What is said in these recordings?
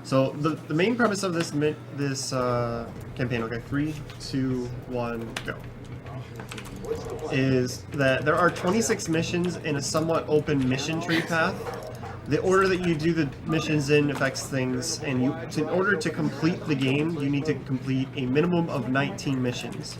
So the main premise of this campaign, okay, 3, 2, 1, go, is that there are 26 missions in a somewhat open mission tree path. The order that you do the missions in affects things, and in order to complete the game, you need to complete a minimum of 19 missions.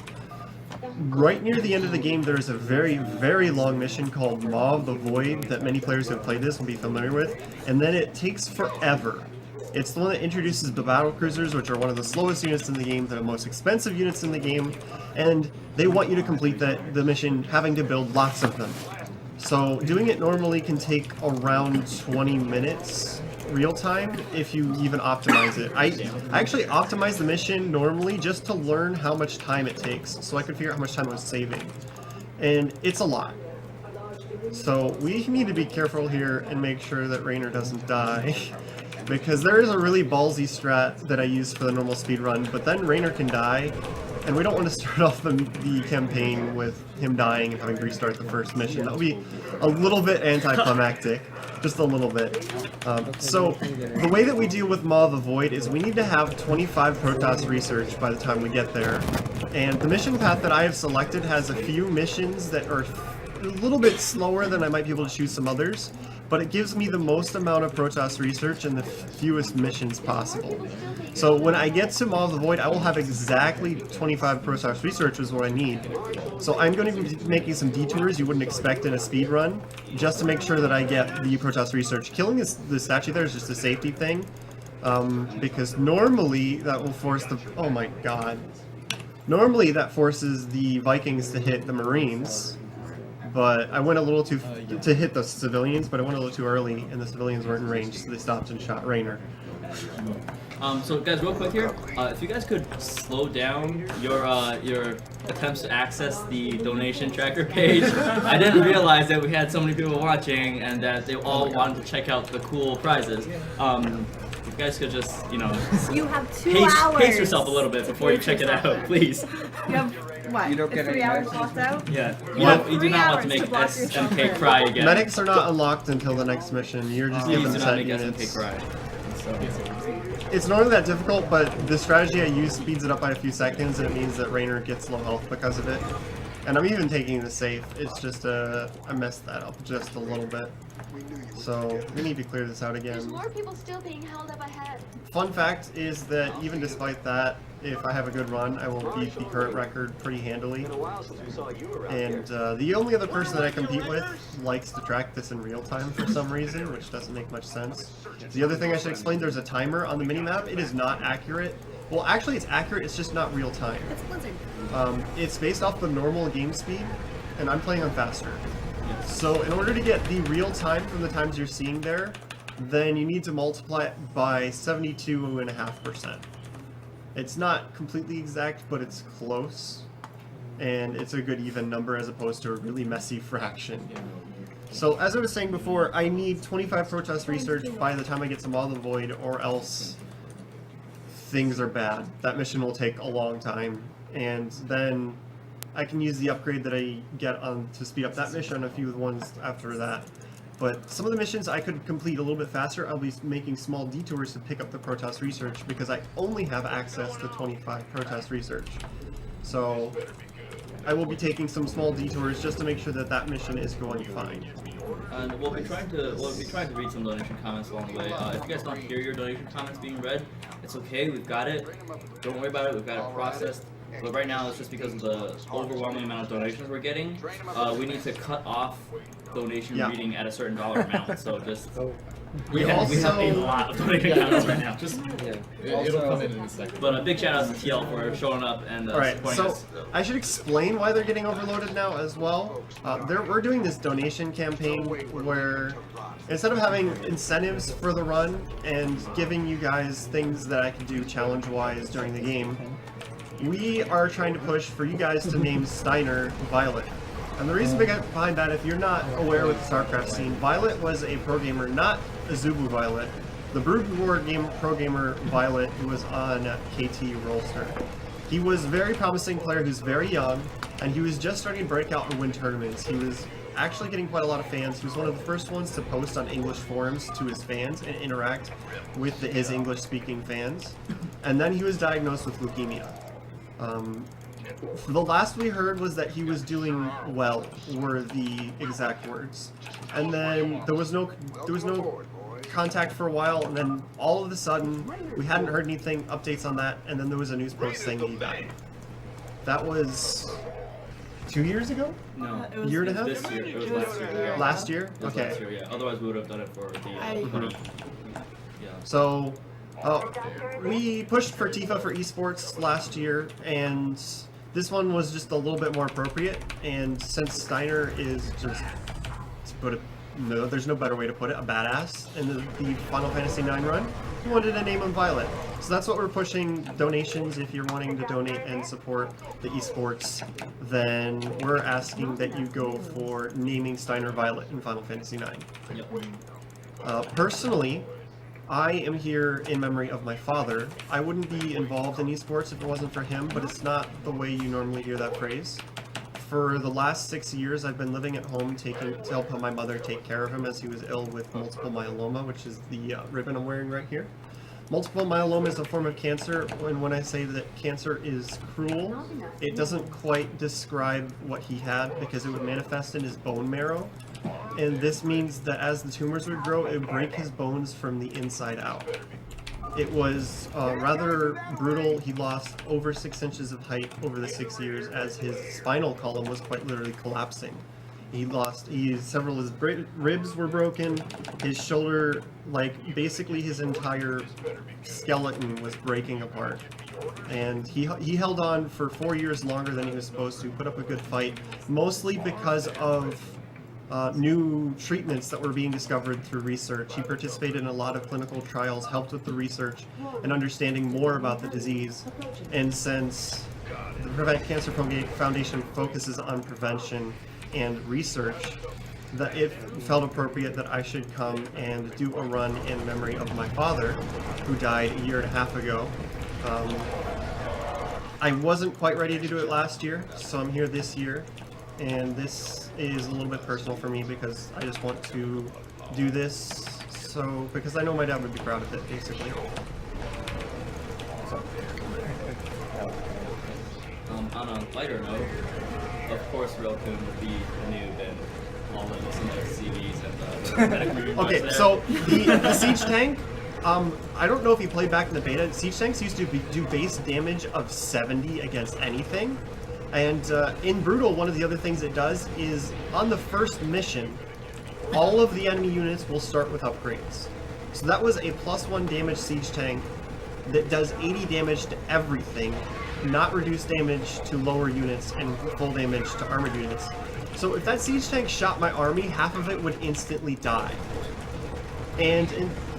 Right near the end of the game, there is a very, very long mission called Maw of the Void that many players who have played this will be familiar with, and then it takes forever. It's the one that introduces the battle cruisers, which are one of the slowest units in the game, the most expensive units in the game, and they want you to complete the mission having to build lots of them. So doing it normally can take around 20 minutes real time if you even optimize it. I actually optimize the mission normally just to learn how much time it takes, so I could figure out how much time I was saving. And it's a lot. So we need to be careful here and make sure that Raynor doesn't die. Because there is a really ballsy strat that I use for the normal speed run, but then Raynor can die, and we don't want to start off the campaign with him dying and having to restart the first mission. That would be a little bit anticlimactic, just a little bit. So the way that we deal with Maw of the Void is we need to have 25 Protoss research by the time we get there, and the mission path that I have selected has a few missions that are a little bit slower than I might be able to choose some others, but it gives me the most amount of Protoss research and the fewest missions possible. So when I get to Maw of the Void, I will have exactly 25 Protoss research is what I need. So I'm going to be making some detours you wouldn't expect in a speed run, just to make sure that I get the Protoss research. Killing the statue there is just a safety thing, because normally that will force the... oh my god. Normally that forces the Vikings to hit the Marines, but I went a little too to hit the civilians, but I went a little too early, and the civilians weren't in range, so they stopped and shot Raynor. So guys, real quick here, if you guys could slow down your attempts to access the donation tracker page. I didn't realize that we had so many people watching and that they all wanted to check out the cool prizes. If you guys could just, you have 2 hours. Pace yourself a little bit before you check it out, please. You have what? You don't get 3 hours blocked out? Yeah. You do 3 not want to hours make to block your SMK cry again. Medics are not unlocked until the next mission. You're just given Please do not set make units. SMK cry. It's not that difficult, but the strategy I use speeds it up by a few seconds, and it means that Raynor gets low health because of it. And I'm even taking the safe. It's just I messed that up just a little bit. So we need to clear this out again. There's more people still being held up ahead. Fun fact is that even despite that, if I have a good run, I will beat the current record pretty handily. And the only other person that I compete with likes to track this in real time for some reason, which doesn't make much sense. The other thing I should explain, there's a timer on the minimap. It is not accurate. Well, actually it's accurate, it's just not real time. It's Blizzard. It's based off the normal game speed, and I'm playing on faster. So in order to get the real time from the times you're seeing there, then you need to multiply it by 72.5%. It's not completely exact, but it's close, and it's a good even number as opposed to a really messy fraction. So as I was saying before, I need 25 Protoss research by the time I get to Maw of the Void, or else things are bad. That mission will take a long time, and then I can use the upgrade that I get on to speed up that mission, a few ones after that. But some of the missions I could complete a little bit faster. I'll be making small detours to pick up the Protoss research because I only have access to 25 Protoss research. So I will be taking some small detours just to make sure that that mission is going fine. And we'll be trying to read some donation comments along the way. If you guys don't hear your donation comments being read, it's okay. We've got it. Don't worry about it. We've got it processed. But right now, it's just because of the overwhelming amount of donations we're getting. We need to cut off donation reading at a certain dollar amount. So just we have a lot of donation comments right now. It'll come in a second. But a big shout out to TL for showing up and supporting us. I should explain why they're getting overloaded now as well. We're doing this donation campaign where instead of having incentives for the run and giving you guys things that I can do challenge-wise during the game, we are trying to push for you guys to name Steiner Violet. And the reason behind that, if you're not aware with the StarCraft scene, Violet was a pro gamer, not a Zubu Violet. The Brood War pro gamer Violet who was on KT Rollster. He was a very promising player who's very young, and he was just starting to break out and win tournaments. He was actually getting quite a lot of fans. He was one of the first ones to post on English forums to his fans and interact with his English-speaking fans. And then he was diagnosed with leukemia. The last we heard was that he was doing well, were the exact words. And then there was no contact for a while, and then all of a sudden we hadn't heard anything, updates on that, and then there was a news post saying he died. That was 2 years ago? No. It was Year and a half? This year. It was last year. Yeah. Last year? It was Okay. last year, yeah. Otherwise, we would have done it for the yeah. So, we pushed for Tifa for esports last year, and this one was just a little bit more appropriate. And since Steiner is just, to put it, no, there's no better way to put it, a badass in the Final Fantasy IX run, we wanted to name him Violet. So that's what we're pushing. Donations, if you're wanting to donate and support the esports, then we're asking that you go for naming Steiner Violet in Final Fantasy IX. Yep. Personally, I am here in memory of my father. I wouldn't be involved in esports if it wasn't for him, but it's not the way you normally hear that phrase. For the last 6 years, I've been living at home to help my mother take care of him as he was ill with multiple myeloma, which is the ribbon I'm wearing right here. Multiple myeloma is a form of cancer, and when I say that cancer is cruel, it doesn't quite describe what he had because it would manifest in his bone marrow. And this means that as the tumors would grow, it would break his bones from the inside out. It was rather brutal. He lost over 6 inches of height over the 6 years as his spinal column was quite literally collapsing. Several of his ribs were broken, his shoulder, like basically his entire skeleton was breaking apart. And he held on for 4 years longer than he was supposed to, put up a good fight, mostly because of new treatments that were being discovered through research. He participated in a lot of clinical trials, helped with the research and understanding more about the disease. And since the Prevent Cancer Foundation focuses on prevention and research, that it felt appropriate that I should come and do a run in memory of my father, who died a year and a half ago. I wasn't quite ready to do it last year, so I'm here this year. And this is a little bit personal for me because I just want to do this because I know my dad would be proud of it, basically. On a lighter note, of course Raelcun would be a noob and all of the CVs and the medic review. Okay, so the Siege Tank, I don't know if you played back in the beta, Siege Tanks used to do base damage of 70 against anything. And in Brutal, one of the other things it does is, on the first mission, all of the enemy units will start with upgrades. So that was a +1 damage Siege Tank that does 80 damage to everything, not reduced damage to lower units and full damage to armored units. So if that Siege Tank shot my army, half of it would instantly die. And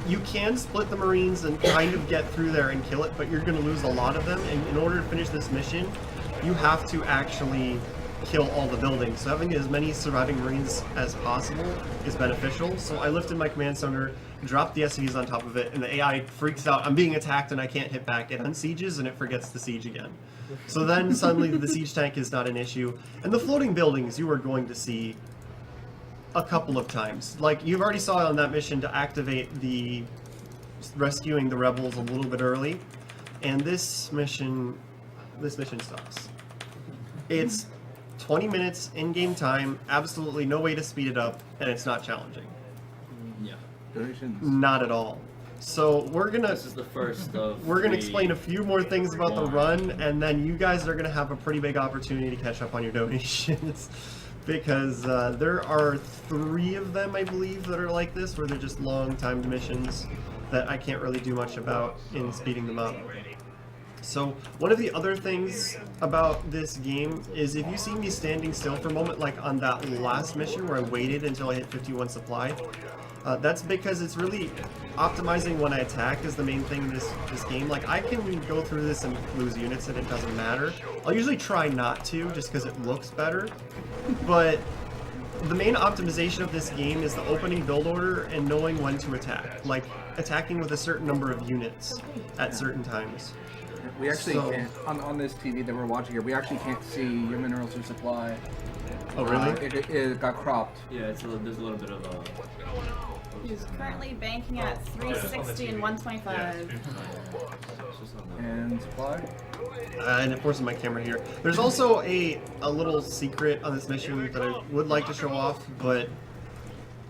you can split the Marines and kind of get through there and kill it, but you're going to lose a lot of them, and in order to finish this mission, you have to actually kill all the buildings. So having as many surviving Marines as possible is beneficial. So I lifted my command center, dropped the SCVs on top of it, and the AI freaks out. I'm being attacked and I can't hit back. It unsieges and it forgets to siege again. So then suddenly the siege tank is not an issue. And the floating buildings you are going to see a couple of times. Like you've already saw on that mission to activate the rescuing the rebels a little bit early. And this mission sucks. It's 20 minutes in-game time, absolutely no way to speed it up, and it's not challenging. Yeah. Not at all. So This is the first of we're gonna explain a few more things about the run, and then you guys are gonna have a pretty big opportunity to catch up on your donations. Because there are 3 of them, I believe, that are like this, where they're just long-timed missions that I can't really do much about in speeding them up. So one of the other things about this game is if you see me standing still for a moment, like on that last mission where I waited until I hit 51 supply, that's because it's really optimizing when I attack is the main thing in this game. Like I can go through this and lose units and it doesn't matter. I'll usually try not to just because it looks better, but the main optimization of this game is the opening build order and knowing when to attack. Like attacking with a certain number of units at certain times. We actually can't, on this TV that we're watching here, we actually can't see your minerals or supply. Oh, really? It got cropped. Yeah, there's a little bit of a. He's currently banking at 360 and 125. And supply. And it forces my camera here. There's also a little secret on this mission that I would like to show off, but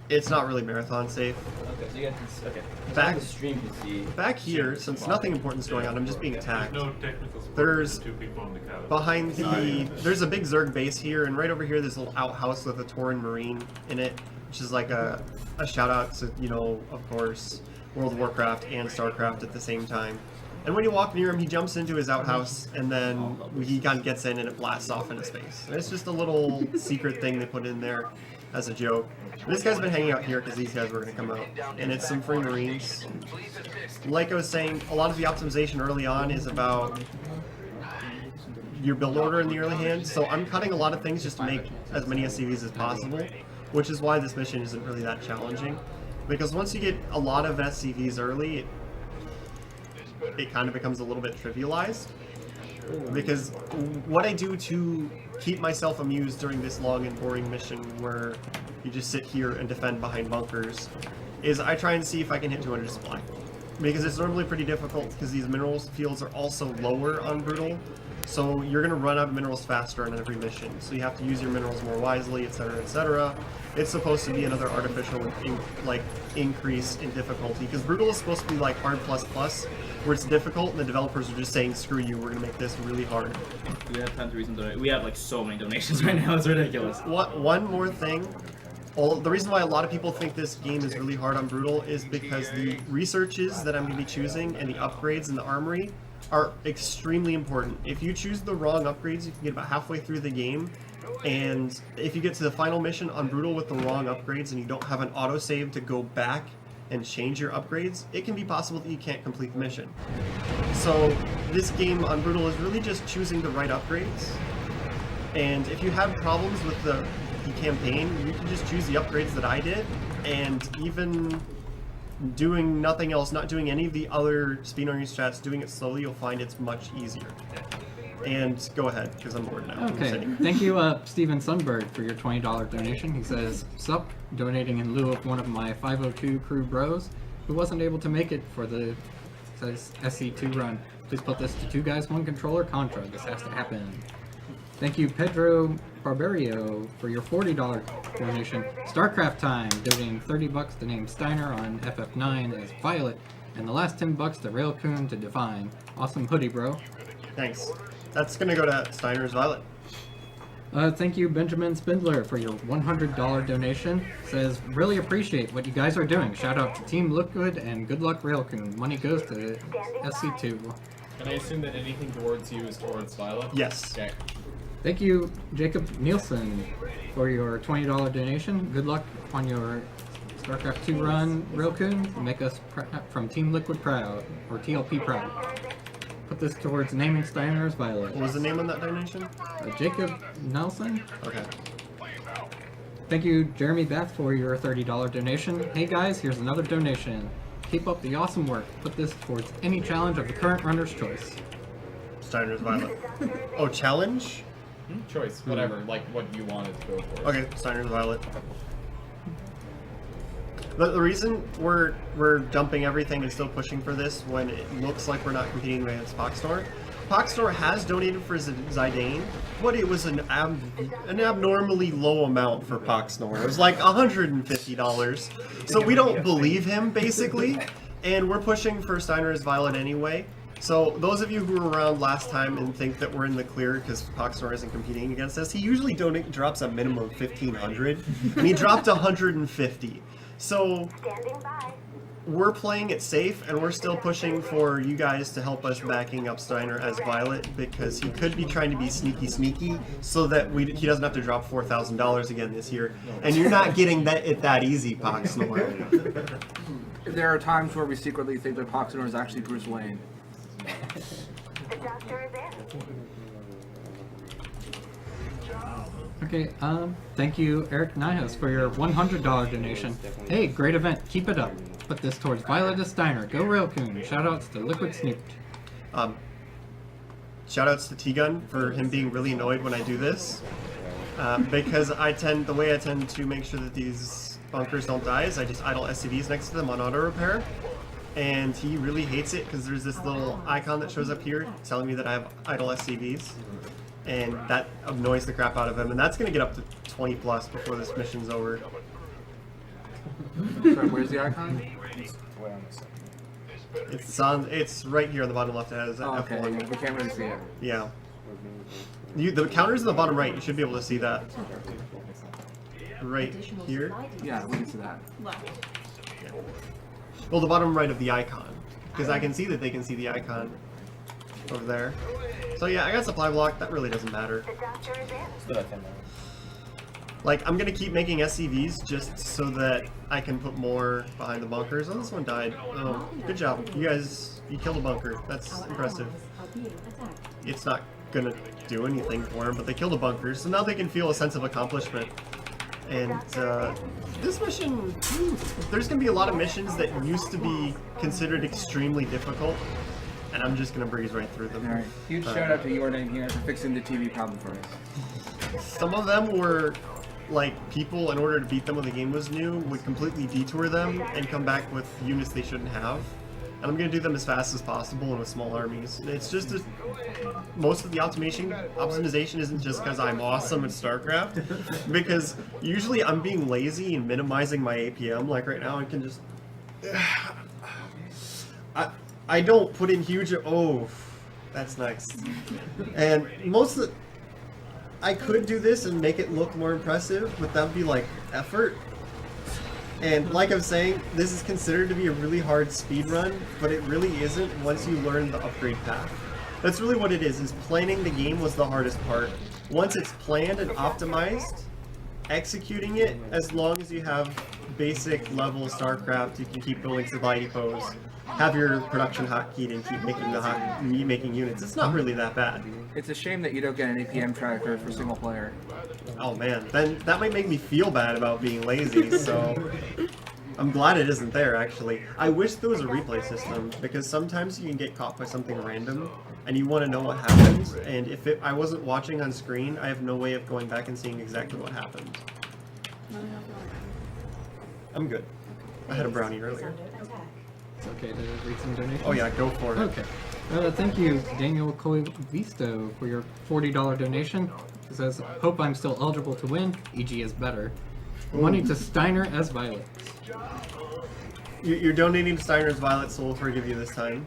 it's not really marathon safe. Okay, so you guys can okay. Back- the stream can see. Back here, since nothing important is going on, I'm just being attacked. No technical support. There's Two people on the couch. behind there's a big Zerg base here, and right over here there's a little outhouse with a Tauren Marine in it, which is like a shout out to, you know, of course, World of Warcraft and StarCraft at the same time. And when you walk near him, he jumps into his outhouse, and then he kind of gets in and it blasts off into space. And it's just a little secret thing they put in there as a joke. This guy's been hanging out here because these guys were going to come out. And it's some free Marines. Like I was saying, a lot of the optimization early on is about your build order in the early hand, so I'm cutting a lot of things just to make as many SCVs as possible, which is why this mission isn't really that challenging. Because once you get a lot of SCVs early, it kind of becomes a little bit trivialized. Because what I do to keep myself amused during this long and boring mission where you just sit here and defend behind bunkers is I try and see if I can hit 200 supply. Because it's normally pretty difficult because these minerals fields are also lower on Brutal. So you're going to run out of minerals faster on every mission. So you have to use your minerals more wisely, etc., etc. It's supposed to be another artificial increase in difficulty. Because Brutal is supposed to be like hard plus plus, where it's difficult and the developers are just saying, screw you, we're going to make this really hard. Do we have time to read some donations? We have like so many donations right now, it's ridiculous. One more thing. Well, the reason why a lot of people think this game is really hard on Brutal is because the researches that I'm going to be choosing and the upgrades in the armory are extremely important. If you choose the wrong upgrades, you can get about halfway through the game, and if you get to the final mission on Brutal with the wrong upgrades and you don't have an autosave to go back and change your upgrades, it can be possible that you can't complete the mission. So this game on Brutal is really just choosing the right upgrades, and if you have problems with the campaign, you can just choose the upgrades that I did, and even doing nothing else, not doing any of the other speedrunning strats, doing it slowly, you'll find it's much easier. And go ahead, because I'm bored now. Okay, thank you, Steven Sunberg, for your $20 donation. He says, "Sup, donating in lieu of one of my 502 crew bros who wasn't able to make it for the SC2 run. Please put this to 2 guys, 1 controller Contra. This has to happen." Thank you, Pedro Barberio, for your $40 donation. StarCraft Time, donating $30 to name Steiner on FF9 as Violet, and the last $10 to Raelcun to Divine. Awesome hoodie, bro. Thanks. That's gonna go to Steiner's Violet. Thank you, Benjamin Spindler, for your $100 donation. Says, really appreciate what you guys are doing. Shout out to Team Liquid and good luck, Raelcun. Money goes to SC2. Can I assume that anything towards you is towards Violet? Yes. Okay. Thank you, Jacob Nielsen, for your $20 donation. Good luck on your StarCraft 2 run, Raelcun. Make us from Team Liquid proud, or TLP proud. Put this towards naming Steiner's Violet. What was the name on that donation? Jacob Nelson. Okay. Thank you, Jeremy Beth, for your $30 donation. Hey guys, here's another donation. Keep up the awesome work. Put this towards any challenge of the current runner's choice. Steiner's Violet. Oh, challenge? Choice, whatever, like what you wanted to go for. Okay, Steiner's Violet. The reason we're dumping everything and still pushing for this when it looks like we're not competing against Poxnor has donated for Zidane, but it was an abnormally low amount for Poxnor. It was like $150. So we don't believe him, basically, and we're pushing for Steiner's Violet anyway. So those of you who were around last time and think that we're in the clear because Poxnor isn't competing against us, he usually drops a minimum of 1,500, and he dropped 150. So we're playing it safe, and we're still pushing for you guys to help us backing up Steiner as Violet, because he could be trying to be sneaky so that he doesn't have to drop $4,000 again this year. And you're not getting that easy, Poxnor. There are times where we secretly think that Poxnor is actually Bruce Wayne. Okay, thank you, Eric Nihas, for your $100 donation. Hey, great event, keep it up. Put this towards Violet Steiner. Go Raelcun. Shoutouts to Liquid Snooped. Shoutouts to T-Gun for him being really annoyed when I do this. because the way I tend to make sure that these bunkers don't die is I just idle SCVs next to them on auto repair. And he really hates it because there's this little icon that shows up here telling me that I have idle SCVs. And that annoys the crap out of him. And that's going to get up to 20 plus before this mission's over. Sorry, where's the icon? It's right here on the bottom left. It has Oh, okay. F1. We can't really see it. Yeah. The counter's in the bottom right. You should be able to see that. Right here. Yeah, we can see that. Left. Well, the bottom right of the icon. Because I can see that they can see the icon over there. So yeah, I got supply block. That really doesn't matter. Like, I'm gonna keep making SCVs just so that I can put more behind the bunkers. Oh, this one died. Oh, good job. You killed a bunker. That's impressive. It's not gonna do anything for them, but they killed a bunker, so now they can feel a sense of accomplishment. And this mission, there's gonna be a lot of missions that used to be considered extremely difficult, and I'm just gonna breeze right through them. Alright, huge shout out to your name here for fixing the TV problem for us. Some of them were like people, in order to beat them when the game was new, would completely detour them and come back with units they shouldn't have. And I'm going to do them as fast as possible and with small armies. It's just most of the optimization isn't just because I'm awesome at StarCraft, because usually I'm being lazy and minimizing my APM. Like right now, I can just I don't put in huge. Oh, that's nice. And most of the, I could do this and make it look more impressive, but that would be like effort. And like I'm saying, this is considered to be a really hard speed run, but it really isn't once you learn the upgrade path. That's really what it is planning the game was the hardest part. Once it's planned and optimized, executing it, as long as you have basic level StarCraft, you can keep building supply depots, have your production hotkeyed and keep making units. It's not really that bad. It's a shame that you don't get an APM tracker for single player. Oh man, then that might make me feel bad about being lazy, so I'm glad it isn't there actually. I wish there was a replay system, because sometimes you can get caught by something random and you want to know what happened, and if I wasn't watching on screen, I have no way of going back and seeing exactly what happened. I'm good. I had a brownie earlier. It's okay to read some donations? Oh yeah, go for it. Okay. Thank you, Daniel Coivisto, for your $40 donation. It says, hope I'm still eligible to win. EG is better. Money to Steiner as Violet. You're donating to Steiner's Violet, so we'll forgive you this time.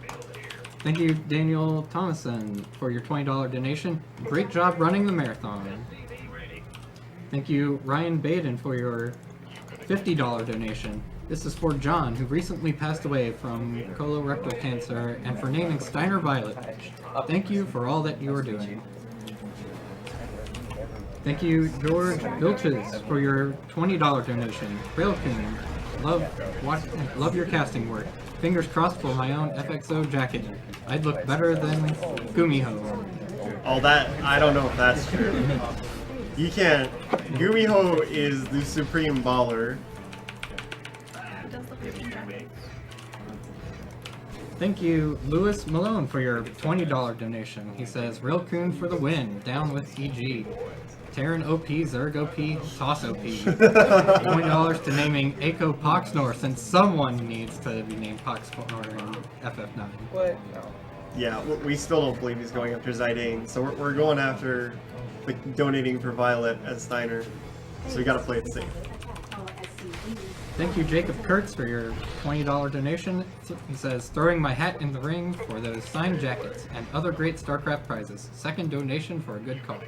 Thank you, Daniel Thomason, for your $20 donation. Great job running the marathon. Thank you, Ryan Baden, for your $50 donation. This is for John, who recently passed away from colorectal cancer, and for naming Steiner Violet. Thank you for all that you are doing. Thank you, George Vilches, for your $20 donation. Raelcun, love your casting work. Fingers crossed for my own FXO jacket. I'd look better than Gumiho. Oh, that, I don't know if that's true. You can't. Gumiho is the supreme baller. Thank you, Louis Malone, for your $20 donation. He says, Raelcun for the win, down with EG. Terran OP, Zerg OP, Toss OP. $20 to naming Aiko Poxnor, since someone needs to be named Poxnor in FF9. What? Yeah, we still don't believe he's going after Zidane, so we're going after donating for Violet as Steiner. So we gotta play it safe. Thank you, Jacob Kurtz, for your $20 donation. He says, throwing my hat in the ring for those signed jackets and other great StarCraft prizes. Second donation for a good cause.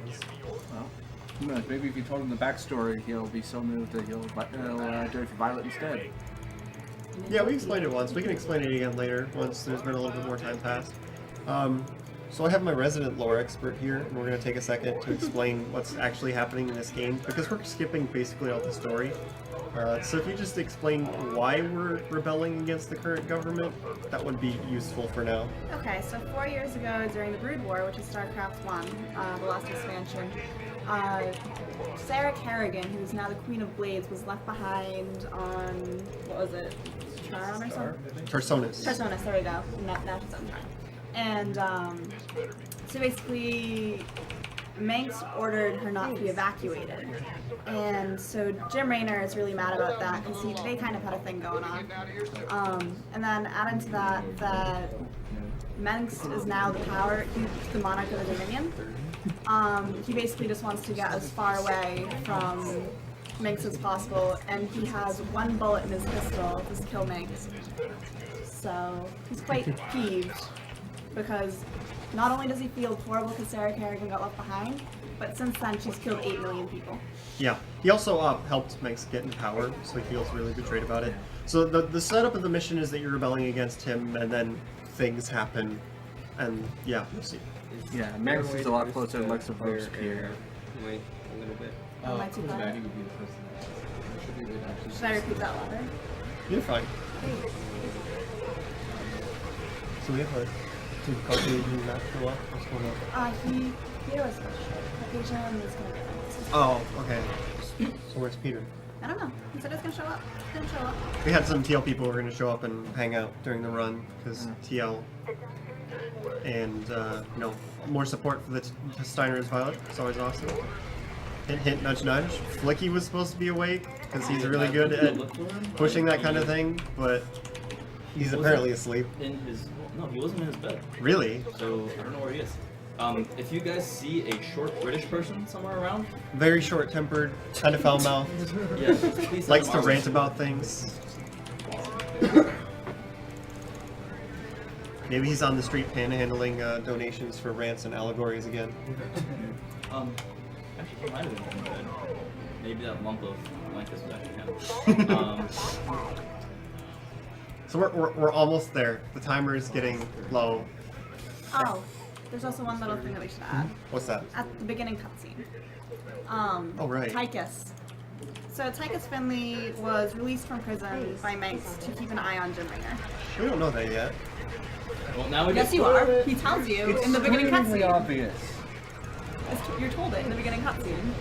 Well, who knows? Maybe if you told him the backstory, he'll be so moved that he'll do it for Violet instead. Yeah, we explained it once. We can explain it again later, once there's been a little bit more time passed. So I have my resident lore expert here, and we're going to take a second to explain what's actually happening in this game, because we're skipping basically all the story. So if you just explain why we're rebelling against the current government, that would be useful for now. Okay, so 4 years ago, during the Brood War, which is StarCraft 1, the last expansion, Sarah Kerrigan, who's now the Queen of Blades, was left behind on, what was it, Charon or something? Tarsonis. Tarsonis, there we go. Now she's on Charon. And so basically, Manx ordered her not to be evacuated. And so Jim Raynor is really mad about that because they kind of had a thing going on. And then add into that Manx is now the power, he's the monarch of the Dominion. He basically just wants to get as far away from Manx as possible, and he has one bullet in his pistol to kill Manx. So he's quite peeved because not only does he feel horrible because Sarah Kerrigan got left behind, but since then she's killed 8 million people. Yeah, he also helped Manx get in power, so he feels really betrayed about it. So the setup of the mission is that you're rebelling against him, and then things happen, and yeah, we'll see. Yeah, Manx is a lot closer to Lexa Brooks here. Wait a little bit. Am I too loud? Maddie would be the person that should be able to actually. Should I repeat that louder? You're fine. So we have a Caucasian map show up. What's going on? Peter was Caucasian is gonna be Oh, okay. So where's Peter? I don't know. He said it's gonna show up. It's gonna show up. We had some TL people who were going to show up and hang out during the run because TL and more support for the Steiner's Violet. It's always awesome. Hint, hint, nudge, nudge. Flicky was supposed to be awake because he's really good at pushing that kind of thing, but he's apparently asleep. In his no, he wasn't in his bed. Really? So I don't know where he is. If you guys see a short British person somewhere around, Very short-tempered, kind of foul-mouthed, yeah, please send likes him to our way. rant about things. Maybe he's on the street panhandling donations for rants and allegories again. Actually, he might have been in bed. Maybe that lump of blankets was actually him. So we're almost there. The timer is getting low. Oh, there's also one little thing that we should add. What's that? At the beginning cutscene. Oh, right. Tychus. So Tychus Finley was released from prison by Manx to keep an eye on Jim Raynor. We don't know that yet. Well, now we Yes, just you are. He tells you in the beginning Extremely cutscene. obvious. You're told it in the beginning cutscene.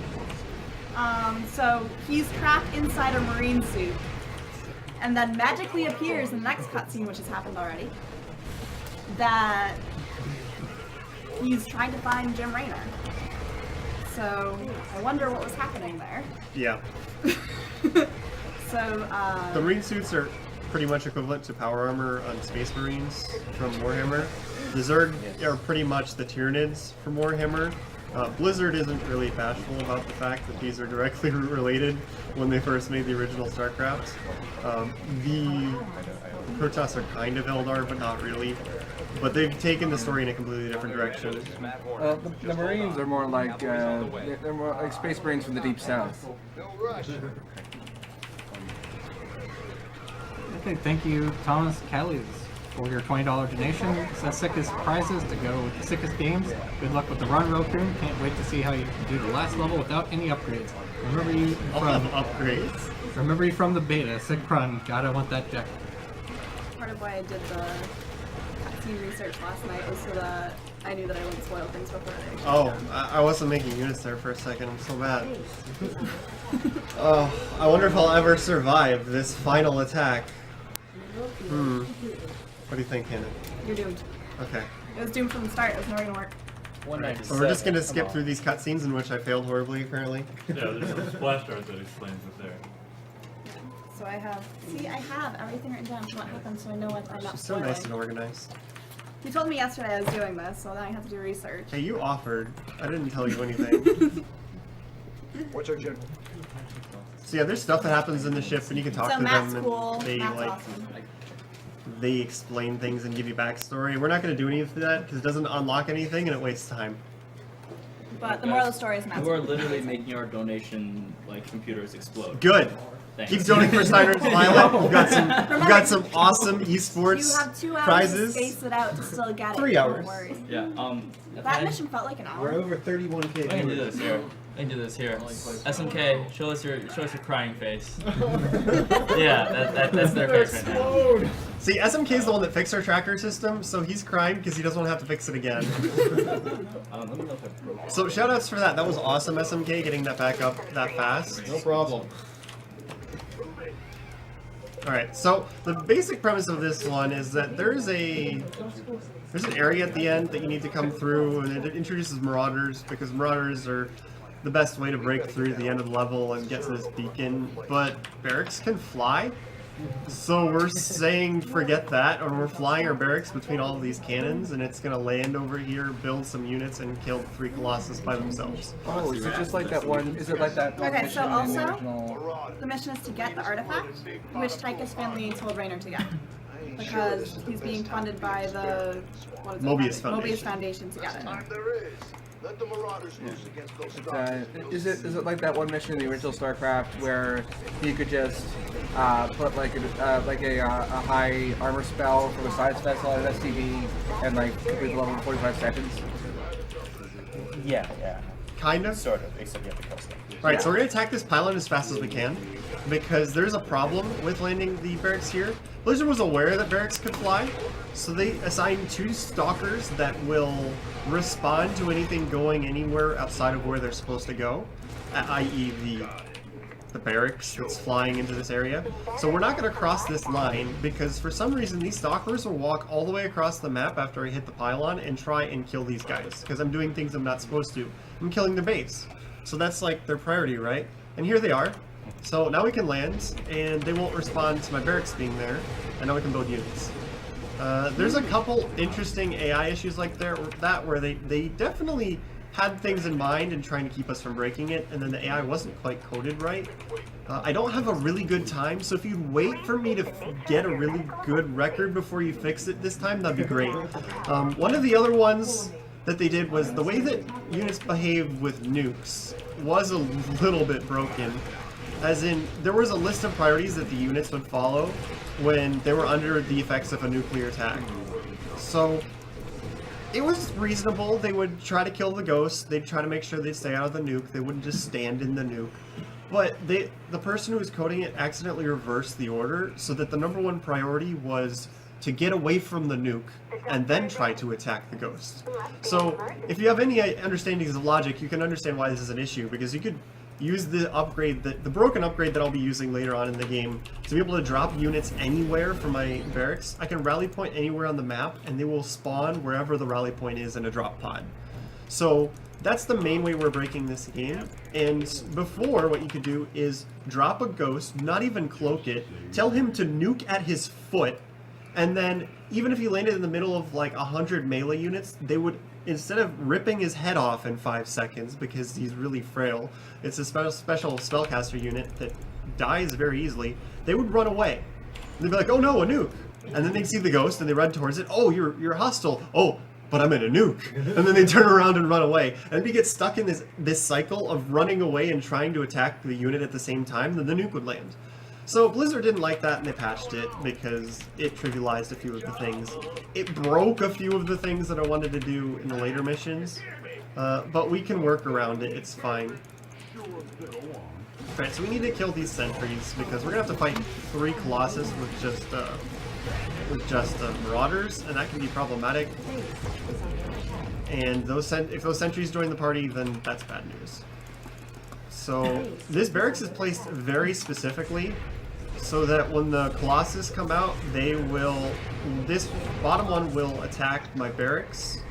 So he's trapped inside a marine suit, and then magically appears in the next cutscene, which has happened already, that he's trying to find Jim Raynor. So I wonder what was happening there. Yeah. So The marine suits are pretty much equivalent to power armor on Space Marines from Warhammer. The Zerg are pretty much the Tyranids from Warhammer. Blizzard isn't really bashful about the fact that these are directly related when they first made the original StarCraft. The Protoss are kind of Eldar, but not really. But they've taken the story in a completely different direction. The Marines are more like they're more like Space Marines from the Deep South. Okay, thank you, Thomas Callies, for your $20 donation. It's the sickest prizes to go with the sickest games. Good luck with the run, Raelcun. Can't wait to see how you can do the last level without any upgrades. Remember you I'll have upgrades. Remember you from the beta. Sick run. Gotta want that deck. part of why I did the cutscene research last night was so that I knew that I wouldn't spoil things before they actually Oh, happened. I wasn't making units there for a second. I'm so bad. Oh, I wonder if I'll ever survive this final attack. What do you think, Hannah? You're doomed. Okay. It was doomed from the start. It was never gonna work. 197. So we're just gonna skip through these cutscenes in which I failed horribly, apparently. Yeah, there's a splash art that explains it there. So I have, see, I have everything written down for what happened, so I know what I'm not She's so spoiling. nice and organized. You told me yesterday I was doing this, so then I have to do research. Hey, you offered. I didn't tell you anything. What's our general? So yeah, there's stuff that happens in the ship, and you can talk So to Matt's them, cool. and they Matt's like awesome. they explain things and give you backstory. We're not going to do any of that because it doesn't unlock anything and it wastes time. But the moral of the story is Matt's You are cool. literally making our donation computers explode. Good. Thanks. Keep donating for Steiner's Violet. We've got some awesome esports You have 2 hours prizes. to space it out to still get it. 3 hours. Don't worry. Yeah. That mission felt like an hour. We're over 31K. I can do this here. I can do this here. SMK, show us your crying face. Yeah, that's their face right now. See, SMK is the one that fixed our tracker system, so he's crying because he doesn't want to have to fix it again. Let me know if I broke. So shoutouts for that. That was awesome, SMK, getting that back up that fast. No problem. Alright, so the basic premise of this one is that there's an area at the end that you need to come through, and it introduces marauders, because marauders are the best way to break through the end of the level and get to this beacon, but barracks can fly. So we're saying forget that, or we're flying our barracks between all of these cannons, and it's gonna land over here, build some units, and kill 3 Colossus by themselves. Oh, is it just like that one? Is it like that one Okay, mission so in the also- original? The mission is to get the artifact, which Tychus family told Raynor to get. Because he's being funded by the Mobius Foundation. Mobius Foundation to get it. Is it like that one mission in the original StarCraft where you could just put like a high armor spell for the side special on an STV and like complete the level in 45 seconds? Yeah. Kind of. Sort of, except you have to kill stuff. Alright, so we're gonna attack this pylon as fast as we can, because there's a problem with landing the barracks here. Blizzard was aware that barracks could fly, so they assigned 2 stalkers that will respond to anything going anywhere outside of where they're supposed to go, i.e. the barracks that's flying into this area. So we're not going to cross this line, because for some reason these stalkers will walk all the way across the map after I hit the pylon and try and kill these guys, because I'm doing things I'm not supposed to. I'm killing the base. So that's like their priority, right? And here they are. So now we can land, and they won't respond to my barracks being there, and now we can build units. There's a couple interesting AI issues like that where they definitely had things in mind and trying to keep us from breaking it, and then the AI wasn't quite coded right. I don't have a really good time, so if you'd wait for me to get a really good record before you fix it this time, that'd be great. One of the other ones that they did was the way that units behave with nukes was a little bit broken. As in, there was a list of priorities that the units would follow when they were under the effects of a nuclear attack. So, it was reasonable. They would try to kill the ghosts, they'd try to make sure they'd stay out of the nuke, they wouldn't just stand in the nuke. But the person who was coding it accidentally reversed the order, so that the #1 priority was to get away from the nuke, and then try to attack the ghosts. So, if you have any understandings of logic, you can understand why this is an issue, because you could use the upgrade, the broken upgrade that I'll be using later on in the game, to be able to drop units anywhere from my barracks. I can rally point anywhere on the map, and they will spawn wherever the rally point is in a drop pod. So that's the main way we're breaking this game. And before, what you could do is drop a ghost, not even cloak it, tell him to nuke at his foot, and then even if he landed in the middle of like 100 melee units, they would, instead of ripping his head off in 5 seconds because he's really frail, it's a special spellcaster unit that dies very easily, they would run away. They'd be like, oh no, a nuke! And then they'd see the ghost and they run towards it, oh, you're hostile, oh, but I'm in a nuke. And then they turn around and run away. And we get stuck in this cycle of running away and trying to attack the unit at the same time, then the nuke would land. So Blizzard didn't like that and they patched it because it trivialized a few of the things. It broke a few of the things that I wanted to do in the later missions, but we can work around it, it's fine. Alright, so we need to kill these sentries because we're gonna have to fight 3 Colossus with just Marauders, and that can be problematic. And if those sentries join the party, then that's bad news. So this barracks is placed very specifically so that when the Colossus come out, this bottom one will attack my barracks,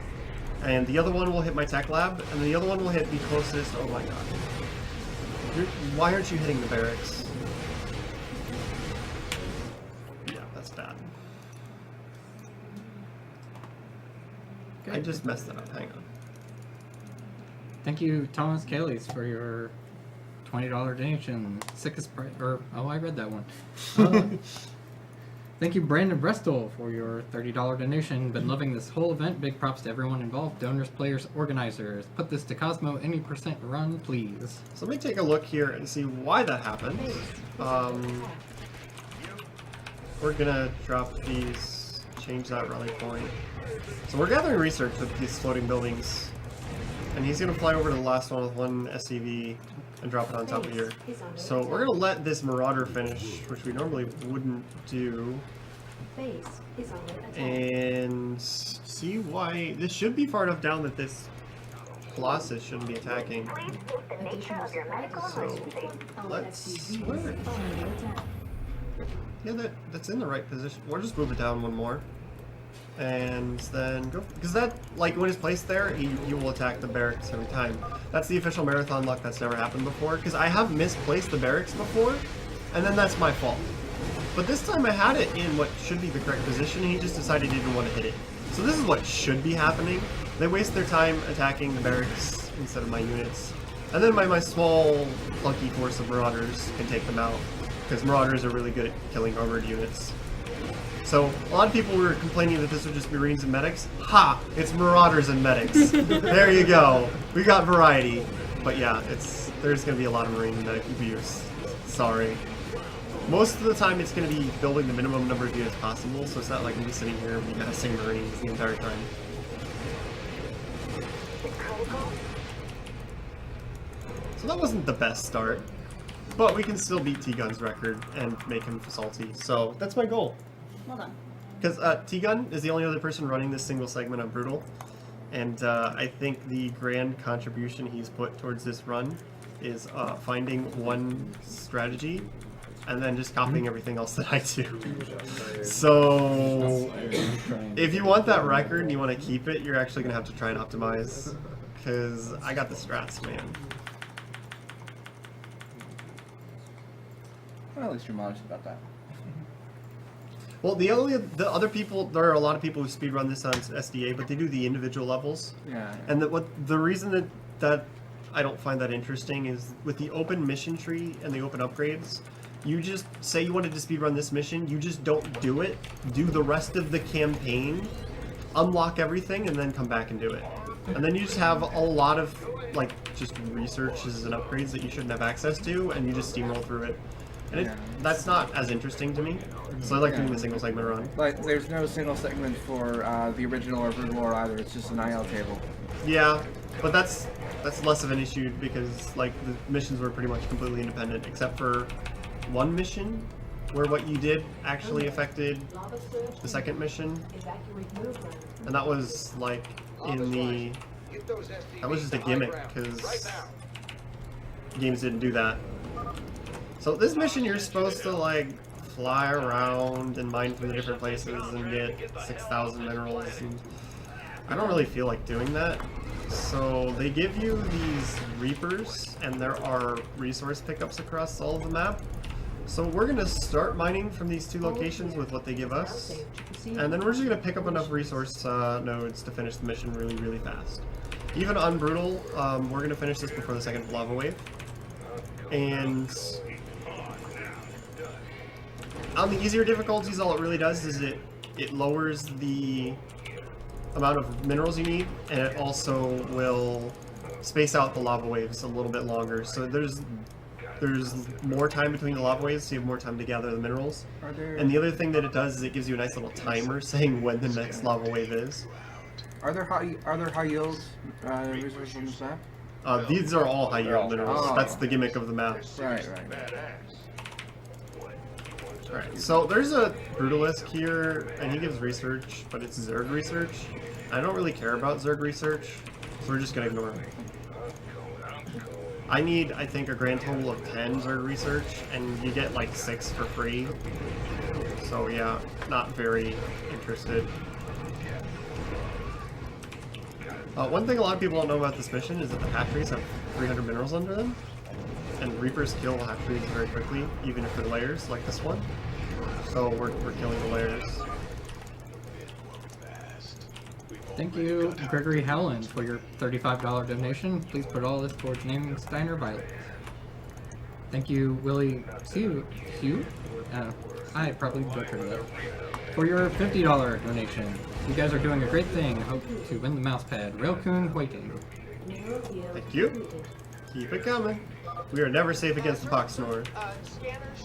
and the other one will hit my tech lab, and the other one will hit the closest. Oh my god. Why aren't you hitting the barracks? Yeah, that's bad. I just messed that up, hang on. Thank you, Thomas Kayleys, for your $20 donation. Sickest price, or, oh, I read that one. Thank you, Brandon Brestol, for your $30 donation. Been loving this whole event. Big props to everyone involved, donors, players, organizers. Put this to Cosmo, any % run, please. So let me take a look here and see why that happened. We're gonna drop these, change that rally point. So we're gathering research with these floating buildings. And he's gonna fly over to the last one with 1 SCV and drop it on top of here. So we're gonna let this Marauder finish, which we normally wouldn't do. And see why this should be far enough down that this Colossus shouldn't be attacking. So let's Yeah, that's in the right position. We'll just move it down one more. And then go, because that, like, when it's placed there, you will attack the barracks every time. That's the official marathon luck. That's never happened before, because I have misplaced the barracks before, and then that's my fault. But this time I had it in what should be the correct position, and he just decided he didn't want to hit it. So this is what should be happening. They waste their time attacking the barracks instead of my units. And then my small, clunky force of marauders can take them out, because marauders are really good at killing armored units. So, a lot of people were complaining that this would just be Marines and Medics. Ha! It's Marauders and Medics. There you go. We got variety. But yeah, there's going to be a lot of Marine and Medic abuse. Sorry. Most of the time it's going to be building the minimum number of units possible, so it's not like me sitting here massing Marines the entire time. So that wasn't the best start. But we can still beat T-Gun's record and make him salty. So, that's my goal. Well done. Because T-Gun is the only other person running this single segment on Brutal, and I think the grand contribution he's put towards this run is finding one strategy and then just copying everything else that I do. So, if you want that record and you want to keep it, you're actually going to have to try and optimize, because I got the strats, man. Well, at least you're modest about that. Well, the other people, there are a lot of people who speedrun this on SDA, but they do the individual levels. Yeah. And the reason that I don't find that interesting is with the open mission tree and the open upgrades, you just say you wanted to speedrun this mission, you just don't do it, do the rest of the campaign, unlock everything, and then come back and do it. And then you just have a lot of, like, just researches and upgrades that you shouldn't have access to, and you just steamroll through it. And that's not as interesting to me, so I like doing the single segment run. Like, there's no single segment for the original or Brood War either, it's just an IL table. Yeah, but that's less of an issue because, like, the missions were pretty much completely independent, except for one mission where what you did actually affected the second mission, and that was, like, that was just a gimmick, because games didn't do that. So this mission, you're supposed to, like, fly around and mine from the different places and get 6,000 minerals, and I don't really feel like doing that. So they give you these Reapers, and there are resource pickups across all of the map. So we're going to start mining from these two locations with what they give us, and then we're just going to pick up enough resource nodes to finish the mission really, really fast. Even on Brutal, we're going to finish this before the second lava wave. And on the easier difficulties, all it really does is it lowers the amount of minerals you need, and it also will space out the lava waves a little bit longer. So there's more time between the lava waves, so you have more time to gather the minerals. And the other thing that it does is it gives you a nice little timer saying when the next lava wave is. Are there high yield resources on this map? These are all high yield minerals. Oh. That's the gimmick of the map. Right. Right, so there's a Brutalist here, and he gives research, but it's Zerg research. I don't really care about Zerg research, so we're just gonna ignore him. I need, I think, a grand total of 10 Zerg research, and you get like 6 for free. So yeah, not very interested. One thing a lot of people don't know about this mission is that the hatcheries have 300 minerals under them. And Reapers kill hatcheries very quickly, even if they're layers like this one. So we're killing the layers. Thank you, Gregory Howland, for your $35 donation. Please put all this towards naming Steiner Violet. Thank you, Willie Hugh? I probably butchered that. For your $50 donation. You guys are doing a great thing. Hope to win the mouse pad. Raelcun waiting. Thank you. Keep it coming. We are never safe against the Pox Snore.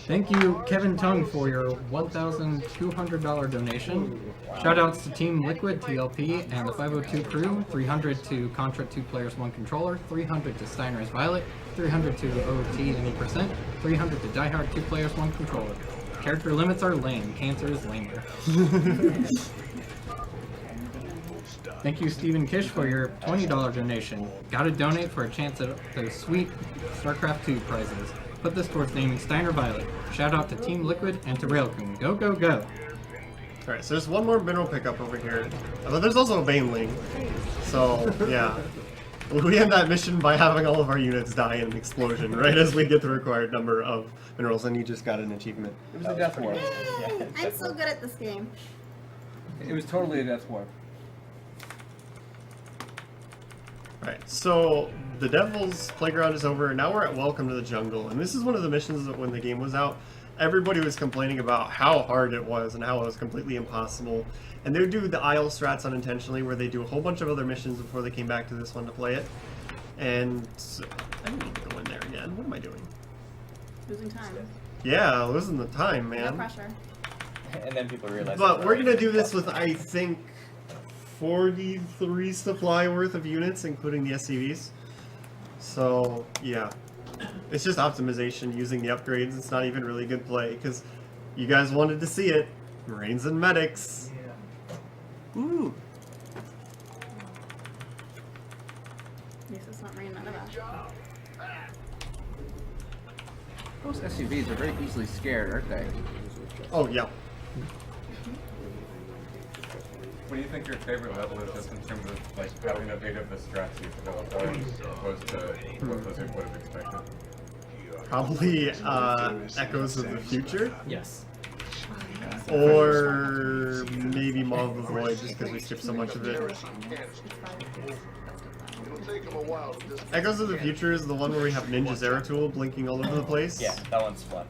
Thank you, Kevin Tung, for your $1,200 donation. Shoutouts to Team Liquid, TLP, and the 502 crew. 300 to Contra 2 Players 1 Controller. 300 to Steiner's Violet. 300 to OT any %. 300 to Diehard 2 Players 1 Controller. Character limits are lame. Cancer is lamer. Thank you, Stephen Kish, for your $20 donation. Gotta donate for a chance at those sweet StarCraft 2 prizes. Put this towards naming Steiner Violet. Shout out to Team Liquid and to Raelcun. Go, go, go! Alright, so there's one more mineral pickup over here. But there's also a Baneling. So, yeah. We end that mission by having all of our units die in an explosion, right as we get the required number of minerals, and you just got an achievement. It was a death war. I'm so good at this game. It was totally a death war. Right, so the Devil's Playground is over, now we're at Welcome to the Jungle, and this is one of the missions that when the game was out, everybody was complaining about how hard it was and how it was completely impossible. And they would do the Isle strats unintentionally, where they do a whole bunch of other missions before they came back to this one to play it. And I don't need to go in there again. What am I doing? Losing time. Yeah, losing the time, No man. pressure. And then people realize. But we're gonna do this with, I think, 43 supply worth of units, including the SCVs. So, yeah. It's just optimization using the upgrades. It's not even really good play, because you guys wanted to see it. Marines and medics. Ooh. At least it's not Marine none of that. Those SUVs are very easily scared, aren't they? Oh, yeah. What do you think your favorite level is, just in terms of like how innovative the strats you've developed are, as opposed to what Blizzard would have expected? Probably Echoes of the Future. Yes. Or maybe Maw of the Void, just because we skipped so much of it. Echoes of the Future is the one where we have Ninja Zeratul blinking all over the place. Yeah, that one's fun.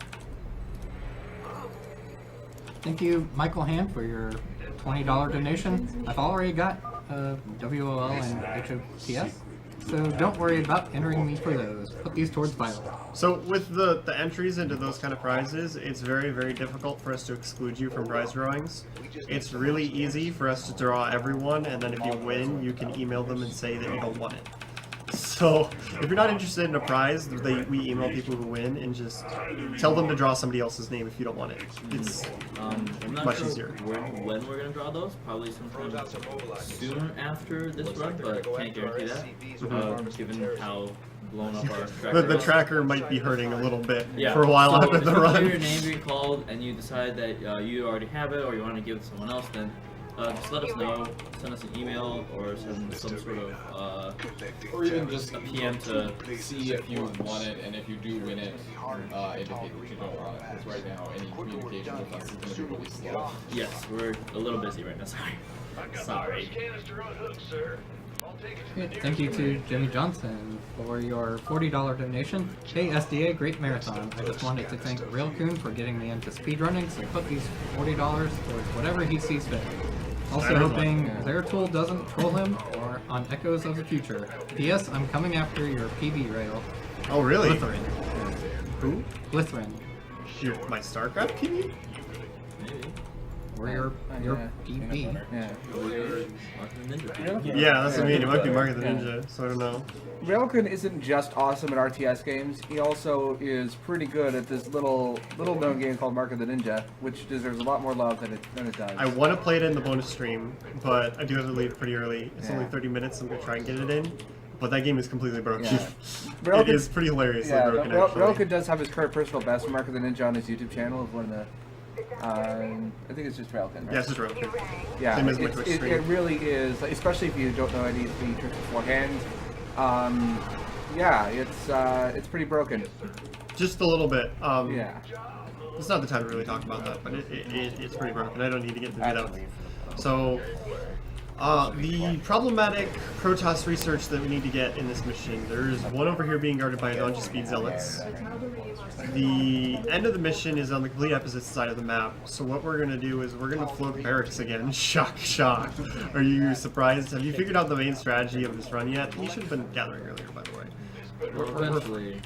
Thank you, Michael Hand, for your $20 donation. I've already got WOL and HOTS, so don't worry about entering me for those. Put these towards Violet. So with the entries into those kind of prizes, it's very, very difficult for us to exclude you from prize drawings. It's really easy for us to draw everyone, and then if you win, you can email them and say that you don't want it. So if you're not interested in a prize, we email people who win and just tell them to draw somebody else's name if you don't want it. It's I'm not much sure easier. when we're gonna draw those. Probably sometime soon after this run, but can't guarantee that. Given how blown up our tracker The was. tracker might be hurting a little bit Yeah. for a while So after the if you run. hear your name being called and you decide that you already have it or you want to give it to someone else, then just let us know. Send us an email or send some sort of Or even just a PM to see if you want it, and if you do win it, indicate that you don't want it. Because right now, any communication with us is going to be really slow. Yes, we're a little busy right now. Sorry. Thank you to Jimmy Johnson for your $40 donation. Hey SDA, great marathon. I just wanted to thank Raelcun for getting me into speedrunning, so put these $40 towards whatever he sees fit. Also hoping Zeratul doesn't troll him or on Echoes of the Future. P.S. I'm coming after your PB rail. Oh really? Blithrin. Who? Blithrin. My StarCraft PB? Maybe. Or your PB. Yeah. Yeah, that's what I mean. It might be Mark of the Ninja, so I don't know. Raelcun isn't just awesome at RTS games. He also is pretty good at this little known game called Mark of the Ninja, which deserves a lot more love than it does. I want to play it in the bonus stream, but I do have to leave pretty early. It's only 30 minutes, so I'm going to try and get it in. But that game is completely broken. Yeah. It is pretty hilariously broken, actually. Raelcun does have his current personal best for Mark of the Ninja on his YouTube channel. Of one of the, I think it's just Raelcun, right? Yeah, it's just Raelcun. Yeah, Same as my Twitch stream. it really is, like, especially if you don't know any of the tricks beforehand. Yeah, it's pretty broken. Just a little bit. Yeah. It's not the time to really talk about that, but it's pretty broken. I don't need to get into that. So, the problematic Protoss research that we need to get in this mission, there's one over here being guarded by a bunch of speed zealots. The end of the mission is on the complete opposite side of the map, so what we're going to do is we're going to float barracks again. Shock, shock. Are you surprised? Have you figured out the main strategy of this run yet? You should have been gathering earlier, by the way. Well, eventually,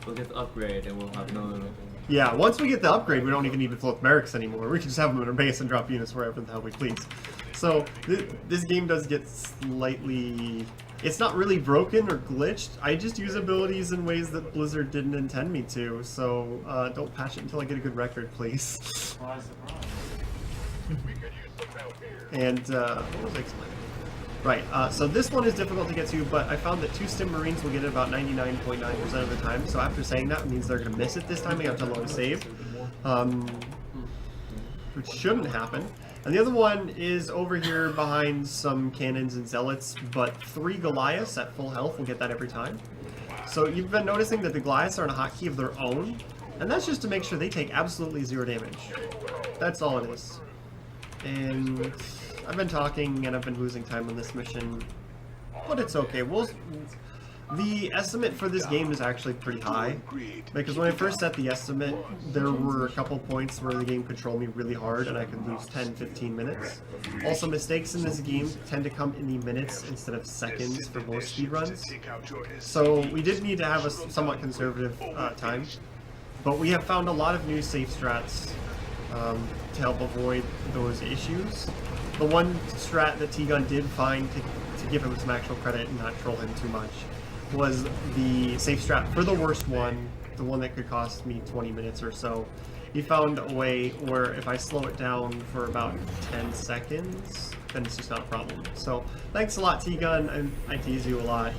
we'll get the upgrade and we'll have no... Yeah, once we get the upgrade, we don't even need to float barracks anymore. We can just have them in our base and drop units wherever the hell we please. So, this game does get slightly... It's not really broken or glitched. I just use abilities in ways that Blizzard didn't intend me to, so don't patch it until I get a good record, please. And, what was I explaining? Right, so this one is difficult to get to, but I found that 2 Stim Marines will get it about 99.9% of the time, so after saying that, it means they're going to miss it this time, they have to load a save. Which shouldn't happen. And the other one is over here behind some cannons and zealots, but 3 Goliaths at full health will get that every time. So you've been noticing that the Goliaths are on a hotkey of their own, and that's just to make sure they take absolutely 0 damage. That's all it is. And I've been talking and I've been losing time on this mission, but it's okay. The estimate for this game is actually pretty high, because when I first set the estimate, there were a couple points where the game controlled me really hard and I could lose 10-15 minutes. Also, mistakes in this game tend to come in the minutes instead of seconds for most speedruns. So we did need to have a somewhat conservative time, but we have found a lot of new safe strats to help avoid those issues. The one strat that T-Gun did find, to give him some actual credit and not troll him too much, was the safe strat for the worst one, the one that could cost me 20 minutes or so. He found a way where if I slow it down for about 10 seconds, then it's just not a problem. So thanks a lot, T-Gun. I tease you a lot,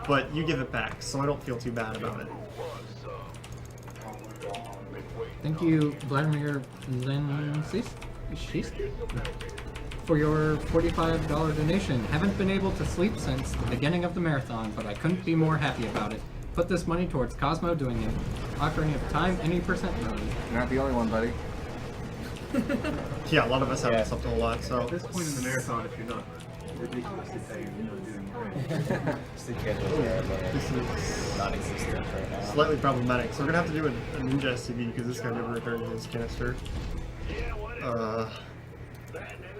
but you give it back, so I don't feel too bad about it. Thank you, Vladimir for your $45 donation. Haven't been able to sleep since the beginning of the marathon, but I couldn't be more happy about it. Put this money towards Cosmo doing an offering of time any percent run. You're not the only one, buddy. Yeah, a lot of us have slept a lot, so... At this point in the marathon, if you're not ridiculously tired, you're not doing great. Sleep schedule This is non-existent right now. slightly problematic. So we're gonna have to do a Ninja SCV because this guy never returned his canister.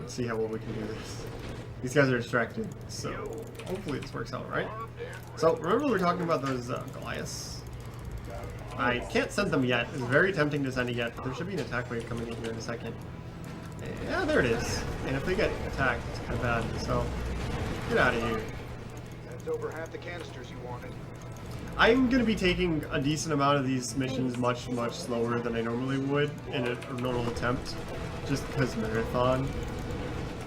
Let's see how well we can do this. These guys are distracted, so hopefully this works out, right? So remember we were talking about those Goliaths? I can't send them yet. It's very tempting to send it yet, but there should be an attack wave coming in here in a second. Yeah, there it is. And if they get attacked, it's kind of bad. So get out of here. That's over half the canisters you wanted. I'm going to be taking a decent amount of these missions much slower than I normally would in a normal attempt, just because marathon,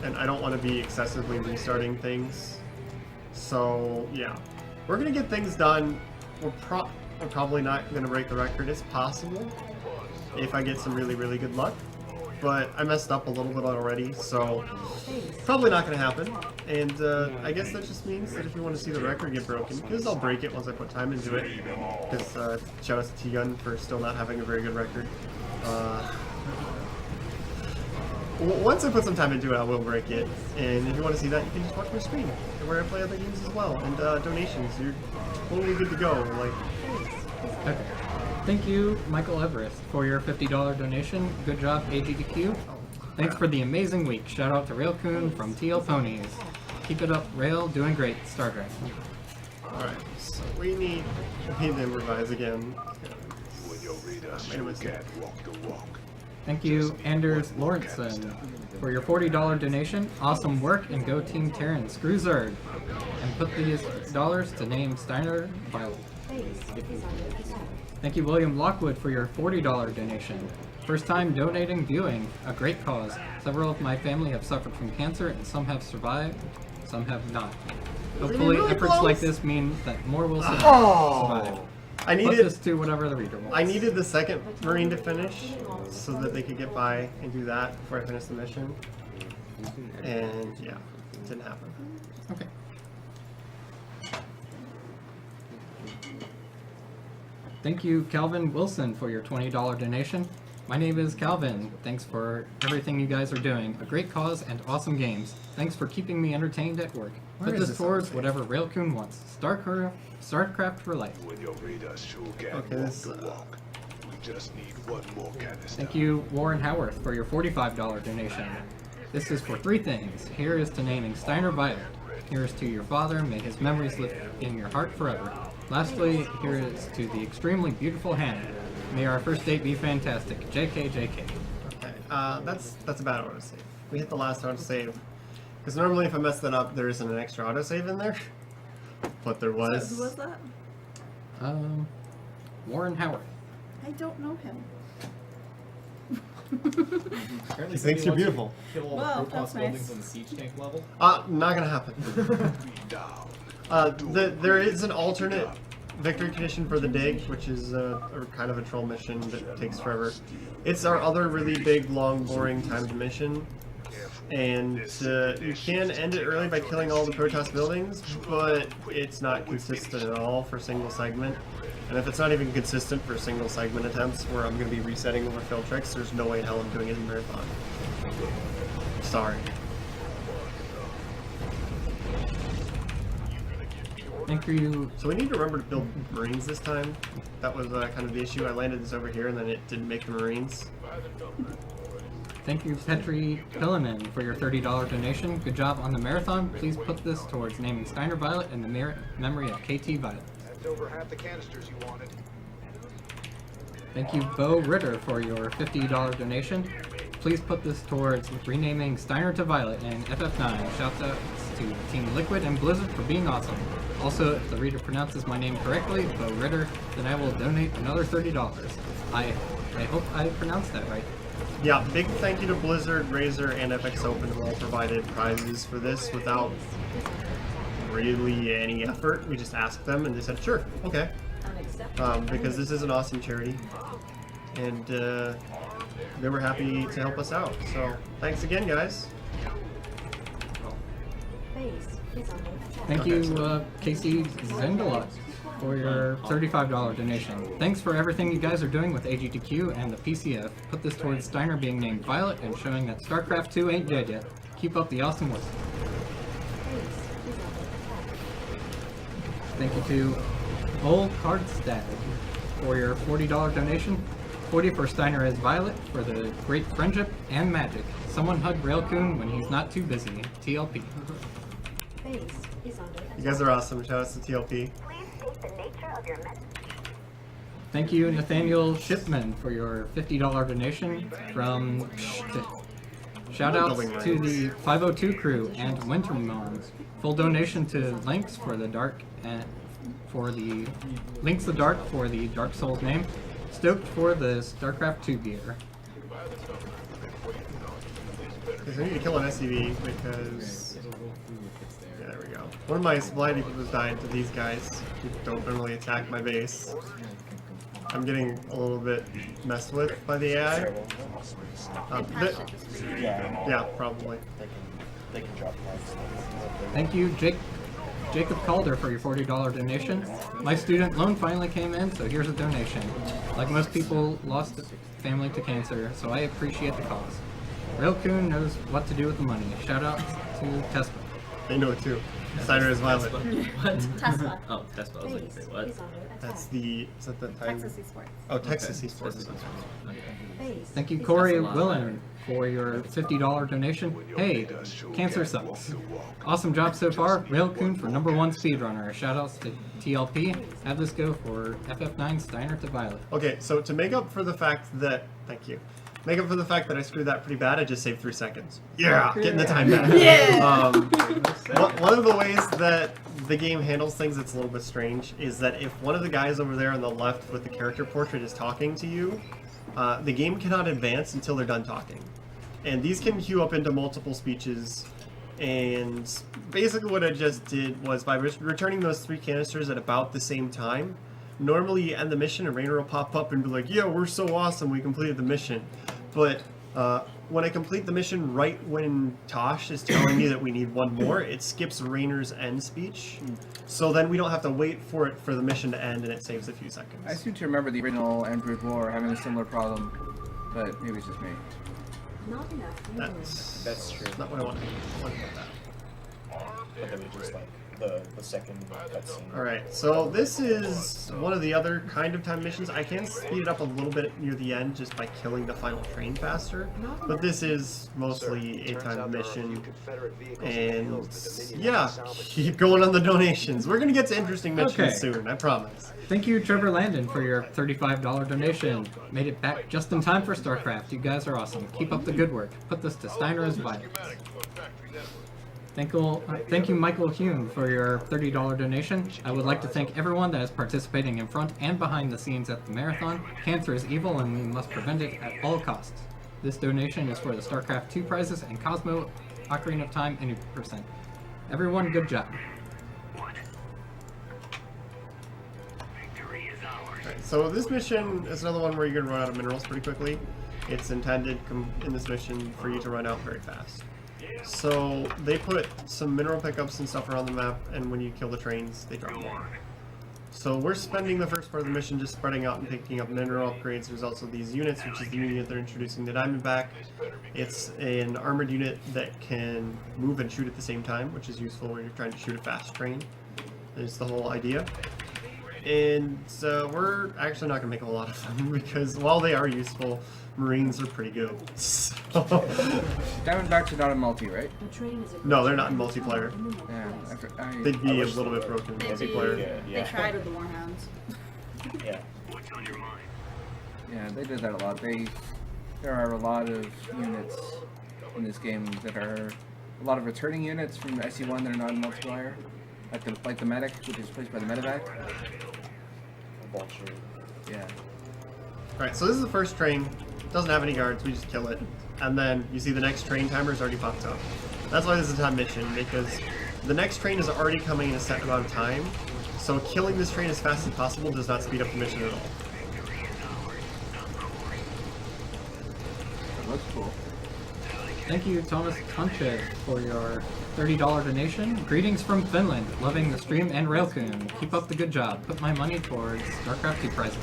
and I don't want to be excessively restarting things. So yeah, we're going to get things done. We're probably not going to break the record. It's possible if I get some really good luck, but I messed up a little bit already, so probably not going to happen. And I guess that just means that if you want to see the record get broken, because I'll break it once I put time into it, because shout out to T-Gun for still not having a very good record. Once I put some time into it, I will break it. And if you want to see that, you can just watch my stream, where I play other games as well. And donations, you're totally good to go. Like, Okay. Thank you, Michael Everest, for your $50 donation. Good job, AGDQ. Thanks for the amazing week. Shout out to Raelcun from TL Ponies. Keep it up, Rail. Doing great. StarCraft. alright, so we need to revise again. Thank you, Anders Lawrenson, for your $40 donation. Awesome work, and go Team Terran. Screw Zerg. And put these dollars to name Steiner Violet. Thank you, William Lockwood, for your $40 donation. First time donating, viewing, a great cause. Several of my family have suffered from cancer, and some have survived, some have not. Hopefully, really efforts close? like this mean that more will survive. I Put needed this to whatever the reader wants. I needed the second Marine to finish so that they could get by and do that before I finish the mission. And yeah, it didn't happen. Okay. Thank you, Calvin Wilson, for your $20 donation. My name is Calvin. Thanks for everything you guys are doing. A great cause and awesome games. Thanks for keeping me entertained at work. Where Put is this this towards on? whatever Raelcun wants. StarCraft for life. Okay, this Thank you, Warren Howarth, for your $45 donation. This is for 3 things. Here is to naming Steiner Violet. Here is to your father. May his memories live in your heart forever. Lastly, here is to the extremely beautiful Hannah. May our first date be fantastic. JK, JK. Okay, that's a bad autosave. We hit the last autosave. Because normally if I mess that up, there isn't an extra autosave in there. But there was. So, who was that? Warren Howard. I don't know him. Apparently He thinks somebody you're wants beautiful. to Kill all Well, the Protoss that's nice. buildings on the siege tank level. Not gonna happen. There is an alternate victory condition for the dig, which is a kind of a troll mission that takes forever. It's our other really big, long, boring timed mission. And you can end it early by killing all the Protoss buildings, but it's not consistent at all for single segment. And if it's not even consistent for single segment attempts where I'm going to be resetting over failed tricks, there's no way in hell I'm doing it in Marathon. Sorry. Thank you. So we need to remember to build Marines this time. That was kind of the issue. I landed this over here and then it didn't make the Marines. Thank you, Petri Pillinen, for your $30 donation. Good job on the marathon. Please put this towards naming Steiner Violet in the memory of KT Violet. That's over half the canisters you wanted. Thank you, Bo Ritter, for your $50 donation. Please put this towards renaming Steiner to Violet in FF9. Shouts out to Team Liquid and Blizzard for being awesome. Also, if the reader pronounces my name correctly, Bo Ritter, then I will donate another $30. I hope I pronounced that right. Yeah, big thank you to Blizzard, Razer, and FX Open who all provided prizes for this without really any effort. We just asked them and they said, sure, okay. Because this is an awesome charity. And they were happy to help us out. So thanks again, guys. Thank you, Casey Zendelot, for your $35 donation. Thanks for everything you guys are doing with AGDQ and the PCF. Put this towards Steiner being named Violet and showing that StarCraft 2 ain't dead yet. Keep up the awesome work. Thank you to Old Cardstad for your $40 donation. 40 for Steiner as Violet for the great friendship and magic. Someone hug Raelcun when he's not too busy. TLP. You guys are awesome. Shout outs to TLP. Thank you, Nathaniel Shipman, for your $50 donation from Shoutouts to the 502 crew and Wintermon. Full donation to Lynx for the Dark and for the Lynx the Dark for the Dark Souls name. Stoked for the StarCraft 2 gear. Because I need to kill an SCV because... Yeah, there we go. One of my supply depots died to these guys who don't normally attack my base. I'm getting a little bit messed with by the AI. Yeah, probably. They can drop points. Thank you, Jacob Calder, for your $40 donation. My student loan finally came in, so here's a donation. Like most people, lost a family to cancer, so I appreciate the cause. Raelcun knows what to do with the money. Shout out to Tesla. They know it too. Steiner is Violet. What? Tesla. Oh, Tesla. I was like, wait, what? That's the... Is that the time? Texas Esports. Oh, Texas Okay. Esports. Texas Esports. Okay. Thank you, Corey Willen, for your $50 donation. Hey, cancer sucks. Awesome job so far. Raelcun for #1 speedrunner. Shoutouts to TLP. Have this go for FF9 Steiner to Violet. Okay, so to make up for the fact that... Thank you. Make up for the fact that I screwed that pretty bad, I just saved 3 seconds. Yeah! Getting the time back. Yeah! One of the ways that the game handles things that's a little bit strange is that if one of the guys over there on the left with the character portrait is talking to you, the game cannot advance until they're done talking. And these can queue up into multiple speeches, and basically what I just did was by returning those 3 canisters at about the same time, normally you end the mission and Rainer will pop up and be like, yeah, we're so awesome, we completed the mission. But when I complete the mission right when Tosh is telling me that we need 1 more, it skips Rainer's end speech. So then we don't have to wait for it for the mission to end and it saves a few seconds. I seem to remember the original and Brood War having a similar problem, but maybe it's just me. That's true. Not what I want. I want that. But then we just like the second cutscene. Alright, so this is one of the other kind of time missions. I can speed it up a little bit near the end just by killing the final train faster, but this is mostly a time mission. And yeah, keep going on the donations. We're gonna get to interesting missions soon, I promise. Thank you, Trevor Landon, for your $35 donation. Made it back just in time for StarCraft. You guys are awesome. Keep up the good work. Put this to Steiner as Violet. Thank you, Michael Hume, for your $30 donation. I would like to thank everyone that is participating in front and behind the scenes at the marathon. Cancer is evil and we must prevent it at all costs. This donation is for the StarCraft 2 prizes and Cosmo Ocarina of Time any percent. Everyone, good job. Alright, so this mission is another one where you're gonna run out of minerals pretty quickly. It's intended in this mission for you to run out very fast. So they put some mineral pickups and stuff around the map, and when you kill the trains, they drop more. So we're spending the first part of the mission just spreading out and picking up mineral upgrades. There's also these units, which is the new unit they're introducing, the Diamondback. It's an armored unit that can move and shoot at the same time, which is useful when you're trying to shoot a fast train. Is the whole idea. And we're actually not going to make a lot of them because while they are useful, Marines are pretty good. So Diamondbacks are not a multi, right? no, they're not in multiplayer. Yeah, They'd be a little bit broken in multiplayer. They tried with the Warhounds. Yeah. Yeah, they did that a lot. There are a lot of units in this game that are a lot of returning units from the SE1 that are not in multiplayer, like the medic, which is placed by the medevac. Yeah. Alright, so this is the first train. Doesn't have any guards, we just kill it. And then you see the next train timer's already popped up. That's why this is a time mission, because the next train is already coming in a set amount of time. So killing this train as fast as possible does not speed up the mission at all. That looks cool. Thank you, Thomas Tunche, for your $30 donation. Greetings from Finland. Loving the stream and Raelcun. Keep up the good job. Put my money towards StarCraft 2 prizes.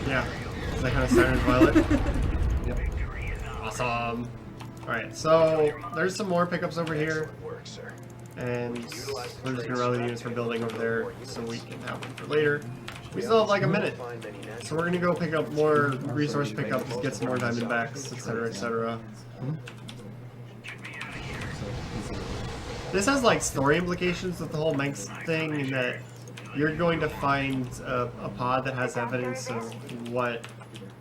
Yeah. Is that kind of Siren Violet? Yep. Awesome. Alright, so there's some more pickups over here. And we're just gonna rally the units for building over there so we can have them for later. We still have like a minute. So we're gonna go pick up more resource pickups, get some more Diamondbacks, etc., etc. This has like story implications with the whole Manx thing, in that you're going to find a pod that has evidence of what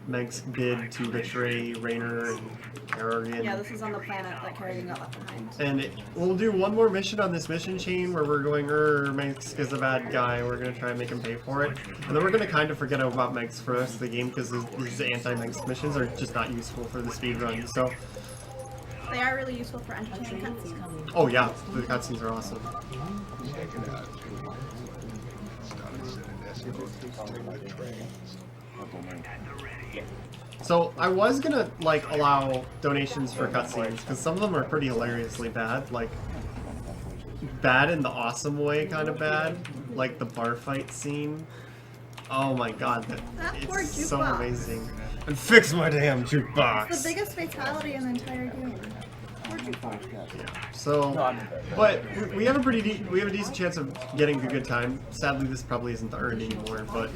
Manx did to betray Raynor and Kerrigan. Yeah, this is on the planet that Kerrigan got left behind. And we'll do one more mission on this mission chain where we're going, Manx is a bad guy, we're going to try and make him pay for it. And then we're going to kind of forget about Manx for the rest of the game because these anti-Manx missions are just not useful for the speed run. So they are really useful for entertaining cutscenes. oh yeah, the cutscenes are awesome. So I was gonna like allow donations for cutscenes because some of them are pretty hilariously bad, like bad in the awesome way, kind of bad, like the bar fight scene. Oh my god, it's so amazing. And fix my damn jukebox. It's the biggest fatality in the entire game. So, but we have a decent chance of getting a good time. Sadly, this probably isn't the earned anymore, but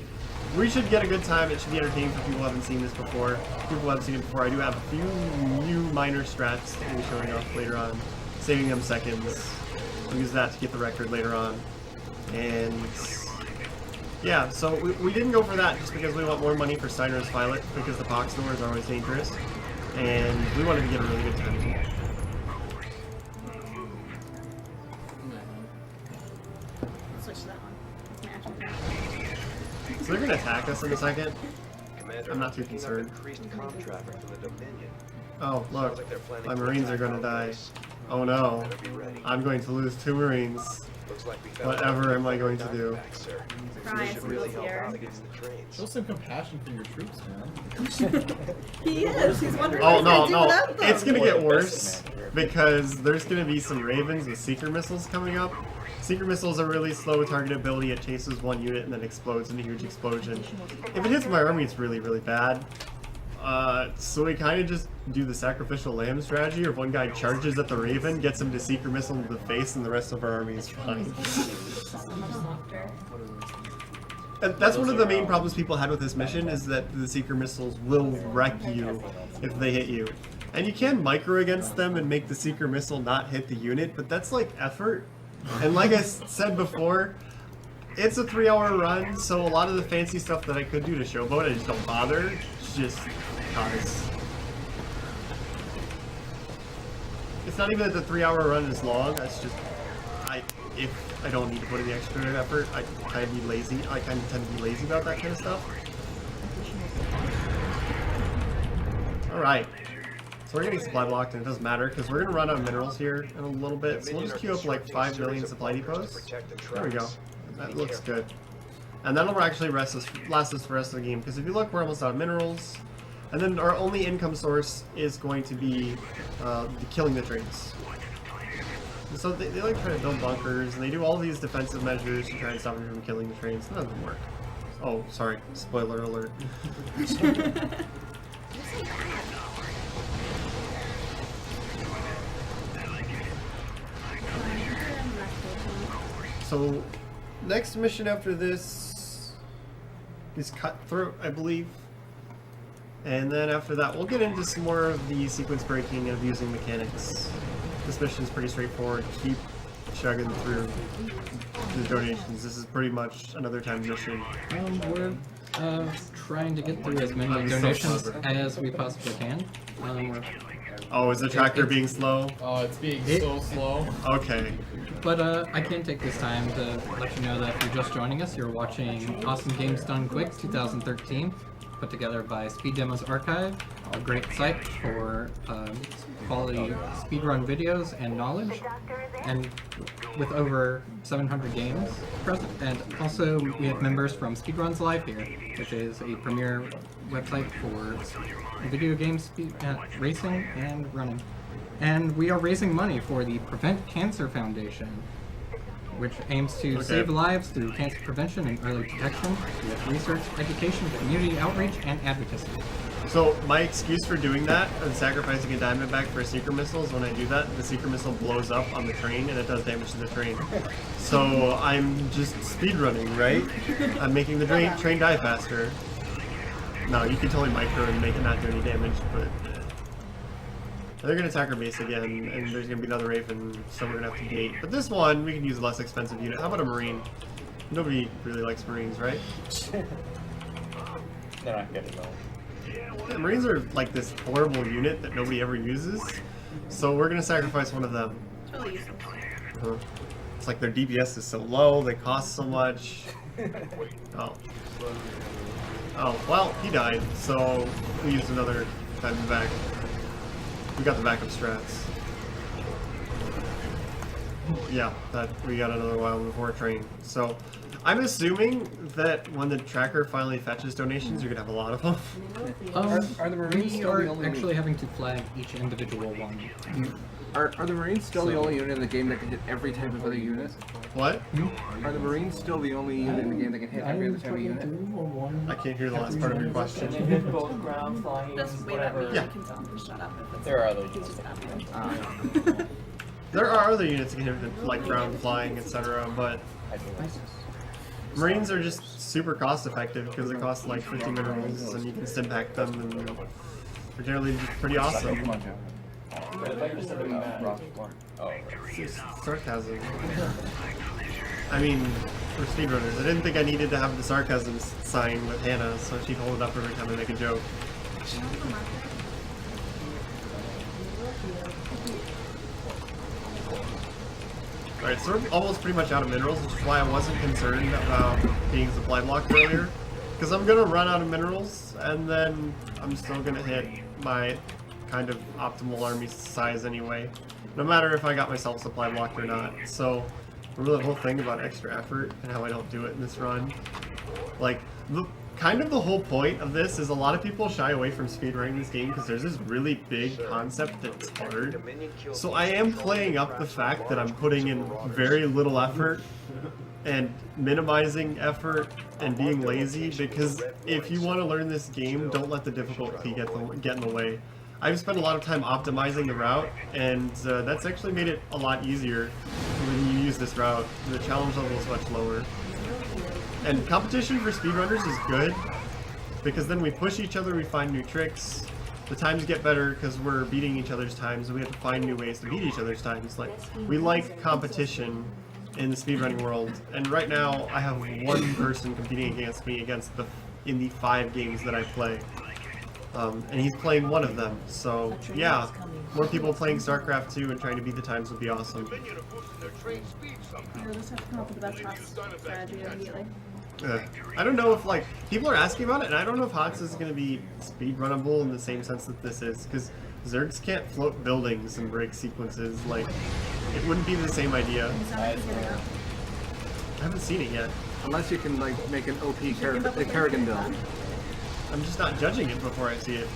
we should get a good time. It should be entertaining for people who haven't seen this before. People who haven't seen it before, I do have a few new minor strats that we'll be showing off later on, saving them seconds. We'll use that to get the record later on. And yeah, so we didn't go for that just because we want more money for Steiner's Violet, because the box doors are always dangerous, and we wanted to get a really good time too. Switch to that one. So they're gonna attack us in a second. I'm not too concerned. Oh, look. My Marines are gonna die. Oh no. I'm going to lose 2 Marines. Whatever am I going to do? Show some compassion for your troops, man. He is. He's wondering Oh what he's no, gonna do no. without them. It's gonna get worse because there's gonna be some Ravens with Seeker Missiles coming up. Seeker Missiles are really slow target ability. It chases one unit and then explodes in a huge explosion. If it hits my army, it's really, really bad. So we kind of just do the sacrificial lamb strategy, or if one guy charges at the Raven, gets him to Seeker Missile into the face, and the rest of our army is fine. And that's one of the main problems people had with this mission, is that the Seeker Missiles will wreck you if they hit you. And you can micro against them and make the Seeker Missile not hit the unit, but that's like effort. And like I said before, it's a 3-hour run, so a lot of the fancy stuff that I could do to showboat, I just don't bother. It's just cause. It's not even that the 3-hour run is long, it's just, if I don't need to put in the extra effort, I kind of be lazy. I kind of tend to be lazy about that kind of stuff. Alright. So we're getting supply blocked, and it doesn't matter, because we're going to run out of minerals here in a little bit. So we'll just queue up like 5 million supply depots. There we go. That looks good. And that'll actually last us the rest of the game, because if you look, we're almost out of minerals. And then our only income source is going to be killing the trains. And so they like try to build bunkers, and they do all these defensive measures to try and stop them from killing the trains. None of them work. Oh, sorry. Spoiler alert. So, next mission after this is Cutthroat, I believe. And then after that, we'll get into some more of the sequence breaking and abusing mechanics. This mission's pretty straightforward. Keep chugging through the donations. This is pretty much another time mission. We're trying to get through as many donations as we possibly can. Oh, is the tracker being slow? Oh, it's being so slow. Okay. But I can take this time to let you know that if you're just joining us, you're watching Awesome Games Done Quick 2013, put together by Speed Demos Archive, a great site for quality speedrun videos and knowledge, and with over 700 games present. And also we have members from Speedruns Live here, which is a premier website for video games, racing, and running. And we are raising money for the Prevent Cancer Foundation, which aims to save lives through cancer prevention and early detection with research, education, community outreach, and advocacy. So my excuse for doing that and sacrificing a Diamondback for a Seeker Missile is when I do that, the Seeker Missile blows up on the train and it does damage to the train. So I'm just speedrunning, right? I'm making the train die faster. No, you can totally micro and make it not do any damage, but they're gonna attack our base again, and there's gonna be another Raven, so we're gonna have to gate. But this one, we can use a less expensive unit. How about a Marine? Nobody really likes Marines, right? They're not good enough. Yeah, Marines are like this horrible unit that nobody ever uses, so we're gonna sacrifice one of them. It's really useful. It's like their DPS is so low, they cost so much. Oh. Oh, well, he died, so we used another Diamondback. We got the backup strats. Yeah, we got another while before train. So, I'm assuming that when the tracker finally fetches donations, you're gonna have a lot of them. Are the Marines We still are the only actually having to flag each individual one. Are the Marines still the only unit in the game that can hit every type of other unit? What? Are the Marines still the only unit in the game that can hit every other type of unit? I can't hear the last part of your question. Just wave at me and Yeah. I can tell him to shut up if it's There are other he's units. just happening. There are other units that can hit like ground flying, etc., but Marines are just super cost effective because they cost like 50 minerals and you can stimpack them and they're generally pretty awesome. Sarcasm. I mean, for speedrunners, I didn't think I needed to have the sarcasm sign with Hannah, so she'd hold it up every time I make a joke. Alright, so we're almost pretty much out of minerals, which is why I wasn't concerned about being supply blocked earlier. Because I'm gonna run out of minerals, and then I'm still gonna hit my kind of optimal army size anyway. No matter if I got myself supply blocked or not. So, remember the whole thing about extra effort and how I don't do it in this run? Like, kind of the whole point of this is a lot of people shy away from speedrunning this game because there's this really big concept that's hard. So I am playing up the fact that I'm putting in very little effort and minimizing effort and being lazy, because if you want to learn this game, don't let the difficulty get in the way. I've spent a lot of time optimizing the route, and that's actually made it a lot easier when you use this route. The challenge level is much lower. And competition for speedrunners is good, because then we push each other, we find new tricks, the times get better because we're beating each other's times, and we have to find new ways to beat each other's times. Like, we like competition in the speedrunning world, and right now I have one person competing against me in the 5 games that I play. And he's playing one of them, so yeah, more people playing StarCraft 2 and trying to beat the times would be awesome. You'll just have to come up with the best strategy immediately. I don't know if like people are asking about it, and I don't know if HOTS is going to be speed runnable in the same sense that this is, because Zergs can't float buildings and break sequences. Like, it wouldn't be the same idea. I haven't seen it yet. Unless you can like make an OP Kerrigan build. I'm just not judging it before I see it.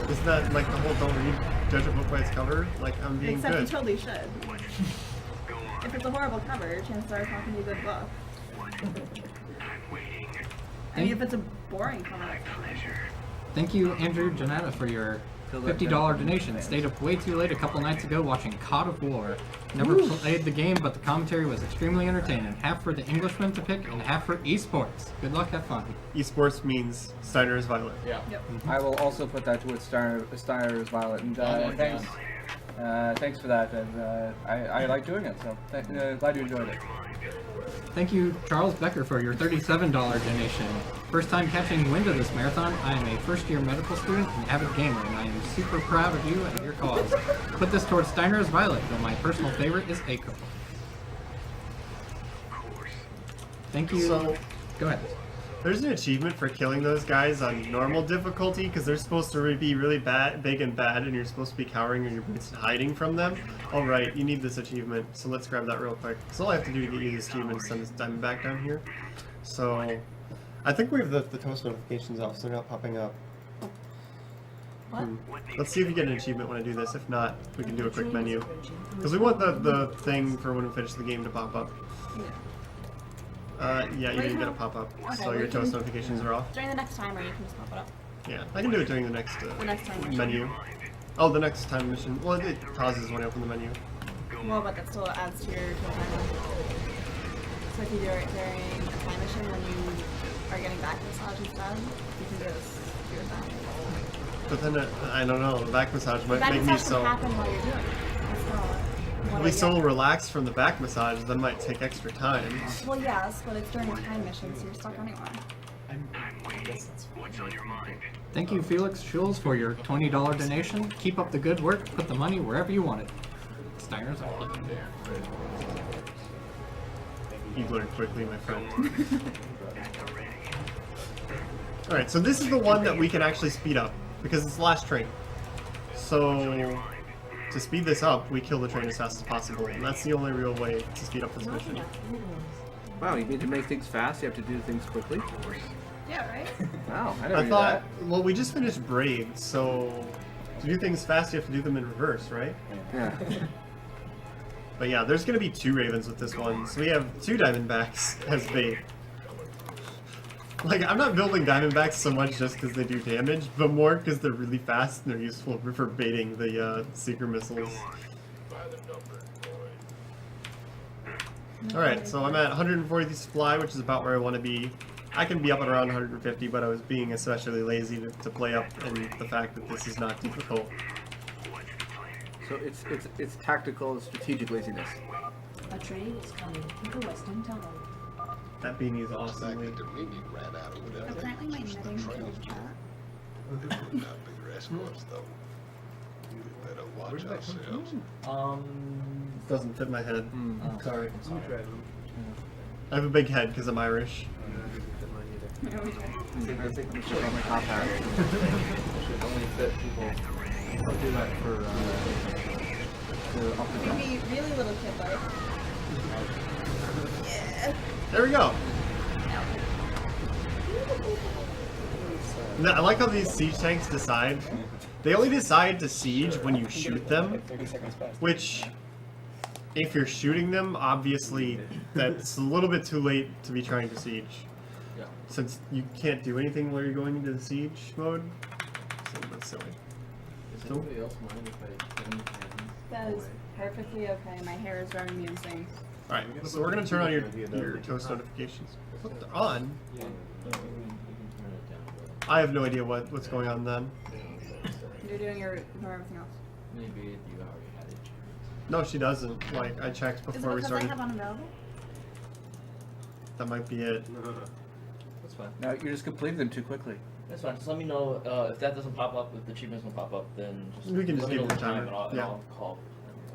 Isn't that like the whole don't read, judge a book by its cover? Like, I'm being Except good. you totally should. If it's a horrible cover, chances are it's not going to be a good book. I mean, if it's a boring cover, that's fine. Thank you, Andrew Janetta, for your $50 donation. Stayed up way too late a couple nights ago watching COD of War. Never played the game, but the commentary was extremely entertaining. Half for the Englishman to pick and half for esports. Good luck, have fun. Esports means Steiner is Violet. Yeah. Yep. I will also put that towards Steiner's Violet, and thanks. Thanks for that, and I like doing it, so glad you enjoyed it. Thank you, Charles Becker, for your $37 donation. First time catching wind of this marathon, I am a first-year medical student and avid gamer, and I am super proud of you and your cause. Put this towards Steiner's Violet, though my personal favorite is Aiko. Thank you. So, go ahead. There's an achievement for killing those guys on normal difficulty because they're supposed to be really big and bad, and you're supposed to be cowering or you're hiding from them. All right, you need this achievement, so let's grab that real quick. So all I have to do to get you this achievement is send this diamond back down here. So I think we have the toast notifications off, so they're not popping up. What? Let's see if you get an achievement when I do this. If not, we can do a quick menu because we want the thing for when we finish the game to pop up. Yeah, you didn't get a pop-up, so your toast notifications are off. During the next timer, you can just pop it up. Yeah, I can do it during the next time mission. menu. Oh, the next time mission. Well, it pauses when I open the menu. Well, but that still adds to your timer. So if you do it during a time mission when you are getting back massage instead, you can just do it that. But then, I don't know, the back massage might Back make me massage so... can happen while you're doing it. It's not... I'll be so relaxed from the back massage, that might take extra time. Well, yes, but it's during a time mission, so you're stuck anyway. Thank you, Felix Schulz, for your $20 donation. Keep up the good work. Put the money wherever you want it. Steiner's Violet. You learn quickly, my friend. Alright, so this is the one that we can actually speed up, because it's the last train. So, to speed this up, we kill the train as fast as possible, and that's the only real way to speed up this mission. Wow, you mean to make things fast, you have to do things quickly? Yeah, right? Wow, I never I knew thought, that. well, we just finished Brave, so to do things fast, you have to do them in reverse, right? Yeah. But yeah, there's gonna be 2 Ravens with this one, so we have 2 Diamondbacks as bait. Like, I'm not building Diamondbacks so much just because they do damage, but more because they're really fast and they're useful for baiting the Seeker missiles. Alright, so I'm at 140 supply, which is about where I want to be. I can be up at around 150, but I was being especially lazy to play up in the fact that this is not difficult. So it's tactical and strategic laziness. A train is coming to the western tunnel. That beanie is awesomely. Apparently my netting killed that. Doesn't fit my head. Sorry. I have a big head because I'm Irish. I think we should on my top hat. Should only fit people. I'll do that for off the top. Maybe really little kid like. Yeah. There we go. Now, I like how these siege tanks decide. They only decide to siege when you shoot them, which, if you're shooting them, obviously that's a little bit too late to be trying to siege. Yeah. Since you can't do anything while you're going into the siege mode. So that's silly. Does anybody else mind if I clean the hands? That is perfectly okay. My hair is driving me insane. Alright, so we're going to turn on your toast notifications. What, they're on? Yeah. You can turn it down, but I have no idea what's going on then. You're doing your ignore everything else. maybe you already had it. No, she doesn't. Like, I checked Is it before we because I started. have unavailable? That might be it. That's fine. No, you just completed them too quickly. That's fine. Just let me know if that doesn't pop up, if the achievements don't pop up, then just We can let just me know leave the the time timer. and I'll Yeah. call.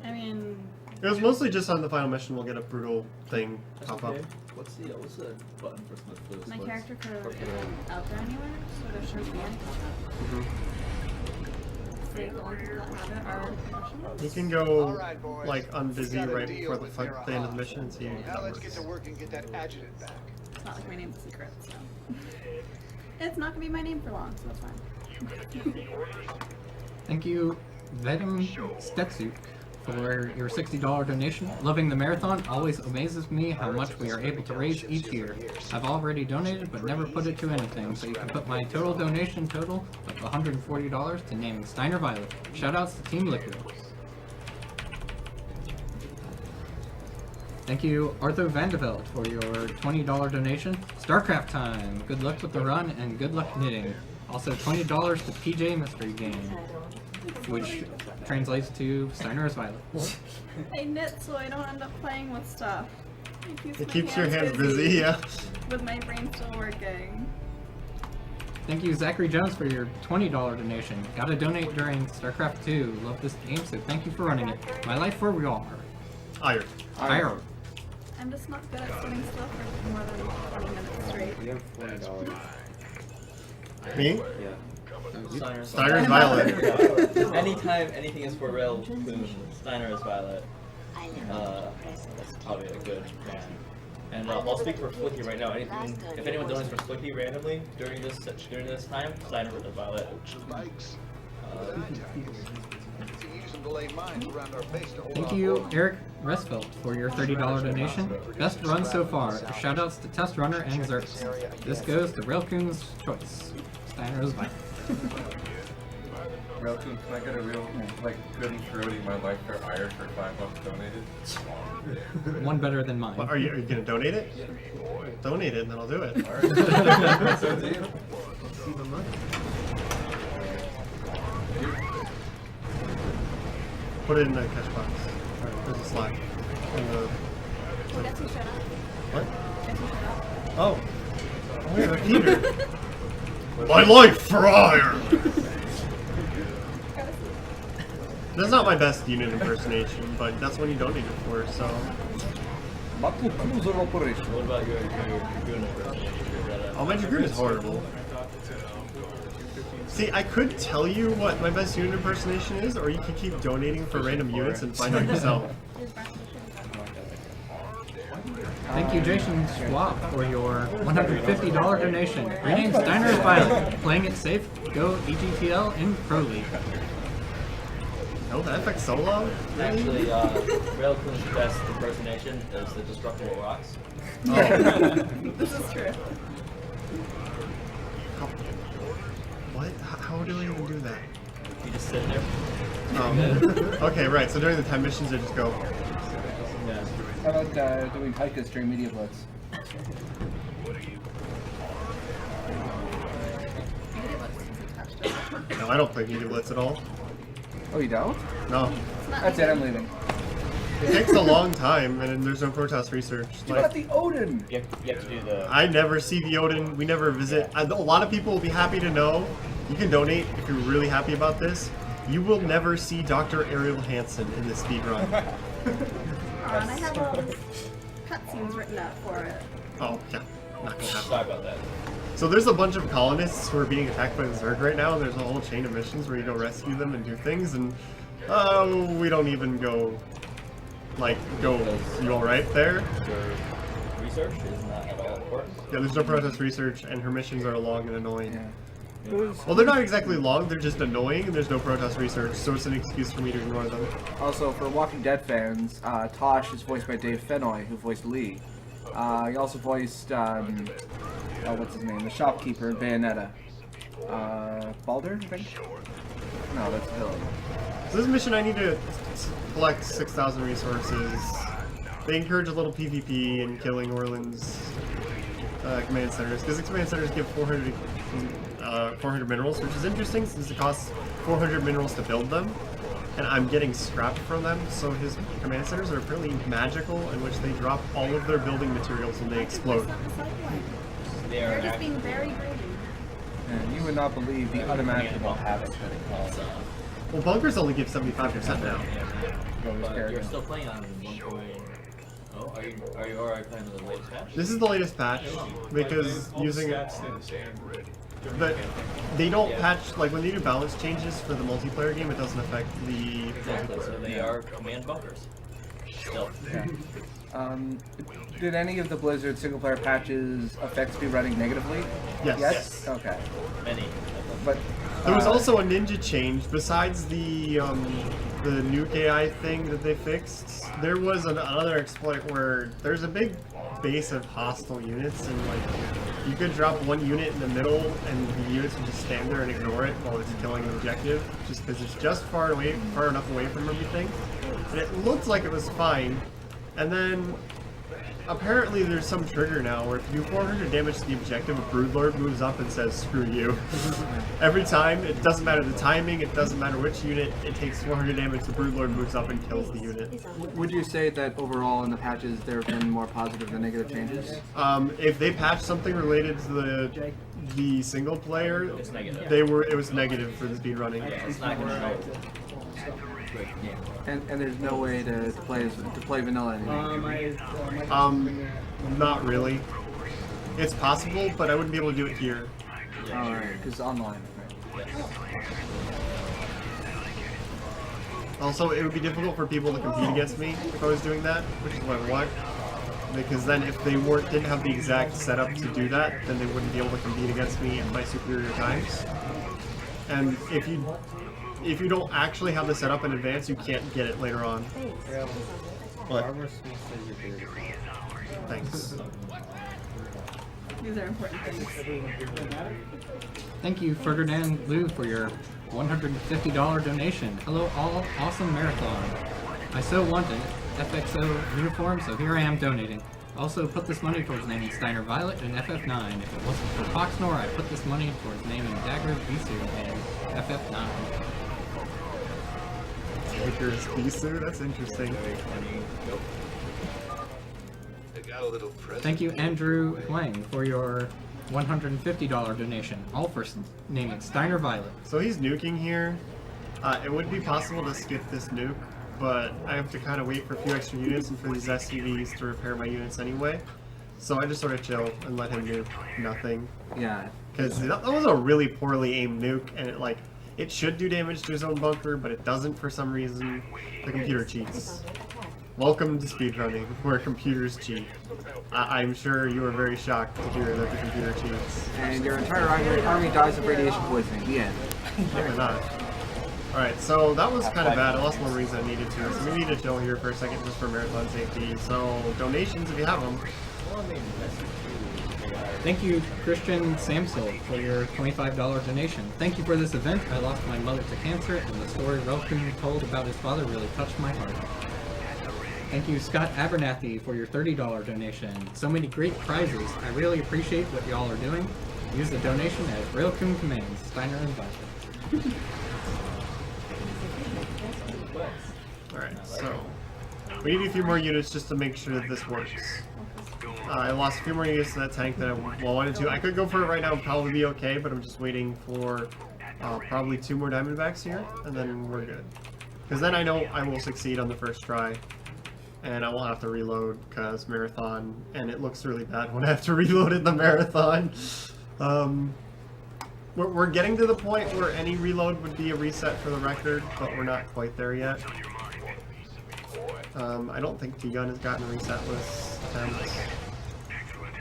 I mean, It was mostly just on the final mission. We'll get a brutal thing pop up. What's the button for Smith Blues? My character code isn't out there anywhere, so there should be one. So the only people that have it are professionals. You can go like unbusy right before the end of the mission and see. Now let's get to work and get that adjutant back. It's not like my name's a secret, so. It's not gonna be my name for long, so that's fine. Thank you, Vedem Stetsuk, for your $60 donation. Loving the marathon always amazes me how much we are able to raise each year. I've already donated but never put it to anything, so you can put my total donation total of $140 to naming Steiner Violet. Shoutouts to Team Liquid. Thank you, Arthur Vandeveld, for your $20 donation. StarCraft time! Good luck with the run and good luck knitting. Also $20 to PJ Mystery Game, which translates to Steiner's Violet. I knit so I don't end up playing with stuff. It keeps your hands busy, yeah. With my brain still working. Thank you, Zachary Jones, for your $20 donation. Gotta donate during StarCraft 2. Love this game, so thank you for running it. My life for Real. Iron. Iron. I'm just not good at sitting still for more than 20 minutes straight. You have $20. Me? Yeah. Steiner's Violet. Anytime anything is for Raelcun, Steiner is Violet. That's probably a good plan. And I'll speak for Flicky right now. Anything, if anyone donates for Flicky randomly during this time, Steiner is Violet. Thank you, Eric Resfeld, for your $30 donation. Best run so far. Shoutouts to Test Runner and Zerks. This goes to Raelcun's choice. Steiner's Violet. Raelcun, can I get a real, like, good and throaty my life for Ire for $5 donated? One better than mine. Well, are you gonna donate it? Yeah. Donate it, and then I'll do it. Alright. So do you? See the money. Put it in the cash box. Alright, there's a slot. In the... Guess who shut up? What? Guess who shut up? Oh. Oh yeah, Peter. My life for Ire! That's not my best unit impersonation, but that's what you donated for, so... What about your Dragoon impersonation? Oh, my Dragoon is horrible. See, I could tell you what my best unit impersonation is, or you could keep donating for random units and find out yourself. Thank you, Jason Schwab, for your $150 donation. Rename Steiner's Violet. Playing it safe. Go EGTL in Pro League. Oh, that affects solo? Actually, Raelcun's best impersonation is the Destructible Rocks. Oh. This is true. What? How do I even do that? You just sit there. Okay, right, so during the time missions I just go... Yeah. How about doing hikers during Media Blitz? No, I don't play Media Blitz at all. Oh, you don't? No. That's it, I'm leaving. It takes a long time, and there's no protest research. You got the Odin! You have to do the... I never see the Odin. We never visit. A lot of people will be happy to know. You can donate if you're really happy about this. You will never see Dr. Ariel Hansen in this speedrun. And I have all those cutscenes written out for it. Oh, yeah. Not gonna happen. Sorry about that. So there's a bunch of colonists who are being attacked by the Zerg right now. There's a whole chain of missions where you go rescue them and do things, and we don't even go, you alright there? Your research is not at all important. Yeah, there's no protest research, and her missions are long and annoying. Yeah. Well, they're not exactly long, they're just annoying, and there's no protest research, so it's an excuse for me to ignore them. Also, for Walking Dead fans, Tosh is voiced by Dave Fennoy, who voiced Lee. He also voiced, what's his name? The shopkeeper in Bayonetta. Baldur, I think? No, that's the villain. So this mission I need to collect 6,000 resources. They encourage a little PvP and killing Orland's command centers, because the command centers give 400 minerals, which is interesting since it costs 400 minerals to build them, and I'm getting scrap from them, so his command centers are apparently magical, in which they drop all of their building materials and they explode. They're just being very greedy. And you would not believe the unimaginable havoc that it caused. Well, bunkers only give 75% now. go with But you're Kerrigan. still playing on Bunker Lane. Oh, are you playing with the latest patch? This is the latest patch because using it. But they don't patch, like when they do balance changes for the multiplayer game, it doesn't affect the Exactly, so multiplayer. they are command bunkers. Still. Yeah. Did any of the Blizzard single-player patches affect speedrunning negatively? Yes. Yes. Okay. Many. But There was also a ninja change besides the nuke AI thing that they fixed. There was another exploit where there's a big base of hostile units, and like you could drop one unit in the middle, and the units would just stand there and ignore it while it's killing an objective, just because it's just far enough away from everything. And it looked like it was fine, and then apparently there's some trigger now where if you do 400 damage to the objective, a Broodlord moves up and says, screw you. Every time, it doesn't matter the timing, it doesn't matter which unit, it takes 400 damage, the Broodlord moves up and kills the unit. would you say that overall in the patches there have been more positive than negative changes? If they patched something related to the single player, It's negative. it was negative for the speed running. Yeah, it's not gonna help. And there's no way to play vanilla anymore. Not really. It's possible, but I wouldn't be able to do it here. Alright, because online. Right? Also, it would be difficult for people to compete against me if I was doing that, which is what I want. Because then if they didn't have the exact setup to do that, then they wouldn't be able to compete against me at my superior times. And if you don't actually have the setup in advance, you can't get it later on. What? Thanks. These are important things. Thank you, Ferdinand Liu, for your $150 donation. Hello, all awesome marathon. I so wanted FXO uniform, so here I am donating. Also, put this money towards naming Steiner Violet and FF9. If it wasn't for Poxnor, I'd put this money towards naming Dagger Bisu and FF9. Dagger's Bisu? That's interesting. Thank you, Andrew Huang, for your $150 donation, all for naming Steiner Violet. So he's nuking here. It would be possible to skip this nuke, but I have to kind of wait for a few extra units and for these SCVs to repair my units anyway. So I just sort of chill and let him nuke nothing. Yeah. Because that was a really poorly aimed nuke, and it should do damage to his own bunker, but it doesn't for some reason. The computer cheats. Welcome to speedrunning, where computers cheat. I'm sure you were very shocked to hear that the computer cheats. And your entire army dies of radiation poisoning. The end. Probably not. Alright, so that was kind of bad. I lost more rings than I needed to, so we need to chill here for a second just for marathon safety. So, donations if you have them. Thank you, Christian Samsel, for your $25 donation. Thank you for this event. I lost my mother to cancer, and the story Raelcun told about his father really touched my heart. Thank you, Scott Abernathy, for your $30 donation. So many great prizes. I really appreciate what y'all are doing. Use the donation as Raelcun commands. Steiner and Violet. Alright, so we need a few more units just to make sure that this works. I lost a few more units to that tank that I wanted to. I could go for it right now and probably be okay, but I'm just waiting for probably 2 more Diamondbacks here, and then we're good. Because then I know I will succeed on the first try, and I won't have to reload because marathon, and it looks really bad when I have to reload in the marathon. We're getting to the point where any reload would be a reset for the record, but we're not quite there yet. I don't think T-Gun has gotten a resetless attempts.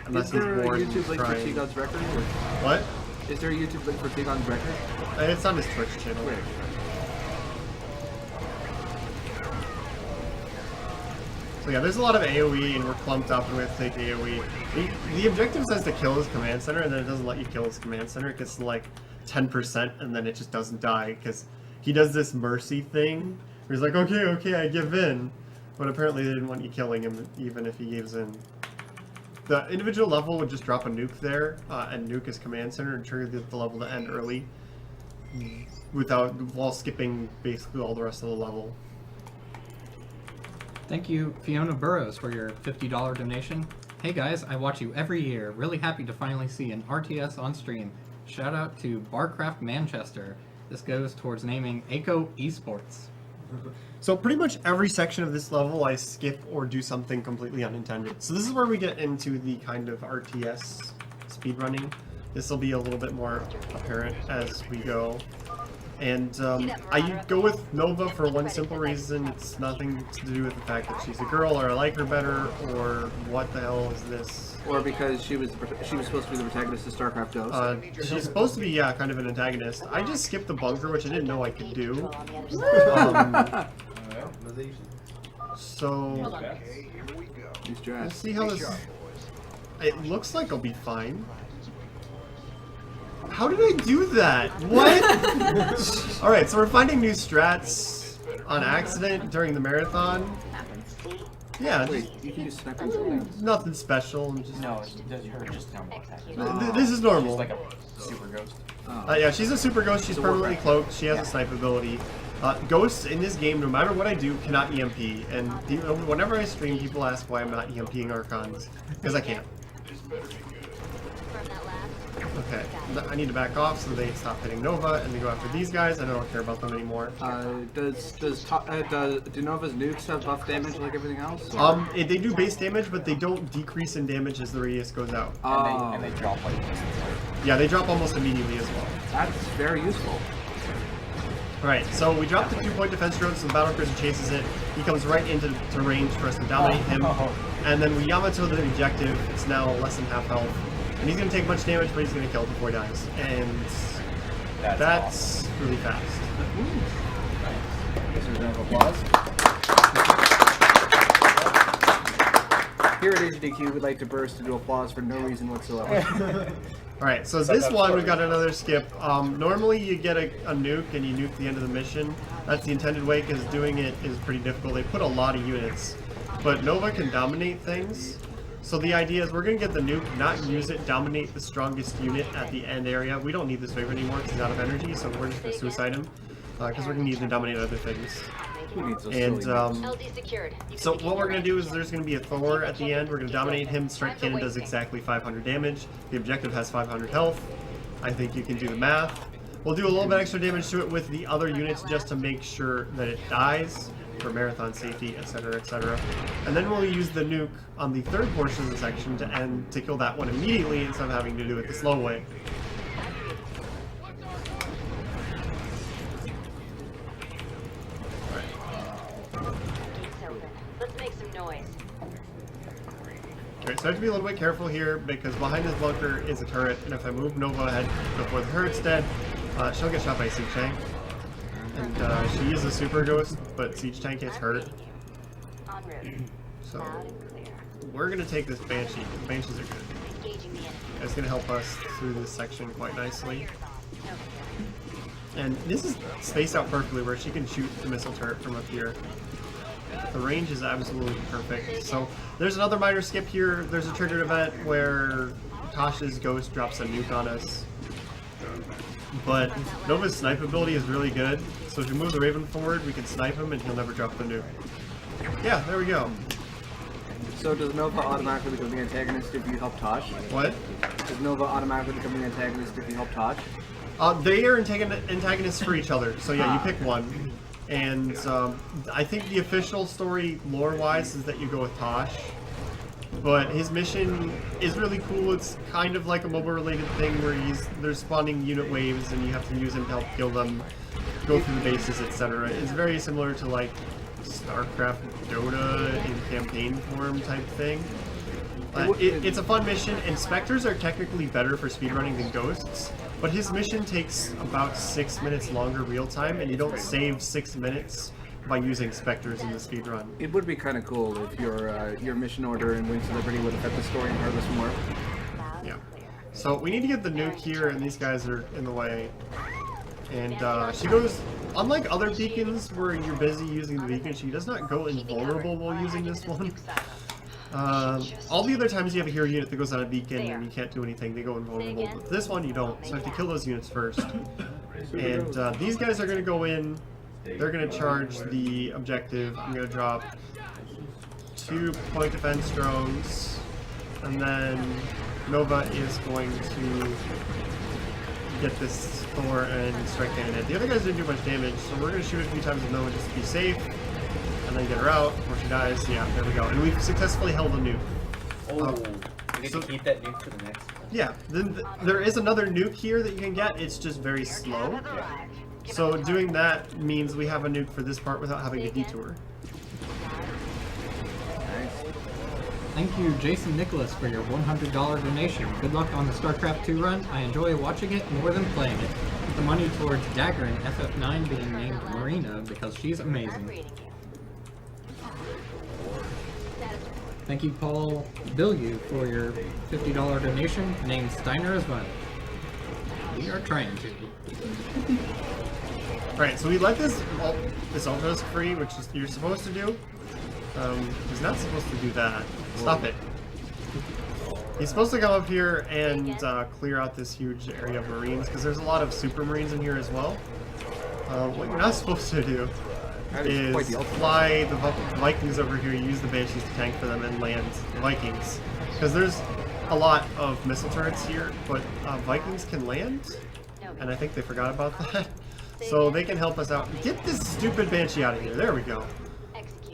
Unless Is there a he's born YouTube link for trying. T-Gun's record? What? Is there a YouTube link for T-Gun's record? It's on his Twitch channel. Great. So yeah, there's a lot of AoE, and we're clumped up, and we have to take AoE. The objective says to kill his command center, and then it doesn't let you kill his command center. It gets to like 10%, and then it just doesn't die, because he does this mercy thing, where he's like, okay, I give in. But apparently they didn't want you killing him, even if he gives in. The individual level would just drop a nuke there, and nuke his command center, and trigger the level to end early, while skipping basically all the rest of the level. Thank you, Fiona Burrows, for your $50 donation. Hey guys, I watch you every year. Really happy to finally see an RTS on stream. Shout out to Barcraft Manchester. This goes towards naming Aco Esports. So pretty much every section of this level I skip or do something completely unintended. So this is where we get into the kind of RTS speedrunning. This will be a little bit more apparent as we go. And I go with Nova for one simple reason. It's nothing to do with the fact that she's a girl or I like her better or what the hell is this. Or because she was supposed to be the protagonist of StarCraft Ghost. She's supposed to be, yeah, kind of an antagonist. I just skipped the bunker, which I didn't know I could do. So let's see how this. It looks like I'll be fine. How did I do that? What? Alright, so we're finding new strats on accident during the marathon. Yeah, Wait, you can use sniping. nothing special. Just... No, does her just normal attack. This is normal. She's like a super ghost. Yeah, she's a super ghost. She's permanently cloaked. She has a snipe ability. Ghosts in this game, no matter what I do, cannot EMP. And whenever I stream, people ask why I'm not EMPing Archons. Because I can't. Okay, I need to back off so they stop hitting Nova and they go after these guys. I don't care about them anymore. Do Nova's nukes have buff damage like everything else? They do base damage, but they don't decrease in damage as the radius goes out. And they drop like this. Yeah, they drop almost immediately as well. That's very useful. Alright, so we drop the 2-point defense drone, so the battle cruiser chases it. He comes right into range for us to dominate him. And then we Yamato the objective. It's now less than half health. And he's going to take much damage, but he's going to kill before he dies. And that's awesome. Really fast. Nice. Round of applause. Here at AGDQ, we'd like to burst into applause for no reason whatsoever. Alright, so this one, we've got another skip. Normally you get a nuke and you nuke the end of the mission. That's the intended way, because doing it is pretty difficult. They put a lot of units. But Nova can dominate things. So the idea is we're going to get the nuke, not use it, dominate the strongest unit at the end area. We don't need this wave anymore because he's out of energy, so we're just going to suicide him. Because we're going to need to dominate other things. And so what we're going to do is there's going to be a Thor at the end. We're going to dominate him. Strike Cannon does exactly 500 damage. The objective has 500 health. I think you can do the math. We'll do a little bit extra damage to it with the other units just to make sure that it dies for marathon safety, etc., etc. And then we'll use the nuke on the third portion of the section to kill that one immediately instead of having to do it the slow way. Let's make some noise. Alright, so I have to be a little bit careful here because behind this bunker is a turret, and if I move Nova ahead before the turret's dead, she'll get shot by a siege tank. And she is a super ghost, but siege tank gets hurt. So we're gonna take this Banshee. The Banshees are good. It's gonna help us through this section quite nicely. And this is spaced out perfectly where she can shoot the missile turret from up here. The range is absolutely perfect. So there's another minor skip here. There's a triggered event where Tasha's ghost drops a nuke on us. But Nova's snipe ability is really good, so if we move the Raven forward, we can snipe him and he'll never drop the nuke. Yeah, there we go. So does Nova automatically become the antagonist if you help Tosh? What? Does Nova automatically become the antagonist if you help Tosh? They are antagonists for each other, so yeah, you pick one. And I think the official story lore-wise is that you go with Tosh. But his mission is really cool. It's kind of like a MOBA-related thing where there's spawning unit waves and you have to use him to help kill them, go through the bases, etc. It's very similar to like StarCraft Dota in campaign form type thing. It's a fun mission, and Spectres are technically better for speedrunning than Ghosts, but his mission takes about 6 minutes longer real time, and you don't save 6 minutes by using Spectres in the speedrun. It would be kind of cool if your mission order in Wings of Liberty would affect the story and Harvest more. Yeah. So we need to get the nuke here, and these guys are in the way. And she goes, unlike other beacons where you're busy using the beacon, she does not go invulnerable while using this one. All the other times you have a hero unit that goes on a beacon and you can't do anything, they go invulnerable. But this one you don't, so you have to kill those units first. And these guys are going to go in. They're going to charge the objective. I'm going to drop 2-point defense drones, and then Nova is going to get this Thor and Strike Candidate. The other guys didn't do much damage, so we're going to shoot it a few times with Noah just to be safe. And then get her out before she dies. Yeah, there we go. And we've successfully held a nuke. Oh, we get so- to keep that nuke for the next. Yeah, then there is another nuke here that you can get. It's just very slow. So doing that means we have a nuke for this part without having to detour. Thank you, Jason Nicholas, for your $100 donation. Good luck on the StarCraft 2 run. I enjoy watching it more than playing it. Put the money towards Dagger and FF9 being named Marina because she's amazing. Thank you, Paul Billieu, for your $50 donation. Named Steiner as well. We are trying to. Alright, so we let this Ultra's free, which is you're supposed to do. He's not supposed to do that. Stop it. He's supposed to come up here and clear out this huge area of Marines, because there's a lot of Super Marines in here as well. What you're not supposed to do is fly the Vikings over here, use the Banshees to tank for them, and land Vikings. Because there's a lot of missile turrets here, but Vikings can land, and I think they forgot about that. So they can help us out. Get this stupid Banshee out of here. There we go.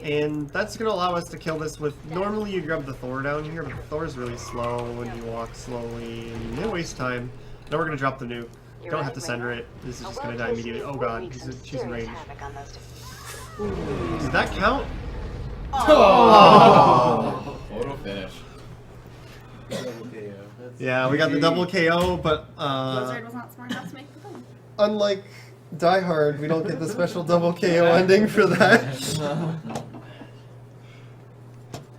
And that's going to allow us to kill this with... Normally you grab the Thor down here, but the Thor's really slow when you walk slowly, and you waste time. Now we're going to drop the nuke. Don't have to center it. This is just going to die immediately. Oh god, she's in range. Does that count? Oh! Photo finish. Yeah, we got the double KO, but Blizzard was not smart enough to make the thing. unlike Die Hard, we don't get the special double KO ending for that.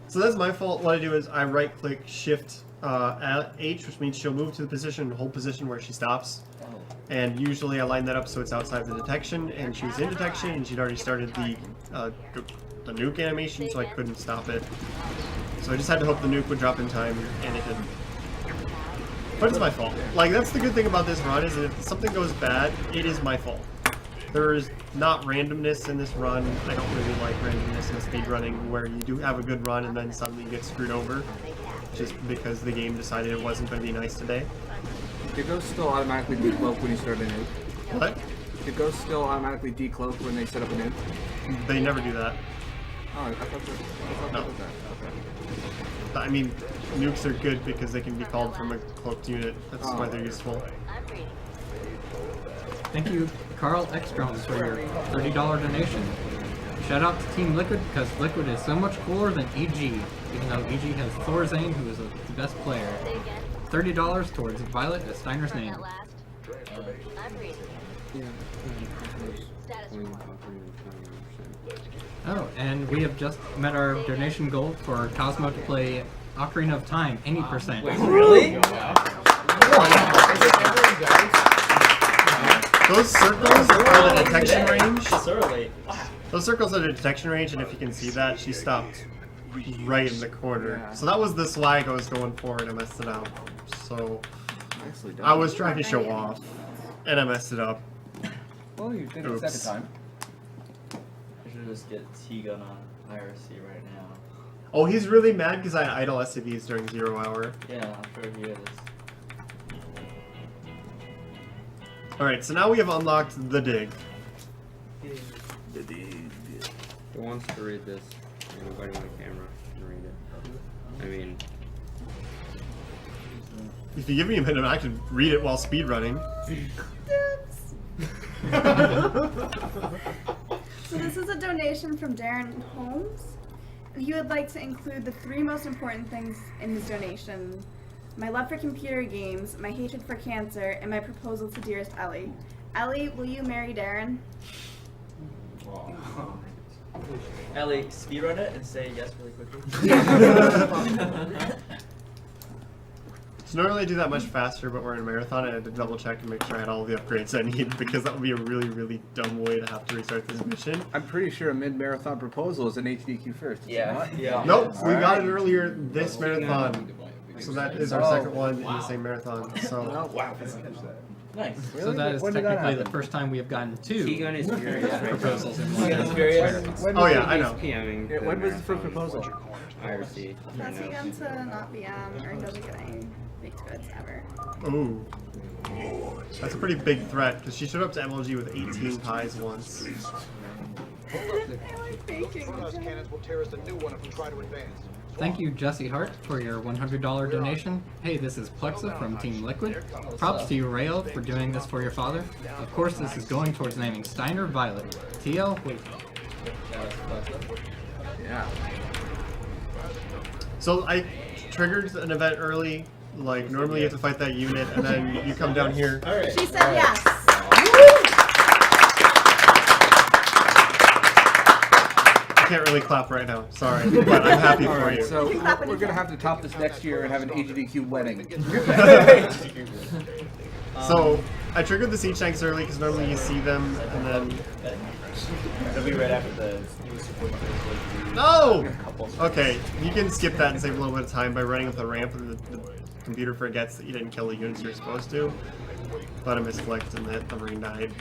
So that's my fault. What I do is I right-click Shift H, which means she'll move to the position, hold position where she stops. And usually I line that up so it's outside the detection, and she was in detection, and she'd already started the nuke animation, so I couldn't stop it. So I just had to hope the nuke would drop in time, and it didn't. But it's my fault. Like, that's the good thing about this run, is that if something goes bad, it is my fault. There is not randomness in this run. I don't really like randomness in speedrunning, where you do have a good run and then suddenly you get screwed over, just because the game decided it wasn't going to be nice today. Did ghosts still automatically decloak when you start a nuke? What? Did ghosts still automatically decloak when they set up a nuke? They never do that. Oh, I thought No. that was that. Okay. I mean, nukes are good because they can be called from a cloaked unit. That's why they're useful. Thank you, Carl Ekstrom, for your $30 donation. Shout out to Team Liquid because Liquid is so much cooler than EG, even though EG has Thorzane, who is the best player. $30 towards Violet at Steiner's name. Oh, and we have just met our donation goal for Cosmo to play Ocarina of Time, any percent. Wait, really? Those circles are the detection range. Surely. Those circles are the detection range, and if you can see that, she stopped right in the corner. So that was the swag I was going for, and I messed it up. So I was trying to show off, and I messed it up. Well, you did it the second time. I should just get T-Gun on IRC right now. Oh, he's really mad because I idle SCVs during 0 hour. Yeah, I'm sure he is. Alright, so now we have unlocked the dig. The dig. Who wants to read this? Anybody on camera can read it. I mean... If you give me a minute, I can read it while speedrunning. So this is a donation from Darren Holmes. He would like to include the 3 most important things in his donation: my love for computer games, my hatred for cancer, and my proposal to dearest Ellie. Ellie, will you marry Darren? Ellie, speedrun it and say yes really quickly. So normally I do that much faster, but we're in a marathon, and I had to double check and make sure I had all the upgrades I need, because that would be a really, really dumb way to have to restart this mission. I'm pretty sure a mid-marathon proposal is an AGDQ first. Yeah. Yeah. Nope, we got it earlier this marathon. So that is our second one in the same marathon. So wow. Nice. So that is technically the first time we have gotten 2 T-Gun is curious. proposals in T-Gun is one. curious. Oh yeah, I know. PMing Yeah, when was the first proposal? IRC. Has he gone to not VM, or does he get any? baked goods ever. Ooh. That's a pretty big threat, because she showed up to MLG with 18 pies once. I like baking. Fronthouse cannons will tear us a new one if we try to advance. Thank you, Jesse Hart, for your $100 donation. Hey, this is Plexa from Team Liquid. Props to you, Rael, for doing this for your father. Of course, this is going towards naming Steiner Violet. TL, wait. Yeah. So I triggered an event early. Like, normally you have to fight that unit, and then you come down here. She said yes. I can't really clap right now, sorry, but I'm happy for Alright, you. so we're gonna have to top this next year and have an AGDQ wedding. So I triggered the siege tanks early because normally you see them, and then. It'll be right after the No! Okay, you can skip that and save a little bit of time by running up the ramp, and the computer forgets that you didn't kill the units you're supposed to. But I misclicked and the Marine died.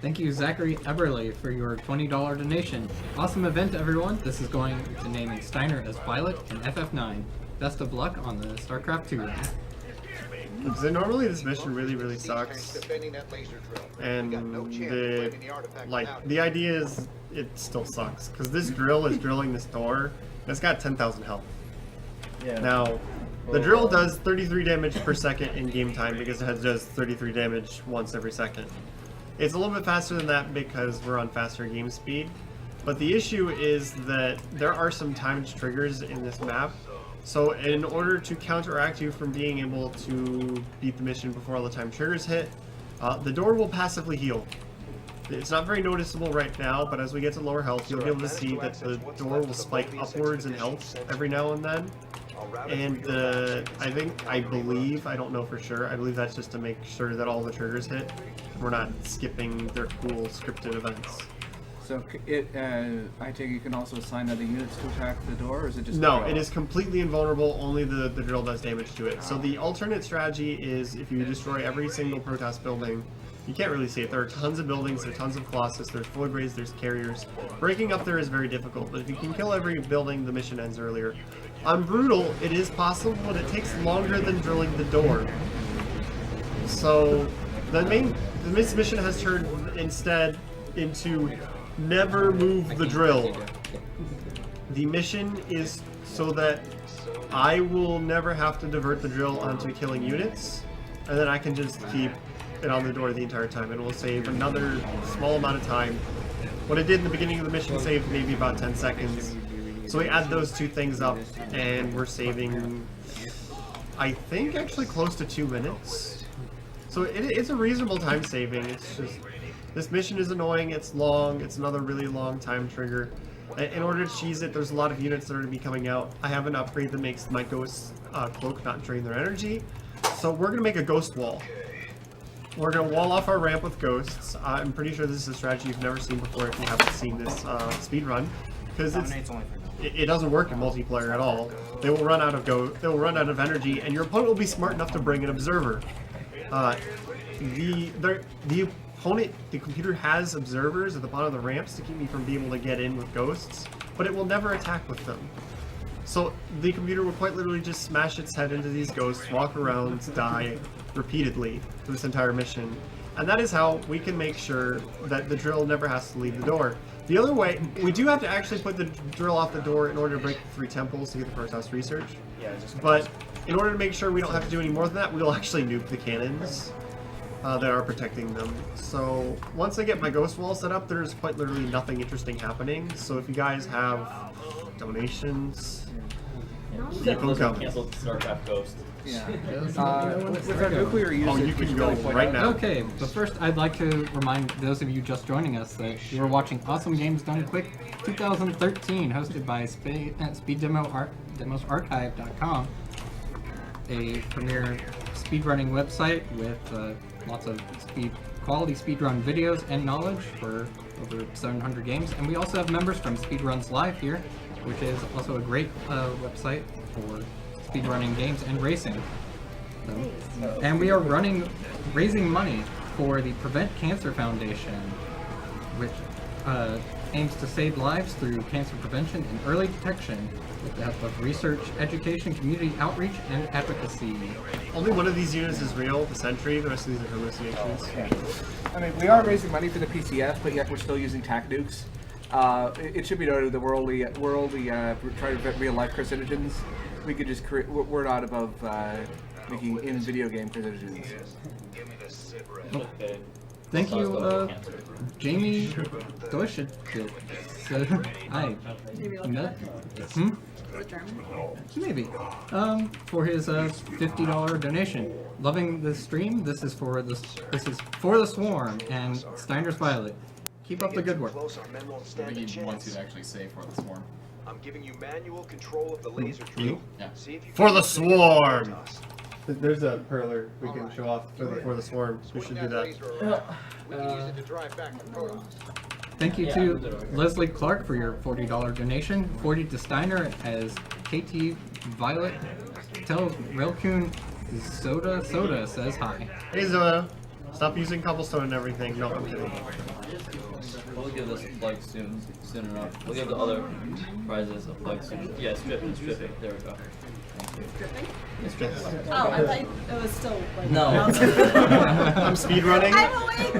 Thank you, Zachary Eberle, for your $20 donation. Awesome event, everyone. This is going to naming Steiner as Violet and FF9. Best of luck on the StarCraft 2 run. So normally this mission really sucks, and the idea is it still sucks because this drill is drilling this door. And it's got 10,000 health. Yeah. Now, the drill does 33 damage per second in game time because it does 33 damage once every second. It's a little bit faster than that because we're on faster game speed, but the issue is that there are some timed triggers in this map. So in order to counteract you from being able to beat the mission before all the time triggers hit, the door will passively heal. It's not very noticeable right now, but as we get to lower health, you'll be able to see that the door will spike upwards in health every now and then. And I believe, I don't know for sure, I believe that's just to make sure that all the triggers hit. We're not skipping their cool scripted events. So I take you can also assign other units to attack the door, or is it just No, it is completely invulnerable, only the drill does damage to it. So the alternate strategy is if you destroy every single Protoss building, you can't really see it. There are tons of buildings, there are tons of Colossus, there's void rays, there's carriers. Breaking up there is very difficult, but if you can kill every building, the mission ends earlier. On Brutal, it is possible, but it takes longer than drilling the door. So this mission has turned instead into never move the drill. The mission is so that I will never have to divert the drill onto killing units, and then I can just keep it on the door the entire time. It will save another small amount of time. What it did in the beginning of the mission saved maybe about 10 seconds. So we add those two things up, and we're saving, I think, actually close to 2 minutes. So it's a reasonable time saving. It's just, this mission is annoying, it's long, it's another really long time trigger. In order to cheese it, there's a lot of units that are going to be coming out. I have an upgrade that makes my ghost cloak not drain their energy. So we're going to make a ghost wall. We're going to wall off our ramp with ghosts. I'm pretty sure this is a strategy you've never seen before if you haven't seen this speed run. Because it doesn't work in multiplayer at all. They will run out of energy, and your opponent will be smart enough to bring an observer. The computer has observers at the bottom of the ramps to keep me from being able to get in with ghosts, but it will never attack with them. So the computer will quite literally just smash its head into these ghosts, walk around, die repeatedly for this entire mission. And that is how we can make sure that the drill never has to leave the door. The other way, we do have to actually put the drill off the door in order to break the 3 temples to get the Protoss research. But in order to make sure we don't have to do any more than that, we'll actually nuke the cannons that are protecting them. So once I get my ghost wall set up, there's quite literally nothing interesting happening. So if you guys have donations, keep them coming. Cancel StarCraft Ghost. Yeah. With our nuclear usage, you can go right now. Okay, but first I'd like to remind those of you just joining us that you are watching Awesome Games Done Quick 2013, hosted by SpeedDemosArchive.com, a premier speedrunning website with lots of quality speedrun videos and knowledge for over 700 games. And we also have members from Speedruns Live here, which is also a great website for speedrunning games and racing. And we are raising money for the Prevent Cancer Foundation, which aims to save lives through cancer prevention and early detection with the help of research, education, community outreach, and advocacy. Only one of these units is real, the Sentry. The rest of these are hallucinations. I mean, we are raising money for the PCF, but yet we're still using TAC nukes. It should be noted that we're only trying to prevent real life carcinogens. We could just create. We're not above making in video game carcinogens. Okay. Thank you, Jamie Deutsch. So, maybe. For his $50 donation. Loving the stream. This is for the Swarm and Steiner's Violet. Keep up the good work. We need one to actually say for the swarm. I'm giving you manual control of the laser drill. Yeah. See if you For can the get Swarm! There's a perler we can show off for the Swarm. We should do that. We can use it to drive back the protons. Thank you to Leslie Clark for your $40 donation. 40 to Steiner as KT Violet. Tell Raelcun Soda says hi. Hey Zoda, stop using cobblestone and everything. No, I'm kidding. We'll give this a plug soon enough. We'll give the other prizes a plug soon. Yeah, stripping. There we go. It's stripping. Oh, I thought it was still like. No. I'm speedrunning. I'm awake.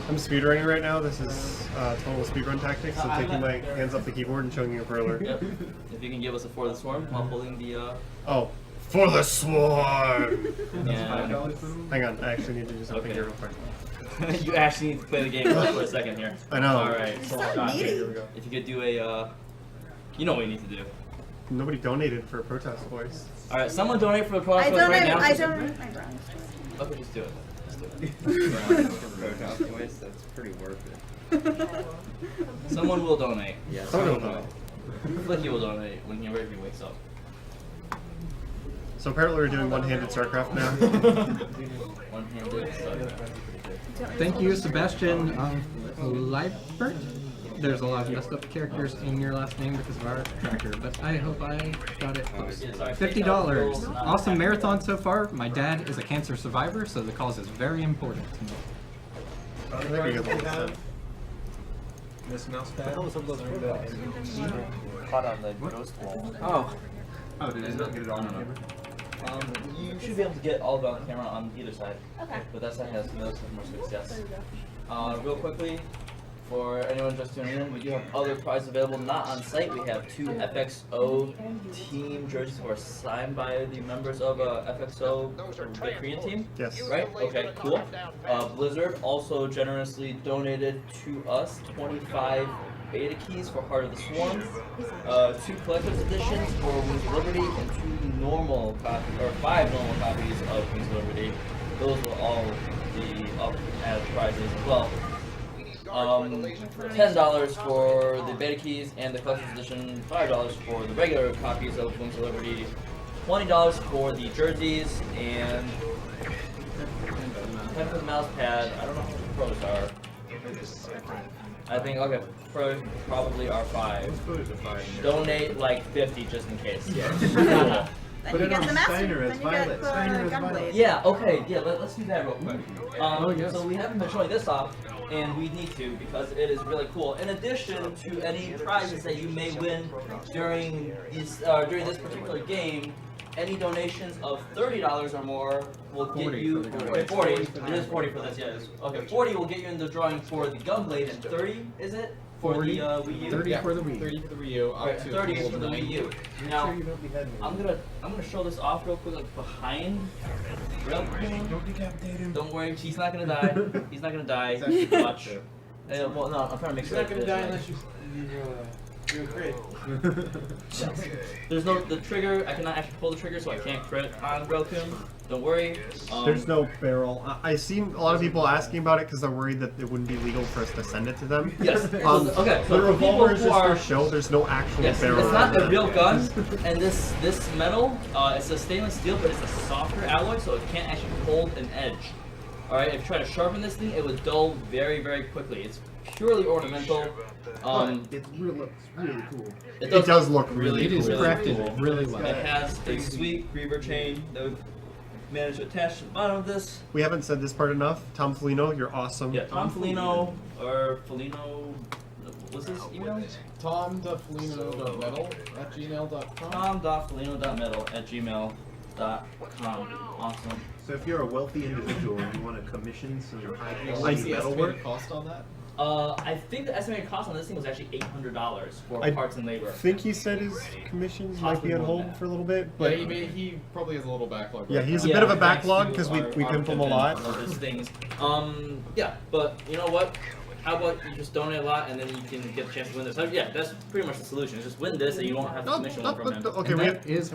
I'm speedrunning right now. This is total speedrun tactics. So taking my hands off the keyboard and showing you a perler. Yep. If you can give us a for the swarm while holding the. Oh, for the Swarm! Yeah. Hang on, I actually need to do something here real quick. You actually need to play the game for a second here. I know. Alright. So needy. Here we go. If you could do a, you know what you need to do. Nobody donated for a protest voice. Alright, someone donate for the protest voice right now. I donate my bronze. Okay, just do it. That's pretty worth it. Someone will donate. Yeah, Someone will donate. Flicky will donate when he wakes up. So apparently we're doing one-handed StarCraft now. One-handed StarCraft. Thank you, Sebastian Leibert. There's a lot of messed up characters in your last name because of our tracker, but I hope I got it close. $50. Awesome marathon so far. My dad is a cancer survivor, so the cause is very important to me. Very good one, so. This mouse pad? Caught on the ghost wall. Oh. Oh, did I not get it on camera? You should be able to get all of it on camera on either side. Okay. But that side has no more success. Real quickly, for anyone just tuning in, we do have other prizes available not on site. We have 2 FXO team jerseys that were signed by the members of FXO, the Korean team. Yes. Right? Okay, cool. Blizzard also generously donated to us 25 beta keys for Heart of the Swarm, 2 collector's editions for Wings of Liberty, and 2 normal copies, or 5 normal copies of Wings of Liberty. Those will all be up as prizes as well. $10 for the beta keys and the collector's edition, $5 for the regular copies of Wings of Liberty, $20 for the jerseys, and 10 for the mouse pad. I don't know how much the pros are. I think, okay, pros probably are 5. Donate like 50 just in case. Yeah. Cool. Then Put you it get on the master. Steiner as Then you Violet. get Steiner as the Violet. gunblade. Yeah, okay, yeah, let's do that real quick. Yes. So we haven't been showing this off, and we need to because it is really cool. In addition to any prizes that you may win during this particular game, any donations of $30 or more will get 40 you for the wait, 40. It is 40 for this, yes. Okay, 40 will get you in the drawing for the gunblade, and 30 is it? For 40, the Wii U? 30 for the Wii. 30 for the Wii U, up Okay, to 30 a for the total of Wii U. 9. Now, I'm gonna show this off real quick, like behind Raelcun. Don't decapitate him. Don't worry, he's not gonna die. He's not gonna die much. Well, no, I'm trying to make He's sure. not gonna die unless you do a crit. There's no the trigger. I cannot actually pull the trigger, so I can't crit on Raelcun. Don't worry. There's no barrel. I've seen a lot of people asking about it because they're worried that it wouldn't be legal for us to send it to them. Yes. Okay. The So for revolver is people just who for show. There's no actual Yes, barrel. it's not on a it. real gun, and this metal, it's a stainless steel, but it's a softer alloy, so it can't actually hold an edge. All right, if you try to sharpen this thing, it would dull very, very quickly. It's purely ornamental. It's really cool. It does look really It is cool. crafted cool. really well. It has a sweet griever chain that we've managed to attach to the bottom of this. We haven't said this part enough. Tom Felino, you're awesome. Yeah, Tom Felino, or Felino What's his email? tom.felino.metal@gmail.com. tom.felino.metal@gmail.com. Awesome. So if you're a wealthy individual and you want to commission some high What's quality the metal estimated work, cost on that? I think the estimated cost on this thing was actually $800 for I parts and labor. I think he said his commissions might be on hold for a little bit, but Yeah, he probably has a little backlog. yeah, right he's now. a bit of a thanks backlog to because we our pimp him a pimping lot. of his things. Yeah, but you know what? How about you just donate a lot and then you can get a chance to win this? Yeah, that's pretty much the solution. Is just win this and you won't have to commission one from him. Okay, And we that have, is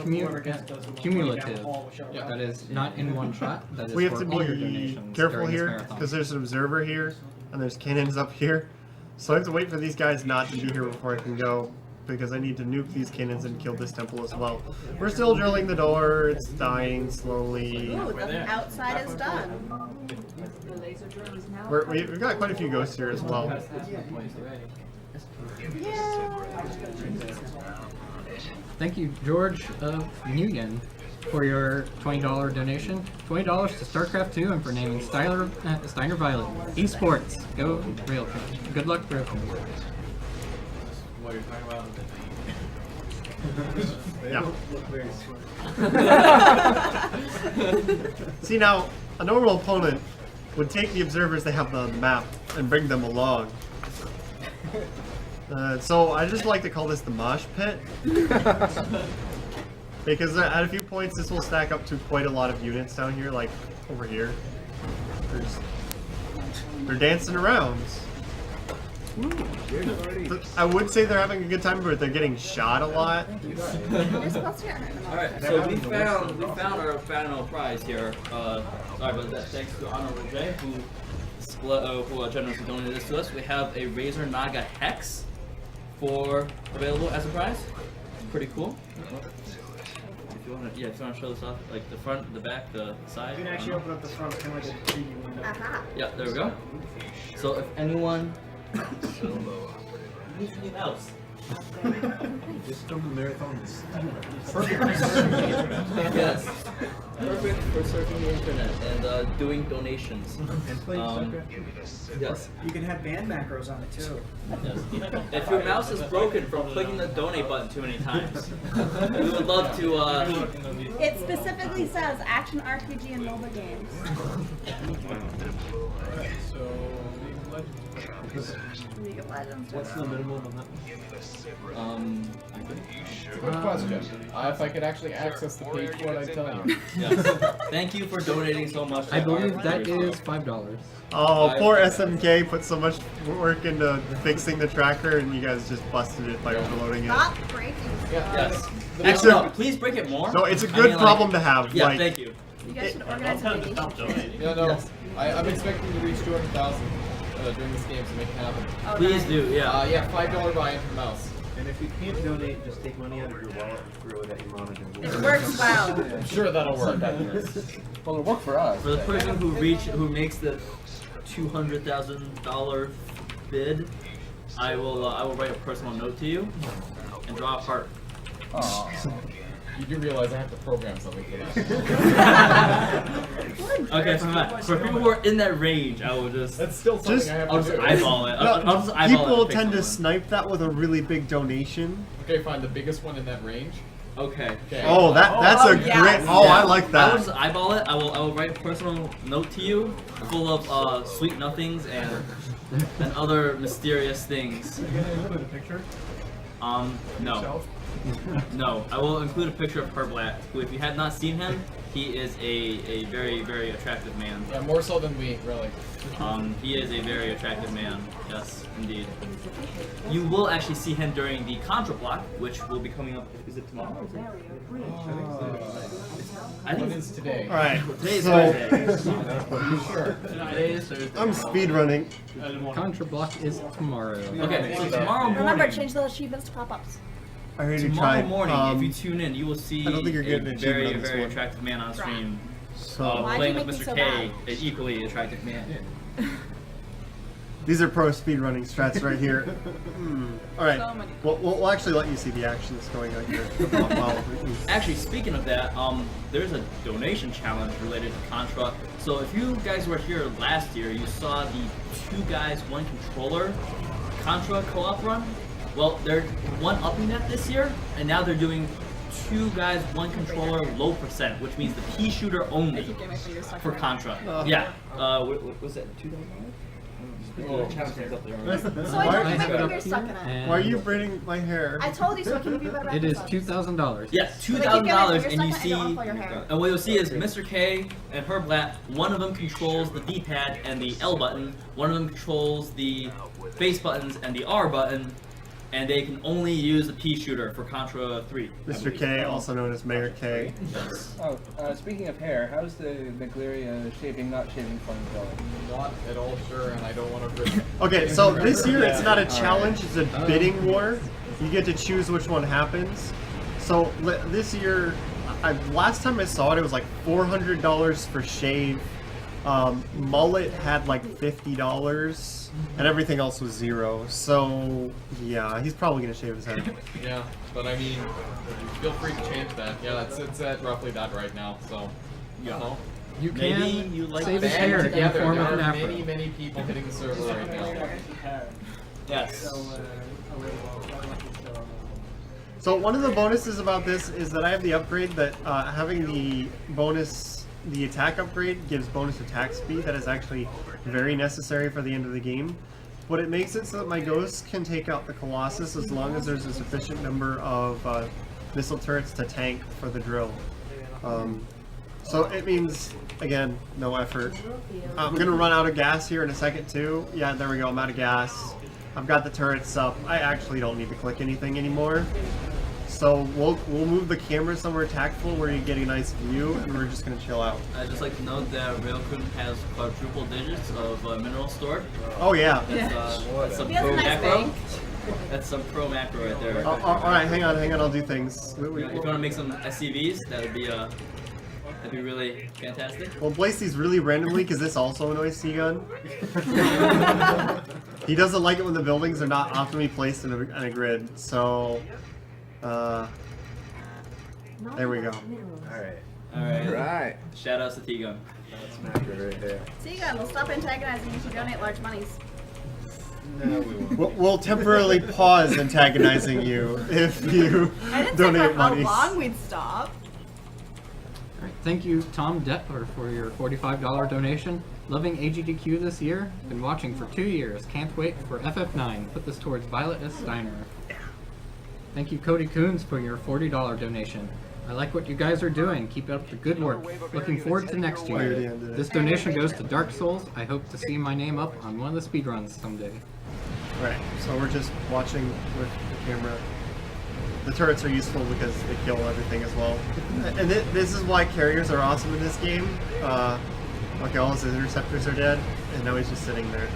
cumulative. Yeah. That is not in one shot. That is we have for to all your be donations careful during this here marathon. because there's an observer here and there's cannons up here. So I have to wait for these guys not to be here before I can go because I need to nuke these cannons and kill this temple as well. We're still drilling the door. It's dying slowly. Ooh, the outside is done. The laser drone is now. We've got quite a few ghosts here as well. Thank you, George Nguyen, for your $20 donation. $20 to StarCraft 2 and for naming Steiner Violet. Esports. Go Raelcun. Good luck, Raelcun. What you're talking about? Yeah. See now, a normal opponent would take the observers they have on the map and bring them along. So I just like to call this the mosh pit. Because at a few points this will stack up to quite a lot of units down here, like over here. They're dancing around. I would say they're having a good time, but they're getting shot a lot. You're supposed to get hurt. Alright, so we found our final prize here. Sorry about that. Thanks to Honorable Jay who generously donated this to us. We have a Razor Naga Hex available as a prize. Pretty cool. If you want to show this off, like the front, the back, the side. You can actually open up the front, kind of like a preview window. Yeah, there we go. So if anyone needs a new mouse. just come to the marathon. Perfect for surfing the internet. Yes. Perfect for surfing the internet and doing donations. And playing StarCraft. Yes. You can have band macros on it too. Yes. If your mouse is broken from clicking the donate button too many times, we would love to. It specifically says action RPG and mobile games. League of Legends. What's the minimum on that Good question. If I could actually access the page code, I'd tell you. Yes. Thank you for donating so much. I believe that is $5. Oh, poor SMK put so much work into fixing the tracker, and you guys just busted it by overloading it. Stop breaking stuff. Yes. It's Actually, a- no, please break it more. No, it's a good problem to have. Yeah, like, thank you. You guys should organize a vacation trip. Yeah, no, I'm expecting to reach 200,000 during this game, so make it happen. Oh, Please nice. do, yeah. Yeah, $5 buy-in for the mouse. And if you can't donate, just take money out of your wallet and throw it at your monitor. It works well. I'm sure that'll work. Well, it'll work for us. For the person who makes the $200,000 bid, I will write a personal note to you and draw a heart. Aw. You do realize I have to program something for that. Okay, for people who are in that range, I will just. That's still something Just- I have I'll to just do. eyeball it. No, I'll just eyeball people it. tend to snipe that with a really big donation. Okay, fine. The biggest one in that range. Okay. Okay. Oh, that's a yes. great. Oh, I like I will that. just eyeball it. I will write a personal note to you, full of sweet nothings and other mysterious things. Are you gonna include a picture? No. Yourself? No, I will include a picture of Herblat, who, if you have not seen him, he is a very, very attractive man. Yeah, more so than we, really. He is a very attractive man. Yes, indeed. You will actually see him during the Contra block, which will be coming up. Is it tomorrow? Or is it? I think What is today? All right. Today is So Thursday. Sure. Today is Thursday. I'm speed running. Contra block is tomorrow. Okay, so tomorrow Remember, morning. change the achievements to pop-ups. I already Tomorrow tried. morning, if you tune in, you will see I don't think you're getting a an very, achievement on this very one. attractive man on stream So Why'd playing you with make me Mr. so K, bad? an equally attractive man. these are pro speed running strats right here. All right. So many. We'll actually let you see the action that's going on here. Actually, speaking of that, there's a donation challenge related to Contra. So if you guys were here last year, you saw the 2 guys, 1 controller Contra co-op run. Well, they're one-upping that this year, and now they're doing 2 guys, 1 controller, low percent, which means the pea shooter only for Contra. Yeah. What was that? $2,000? So I don't make fingers stuck in it. Why are you braiding my hair? I told you so I can give you better It is episodes. $2,000. Yeah, $2,000, and you see, and your hair. and what you'll see is Mr. K and Herblat. One of them controls the D-pad and the L button. One of them controls the face buttons and the R button, and they can only use the P shooter for Contra 3. Mr. K, also known as Mayor K. Oh, speaking of hair, how's the McLeary shaving, not shaving fun going? Not at all sure, and I don't want to. Okay, so this year it's not a challenge, it's a bidding war. You get to choose which one happens. So this year, last time I saw it, it was like $400 for shave. Mullet had like $50. And everything else was 0. So, yeah, he's probably going to shave his head. Yeah, but I mean, feel free to change that. Yeah, it's at roughly that right now, so, you know. You Maybe can you like save his band hair in the together. form of There an are afro. many people hitting the server right now. Yes. So one of the bonuses about this is that I have the upgrade that having the attack upgrade gives bonus attack speed. That is actually very necessary for the end of the game. But it makes it so that my ghosts can take out the Colossus as long as there's a sufficient number of missile turrets to tank for the drill. So it means, again, no effort. I'm going to run out of gas here in a second too. Yeah, there we go, I'm out of gas. I've got the turrets up. I actually don't need to click anything anymore. So we'll move the camera somewhere tactful where you get a nice view, and we're just gonna chill out. I'd just like to note that Raelcun has quadruple digits of minerals stored. Oh yeah. That's some He has a pro nice macro. bank. That's some pro macro right there. All right, hang on, I'll do things. If you want to make some SCVs, that'd be really fantastic. We'll place these really randomly because this also annoys Seagun. He doesn't like it when the buildings are not optimally placed in a grid. So. There we go. Alright. Shout outs to T-Gun. That's macro right there. Seagun, we'll stop antagonizing you if you donate large monies. No, we won't. We'll temporarily pause antagonizing you if you I didn't donate say for how monies. long we'd stop. Alright, thank you, Tom Detler, for your $45 donation. Loving AGDQ this year. Been watching for 2 years. Can't wait for FF9. Put this towards Violet S. Steiner. Thank you, Cody Coons, for your $40 donation. I like what you guys are doing. Keep up the good work. Looking forward to next year. This donation goes to Dark Souls. I hope to see my name up on one of the speedruns someday. Right, so we're just watching with the camera. The turrets are useful because they kill everything as well. And this is why carriers are awesome in this game. Okay, all his interceptors are dead, and now he's just sitting there.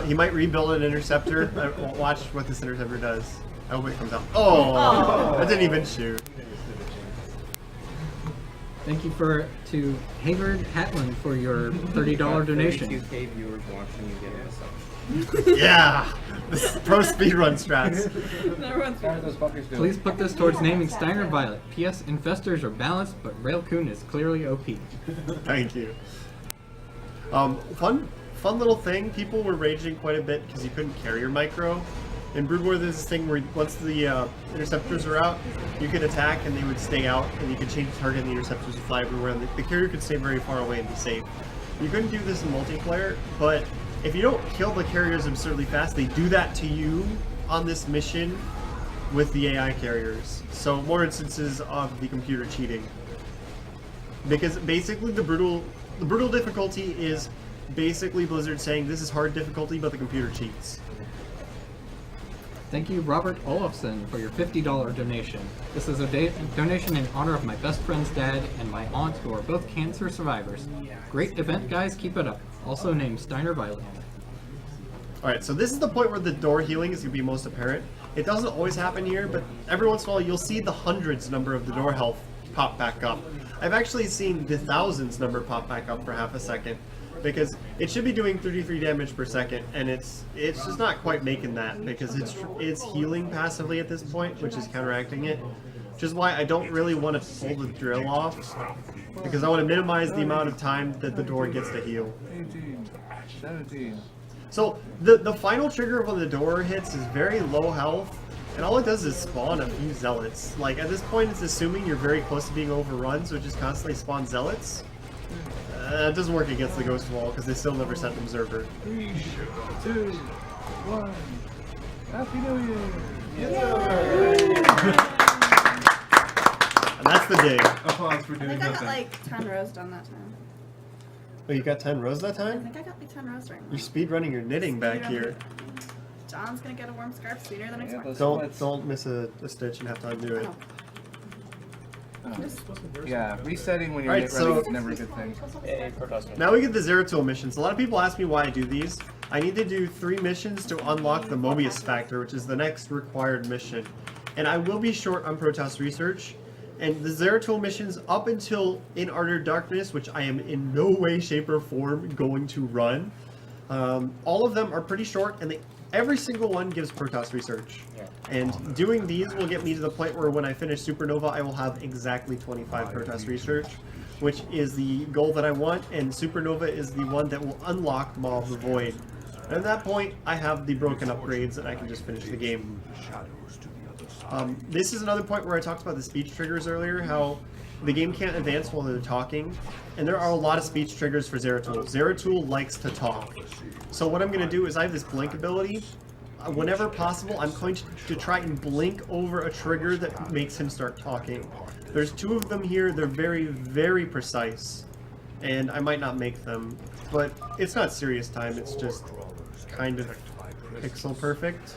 He might rebuild an interceptor. Watch what this interceptor does. I hope it comes out. Oh! That didn't even shoot. Thank you to Hayward Hatlin for your $30 donation. 32K viewers watching you get us up. Yeah! This is pro speedrun strats. Please put this towards naming Steiner Violet. P.S. Infestors are balanced, but Raelcun is clearly OP. Thank you. Fun little thing. People were raging quite a bit because you couldn't carry your micro. In Brood War, there's this thing where once the interceptors are out, you could attack and they would stay out, and you could change the target and the interceptors would fly everywhere, and the carrier could stay very far away and be safe. You couldn't do this in multiplayer, but if you don't kill the carriers absurdly fast, they do that to you on this mission with the AI carriers. So more instances of the computer cheating. Because basically the brutal difficulty is basically Blizzard saying this is hard difficulty, but the computer cheats. Thank you, Robert Olofsson, for your $50 donation. This is a donation in honor of my best friend's dad and my aunt, who are both cancer survivors. Great event, guys. Keep it up. Also named Steiner Violet. Alright, so this is the point where the door healing is going to be most apparent. It doesn't always happen here, but every once in a while you'll see the hundreds number of the door health pop back up. I've actually seen the thousands number pop back up for half a second, because it should be doing 33 damage per second, and it's just not quite making that, because it's healing passively at this point, which is counteracting it. Which is why I don't really want to pull the drill off, because I want to minimize the amount of time that the door gets to heal. 18, 17. So the final trigger when the door hits is very low health, and all it does is spawn a few zealots. Like at this point, it's assuming you're very close to being overrun, so it just constantly spawns zealots. It doesn't work against the Ghost Wall because they still never sent an observer. 3, 2, 1. Happy New Year! And that's the day. Applause for I doing think I got nothing. like 10 rows done that time. Oh, you got 10 rows that I time? think I got like 10 rows right now. You're speed running your knitting back here. John's gonna get a warm scarf sooner than Yeah, expected. Don't miss a stitch and have to undo it. Yeah, resetting when you're Alright, ready so- is never a good thing. Now we get the Zeratul missions. A lot of people ask me why I do these. I need to do 3 missions to unlock the Mobius Factor, which is the next required mission. And I will be short on Protoss research. And the Zeratul missions up until In Ardor Darkness, which I am in no way, shape, or form going to run, all of them are pretty short, and every single one gives Protoss research. And doing these will get me to the point where when I finish Supernova, I will have exactly 25 Protoss research, which is the goal that I want, and Supernova is the one that will unlock Maw of the Void. And at that point, I have the broken upgrades and I can just finish the game. This is another point where I talked about the speech triggers earlier, how the game can't advance while they're talking, and there are a lot of speech triggers for Zeratul. Zeratul likes to talk. So what I'm going to do is I have this blink ability. Whenever possible, I'm going to try and blink over a trigger that makes him start talking. There's 2 of them here. They're very, very precise, and I might not make them, but it's not serious time. It's just kind of pixel perfect.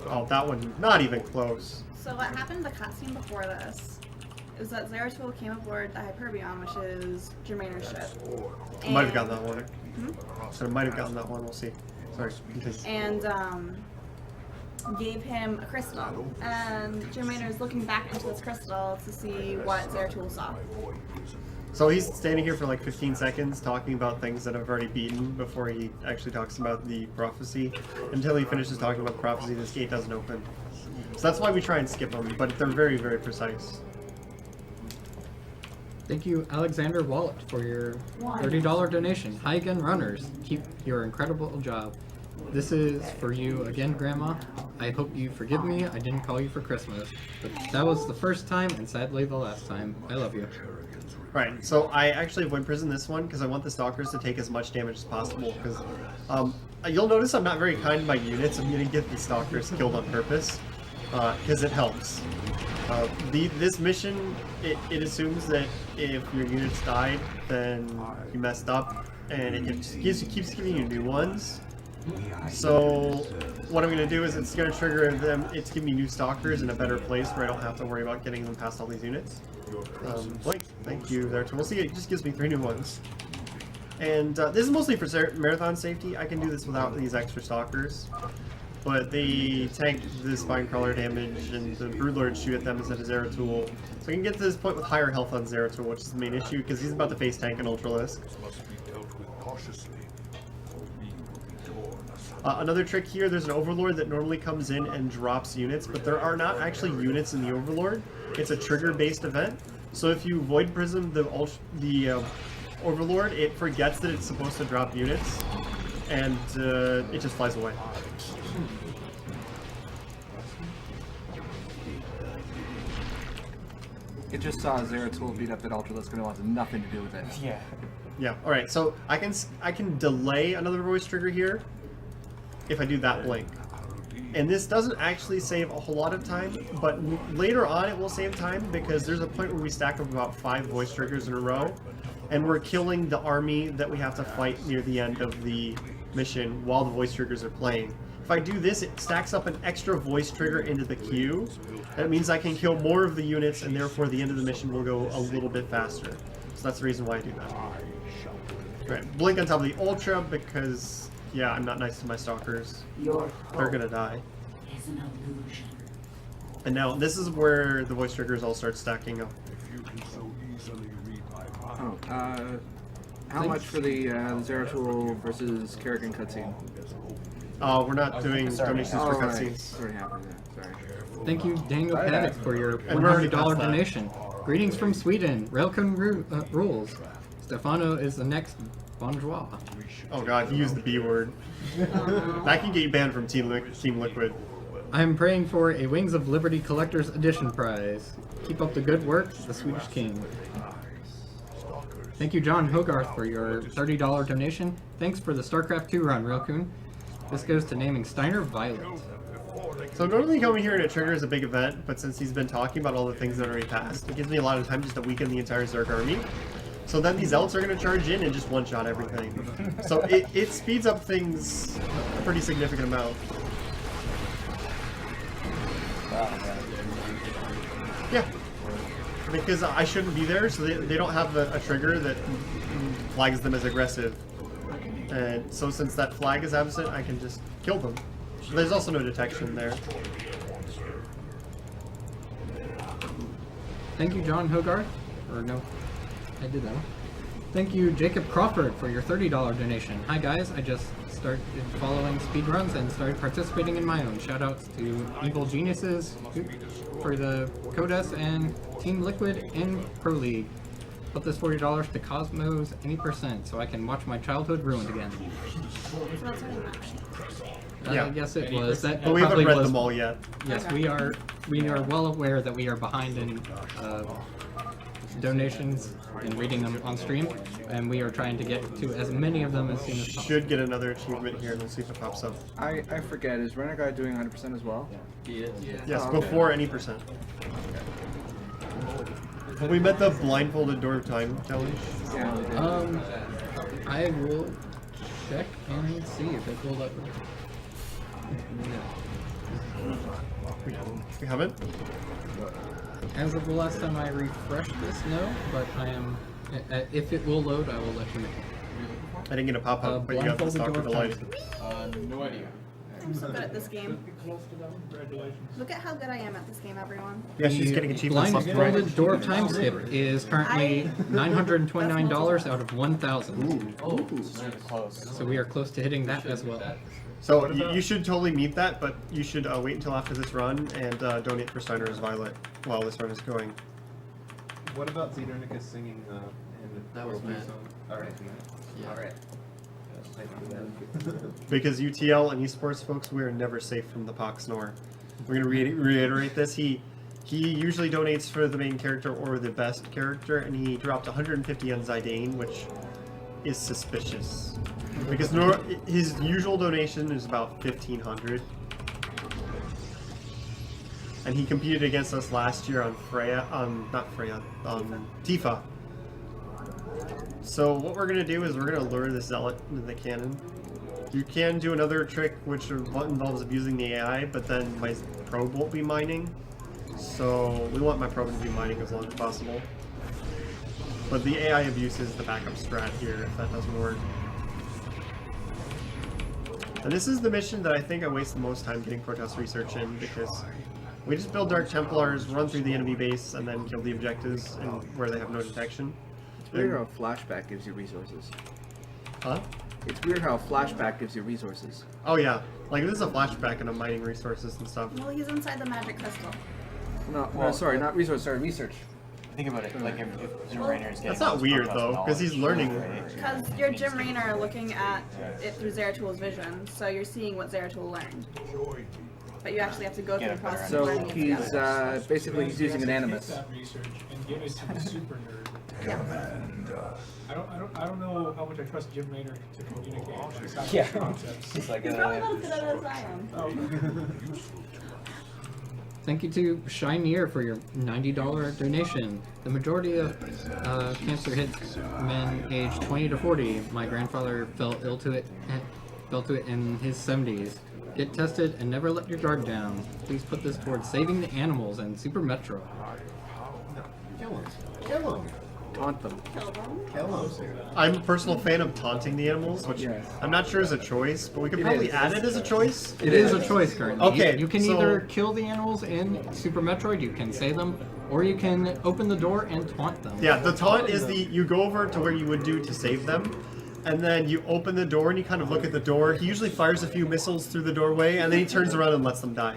Oh, that one, not even close. So what happened in the cutscene before this is that Zeratul came aboard the Hyperion, which is Germaner's ship. I might have gotten that one. So I might have gotten that one. We'll see. Sorry. And gave him a crystal. And Germaner is looking back into this crystal to see what Zeratul saw. So he's standing here for like 15 seconds talking about things that I've already beaten before he actually talks about the prophecy. Until he finishes talking about the prophecy, this gate doesn't open. So that's why we try and skip them, but they're very, very precise. Thank you, Alexander Wallet, for your $30 donation. Hi again, runners. Keep your incredible job. This is for you again, Grandma. I hope you forgive me. I didn't call you for Christmas, but that was the first time and sadly the last time. I love you. Right, so I actually avoid prison this one because I want the Stalkers to take as much damage as possible. Because you'll notice I'm not very kind to my units. I'm going to get the Stalkers killed on purpose because it helps. This mission, it assumes that if your units died, then you messed up, and it keeps giving you new ones. So what I'm going to do is it's going to trigger them, it's giving me new Stalkers in a better place where I don't have to worry about getting them past all these units. Blake, thank you there. We'll see, it just gives me 3 new ones. And this is mostly for marathon safety. I can do this without these extra Stalkers. But they tank the Spinecrawler damage, and the Broodlords shoot at them instead of Zeratul. So I can get to this point with higher health on Zeratul, which is the main issue, because he's about to face tank and Ultralisk. Another trick here, there's an Overlord that normally comes in and drops units, but there are not actually units in the Overlord. It's a trigger-based event. So if you Void Prism the Overlord, it forgets that it's supposed to drop units, and it just flies away. It just saw Zeratul beat up that Ultralisk and it wants nothing to do with it. Yeah. Yeah. All right. So I can delay another voice trigger here if I do that blink, and this doesn't actually save a whole lot of time, but later on it will save time because there's a point where we stack up about 5 voice triggers in a row, and we're killing the army that we have to fight near the end of the mission while the voice triggers are playing. If I do this, it stacks up an extra voice trigger into the queue. That means I can kill more of the units, and therefore the end of the mission will go a little bit faster. So that's the reason why I do that. Alright, blink on top of the Ultra because, yeah, I'm not nice to my Stalkers. They're gonna die. And now this is where the voice triggers all start stacking up. Oh, how much for the Zeratul versus Kerrigan cutscene? We're not doing donations for cutscenes. Already happened, yeah. Sorry. Thank you, Daniel Paddock, for your And we're already $100 past that. donation. Greetings from Sweden. Raelcun rules. Stefano is the next Bonjour. Oh god, he used the B word. That can get you banned from Team Liquid. I'm praying for a Wings of Liberty Collector's Edition prize. Keep up the good work, the Swedish King. Thank you, John Hogarth, for your $30 donation. Thanks for the StarCraft 2 run, Raelcun. This goes to naming Steiner Violet. So normally coming here and it triggers a big event, but since he's been talking about all the things that already passed, it gives me a lot of time just to weaken the entire Zerg army. So then these Elves are going to charge in and just one-shot everything. So it speeds up things a pretty significant amount. Yeah. Because I shouldn't be there, so they don't have a trigger that flags them as aggressive. And so since that flag is absent, I can just kill them. There's also no detection there. Thank you, John Hogarth. Or no, I did that one. Thank you, Jacob Crawford, for your $30 donation. Hi guys, I just started following speedruns and started participating in my own. Shoutouts to Evil Geniuses for the Codes and Team Liquid and Pro League. Put this $40 to Cosmos any % so I can watch my childhood ruined again. Yeah. Yes, it was. That but we haven't read was, them all yet. Yes, we are well aware that we are behind in donations and reading them on stream, and we are trying to get to as many of them as soon as possible. Should get another achievement here. Let's see if it pops up. I forget. Is Renegade doing 100% as well? Yeah. Yes, Oh, before any percent. Have we met the blindfolded door of time challenge? Yeah, we did. I will check and see if it pulled up. We haven't? As of the last time I refreshed this, no, but I am. If it will load, I will let you know. I didn't get a pop-up, but you got the stock of the light. No idea. I'm so good at this game. Look at how good I am at this game, everyone. Yeah, she's getting achievements left and right. Blindfolded Door of Time Skip is currently $929 out of 1,000. Oh, close. So we are close to hitting that as well. So you should totally meet that, but you should wait until after this run and donate for Steiner's Violet while this run is going. What about Zedornicus singing in That was Matt. Alright. Yeah. Alright. Because UTL and esports folks, we are never safe from the Pox Snore. We're going to reiterate this. He usually donates for the main character or the best character, and he dropped 150 on Zidane, which is suspicious. Because his usual donation is about 1,500. And he competed against us last year on Tifa. So what we're going to do is we're going to lure the Zealot into the cannon. You can do another trick which involves abusing the AI, but then my probe won't be mining. So we want my probe to be mining as long as possible. But the AI abuse is the backup strat here if that doesn't work. And this is the mission that I think I waste the most time getting Protest research in, because we just build Dark Templars, run through the enemy base, and then kill the objectives where they have no detection. It's weird how flashback gives you resources. Huh? It's weird how flashback gives you resources. Oh yeah, like this is a flashback and I'm mining resources and stuff. Well, he's inside the magic crystal. No, sorry, not resource, sorry, research. Think about it, like if Jim Raynor is getting... That's not weird though, because he's learning. Because you're Jim Raynor looking at it through Zeratul vision, so you're seeing what Zeratul learned. But you actually have to go through the process of learning it he's together. basically he's using an animus. That research and give it to the super nerd. Yeah. I don't know how much I trust Jim Raynor to communicate. Yeah. Concepts. It's like He's probably not as good at it as I am. Thank you to Shinier for your $90 donation. The majority of cancer hits men aged 20 to 40. My grandfather fell ill to it in his 70s. Get tested and never let your guard down. Please put this towards saving the animals and Super Metro. Kill him. Kill him. Taunt them. Kill him. I'm a personal fan of taunting the animals, which I'm not sure is a choice, but we could probably add it as a choice. It is a choice currently. Okay, You can so either kill the animals in Super Metroid, you can save them, or you can open the door and taunt them. yeah, the taunt is you go over to where you would do to save them, and then you open the door and you kind of look at the door. He usually fires a few missiles through the doorway, and then he turns around and lets them die.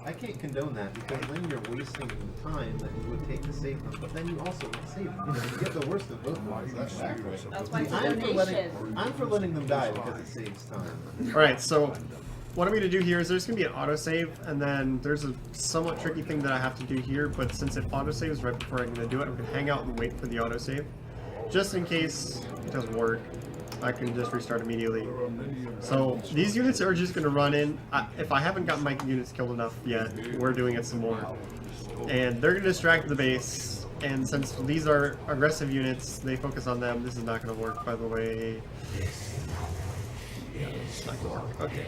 I can't condone that because then you're wasting time that you would take to save them, but then you also would save them. You get the worst of both worlds. That's backwards. That's why it's a I'm for letting them die because it saves time. Alright, so what I'm going to do here is there's going to be an autosave, and then there's a somewhat tricky thing that I have to do here, but since it autosaves right before I'm going to do it, I'm going to hang out and wait for the autosave. Just in case it doesn't work, I can just restart immediately. So these units are just going to run in. If I haven't gotten my units killed enough yet, we're doing it some more. And they're going to distract the base, and since these are aggressive units, they focus on them. This is not going to work, by the way. Yeah, it's not going to work. Okay.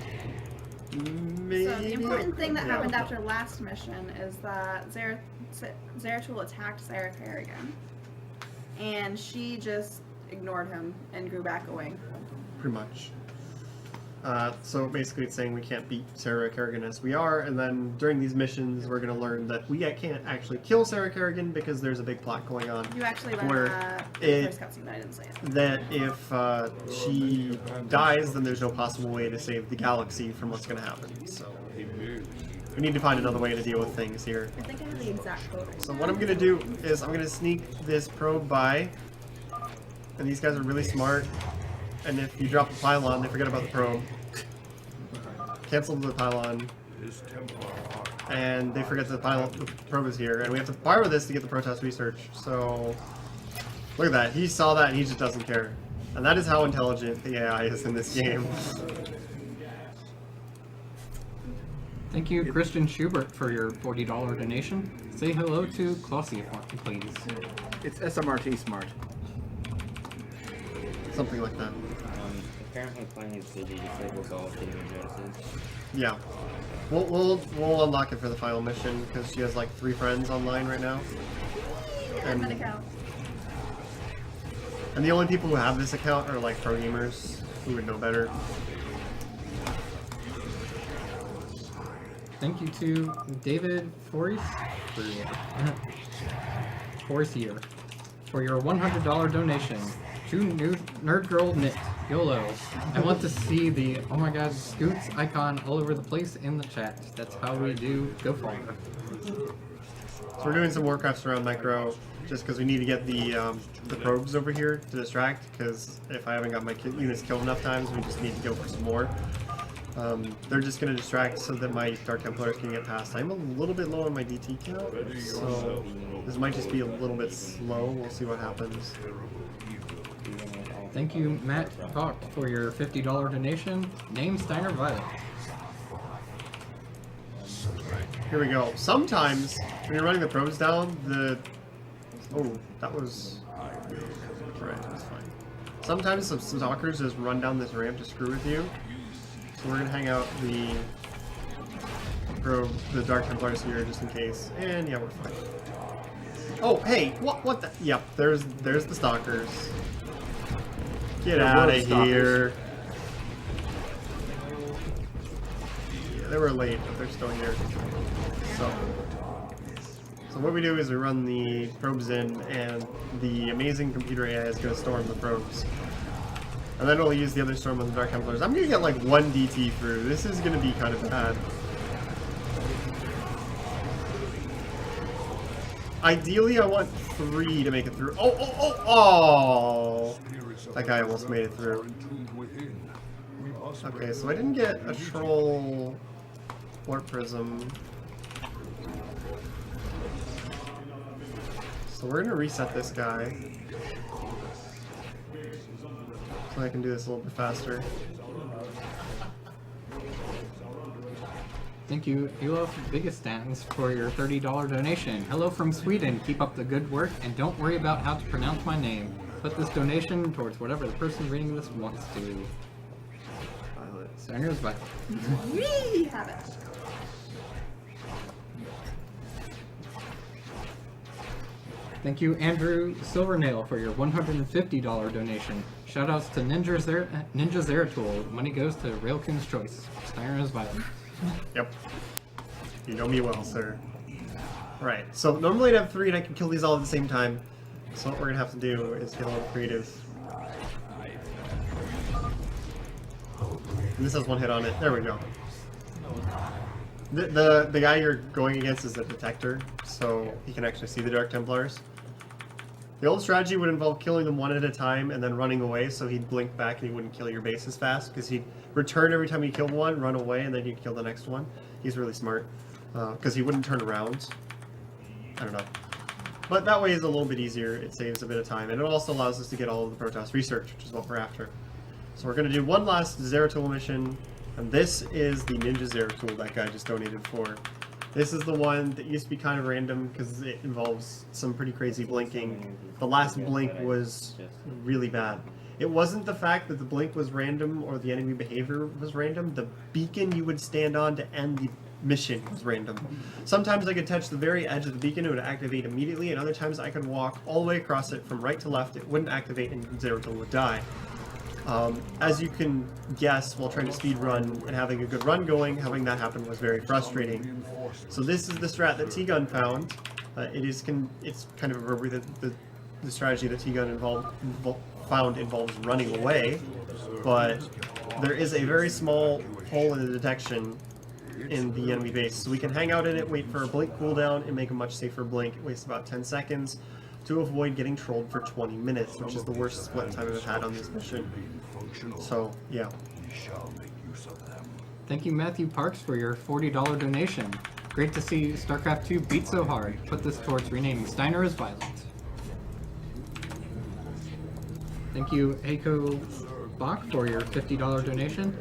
Maybe. So the important thing that happened after last mission is that Zeratul attacked Sarah Kerrigan, and she just ignored him and grew back away. Pretty much. So basically it's saying we can't beat Sarah Kerrigan as we are, and then during these missions we're going to learn that we can't actually kill Sarah Kerrigan because there's a big plot going on. You actually learned where that in the first cutscene, but I didn't say it. That if she dies, then there's no possible way to save the galaxy from what's going to happen. So we need to find another way to deal with things here. I think I have the exact code right So now. what I'm going to do is I'm going to sneak this probe by, and these guys are really smart. And if you drop the pylon, they forget about the probe. Cancel the pylon. And they forget the probe is here. And we have to fire this to get the protest research. So, look at that. He saw that and he just doesn't care. And that is how intelligent the AI is in this game. Thank you, Christian Schubert, for your $40 donation. Say hello to Klossy, please. It's SMRT smart. Something like that. Apparently playing is busy disables all video addresses. Yeah. We'll unlock it for the final mission because she has like 3 friends online right now. And the only people who have this account are like pro gamers who would know better. Thank you to David Forrest for your $100 donation. To Nerd Girl Knit YOLO. I want to see the oh my god Scoots icon all over the place in the chat. That's how we do go far. So we're doing some Warcrafts around Micro just because we need to get the probes over here to distract, because if I haven't got my units killed enough times, we just need to go for some more. They're just going to distract so that my Dark Templars can get past. I'm a little bit low on my DT count, so this might just be a little bit slow. We'll see what happens. Thank you, Matt Bach, for your $50 donation. Name Steiner Violet. Here we go. Sometimes, when you're running the probes down, oh, that was... Right, that's fine. Sometimes some stalkers just run down this ramp to screw with you. So we're going to hang out the Dark Templars here just in case. And yeah, we're fine. Oh, hey! What the... Yep, there's the stalkers. Get out of here. Yeah, they were late, but they're still here. So what we do is we run the probes in, and the amazing computer AI is going to storm the probes. And then we'll use the other storm on the Dark Templars. I'm going to get like 1 DT through. This is going to be kind of bad. Ideally, I want 3 to make it through. Oh! That guy almost made it through. Okay, so I didn't get a troll warp prism. So we're gonna reset this guy so I can do this a little bit faster. Thank you, Elof Bigestans, for your $30 donation. Hello from Sweden. Keep up the good work, and don't worry about how to pronounce my name. Put this donation towards whatever the person reading this wants to. Violet. Steiner's Violet. We have it. Thank you, Andrew Silvernail, for your $150 donation. Shoutouts to Ninja Zeratul. Money goes to Raelcun's Choice. Steiner's Violet. Yep. You know me well, sir. Right, so normally I'd have 3 and I can kill these all at the same time. So what we're gonna have to do is get a little creative. And this has 1 hit on it. There we go. The guy you're going against is a detector, so he can actually see the Dark Templars. The old strategy would involve killing them one at a time and then running away, so he'd blink back and he wouldn't kill your base as fast, because he'd return every time he killed one, run away, and then you'd kill the next one. He's really smart, because he wouldn't turn around. I don't know. But that way is a little bit easier, it saves a bit of time, and it also allows us to get all of the Protoss research, which is what we're after. So we're going to do one last Zeratul mission, and this is the Ninja Zeratul that guy just donated for. This is the one that used to be kind of random because it involves some pretty crazy blinking. The last blink was really bad. It wasn't the fact that the blink was random or the enemy behavior was random. The beacon you would stand on to end the mission was random. Sometimes I could touch the very edge of the beacon, it would activate immediately, and other times I could walk all the way across it from right to left, it wouldn't activate, and Zeratul would die. As you can guess, while trying to speed run and having a good run going, having that happen was very frustrating. So this is the strat that T-Gun found. It's kind of the strategy that T-Gun found involves running away, but there is a very small hole in the detection in the enemy base, so we can hang out in it, wait for a blink cooldown, and make a much safer blink. It wastes about 10 seconds to avoid getting trolled for 20 minutes, which is the worst split time I've had on this mission. So, yeah. Thank you, Matthew Parks, for your $40 donation. Great to see StarCraft 2 beat so hard. Put this towards renaming Steiner as Violet. Thank you, Heiko Bach, for your $50 donation.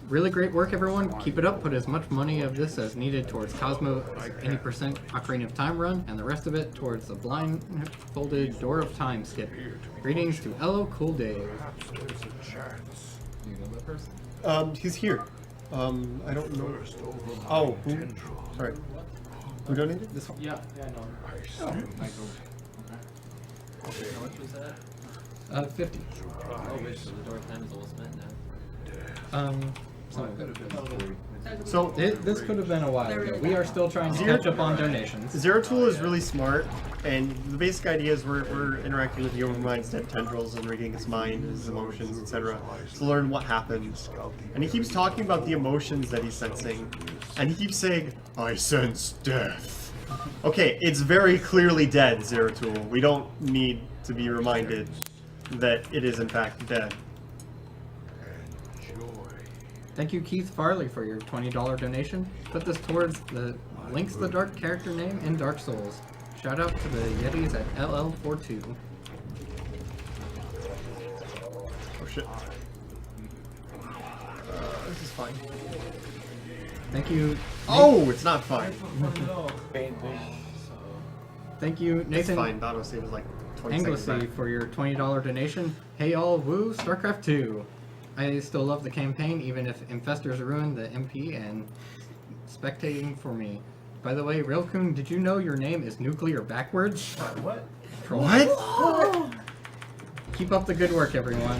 Really great work, everyone. Keep it up. Put as much money of this as needed towards Cosmo 80% Ocarina of Time run, and the rest of it towards the blindfolded Door of Time skip. Greetings to LO Cool Dave. He's here. I don't know. Oh, who? Sorry. Who donated? This one? Yeah, I know. Oh. Okay, how much was that? 50. Oh, wait, so the Door of Time is all spent now. So this could have been a while ago. We are still trying to catch up on donations. Zeratul is really smart, and the basic idea is we're interacting with the Overmind's dead tendrils and reading his mind, his emotions, etc., to learn what happens. And he keeps talking about the emotions that he's sensing, and he keeps saying, "I sense death." Okay, it's very clearly dead, Zeratul. We don't need to be reminded that it is in fact dead. Thank you, Keith Farley, for your $20 donation. Put this towards the Link's the Dark character name in Dark Souls. Shout out to the Yetis at LL42. Oh shit. This is fine. Thank you. Oh, it's not fine. Thank you, Nathan. It's fine. That was like 20 seconds Anglesey, back. for your $20 donation. Hey all, woo, StarCraft 2. I still love the campaign, even if Infestors ruined the MP and spectating for me. By the way, Raelcun, did you know your name is nuclear backwards? What? What? Keep up the good work, everyone.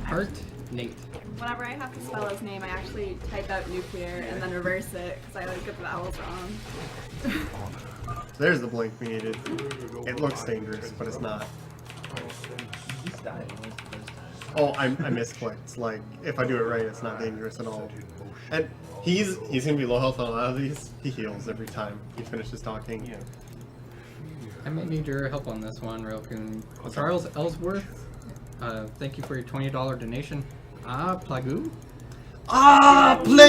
Heart, Nate. Whenever I have to spell his name, I actually type out nuclear and then reverse it because I always get the vowels wrong. There's the blink we needed. It looks dangerous, but it's not. He's dying. Oh, I misclicked. Like, if I do it right, it's not dangerous at all. And he's gonna be low health on a lot of these. He heals every time he finishes talking. Yeah. I may need your help on this one, Raelcun. Charles Ellsworth, thank you for your $20 donation. Plagu? Plaguga!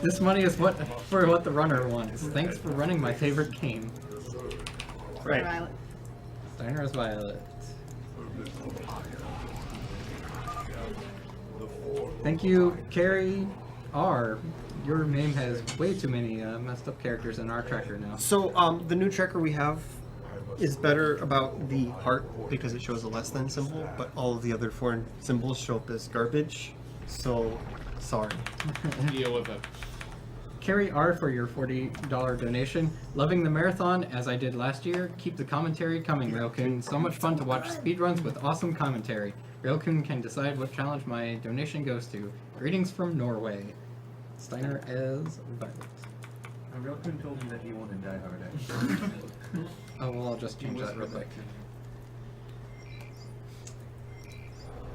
This money is for what the runner wants. Thanks for running my favorite game. Right. Steiner's Violet. Thank you, Carrie R. Your name has way too many messed up characters in our tracker now. So, the new tracker we have is better about the heart because it shows a less than symbol, but all of the other foreign symbols show up as garbage. So, sorry. Deal with it. Carrie R. for your $40 donation. Loving the marathon as I did last year. Keep the commentary coming, Raelcun. So much fun to watch speedruns with awesome commentary. Raelcun can decide what challenge my donation goes to. Greetings from Norway. Steiner as Violet. Raelcun told me that he wanted Die Hard, actually. Oh, well, I'll just change that real quick.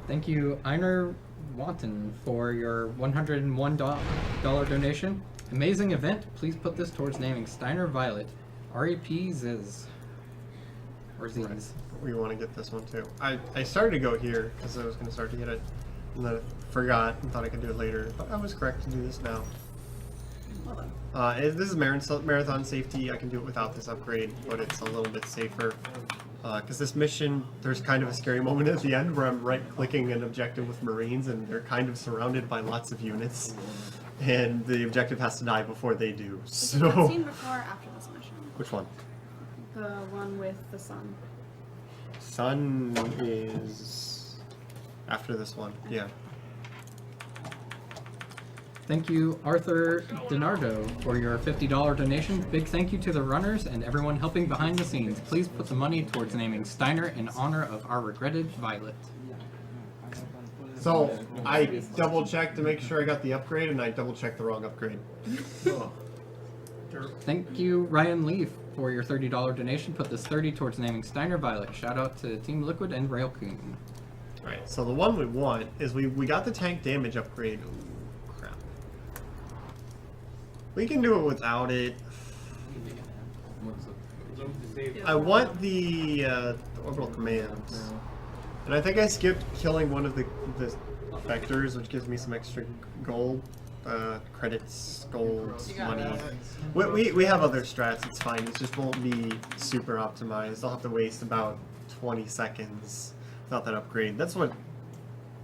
Thank you, Einar Wanton for your $101 donation. Amazing event. Please put this towards naming Steiner Violet. REP Ziz. Or Z's. We want to get this one too. I started to go here because I was going to start to get it, and then I forgot and thought I could do it later. But I was correct to do this now. This is marathon safety. I can do it without this upgrade, but it's a little bit safer. Because this mission, there's kind of a scary moment at the end where I'm right-clicking an objective with Marines, and they're kind of surrounded by lots of units, and the objective has to die before they do. Is the So, cutscene before or after this mission? which one? The one with the sun. Sun is after this one. Yeah. Thank you, Arthur DiNardo, for your $50 donation. Big thank you to the runners and everyone helping behind the scenes. Please put the money towards naming Steiner in honor of our regretted Violet. So, I double-checked to make sure I got the upgrade, and I double-checked the wrong upgrade. Thank you, Ryan Leaf, for your $30 donation. Put this 30 towards naming Steiner Violet. Shout out to Team Liquid and Raelcun. Alright, so the one we want is we got the tank damage upgrade. Ooh, crap. We can do it without it. I want the orbital commands. And I think I skipped killing one of the vectors, which gives me some extra gold. Credits, gold, money. We have other strats, it's fine. It just won't be super optimized. I'll have to waste about 20 seconds without that upgrade. That's what...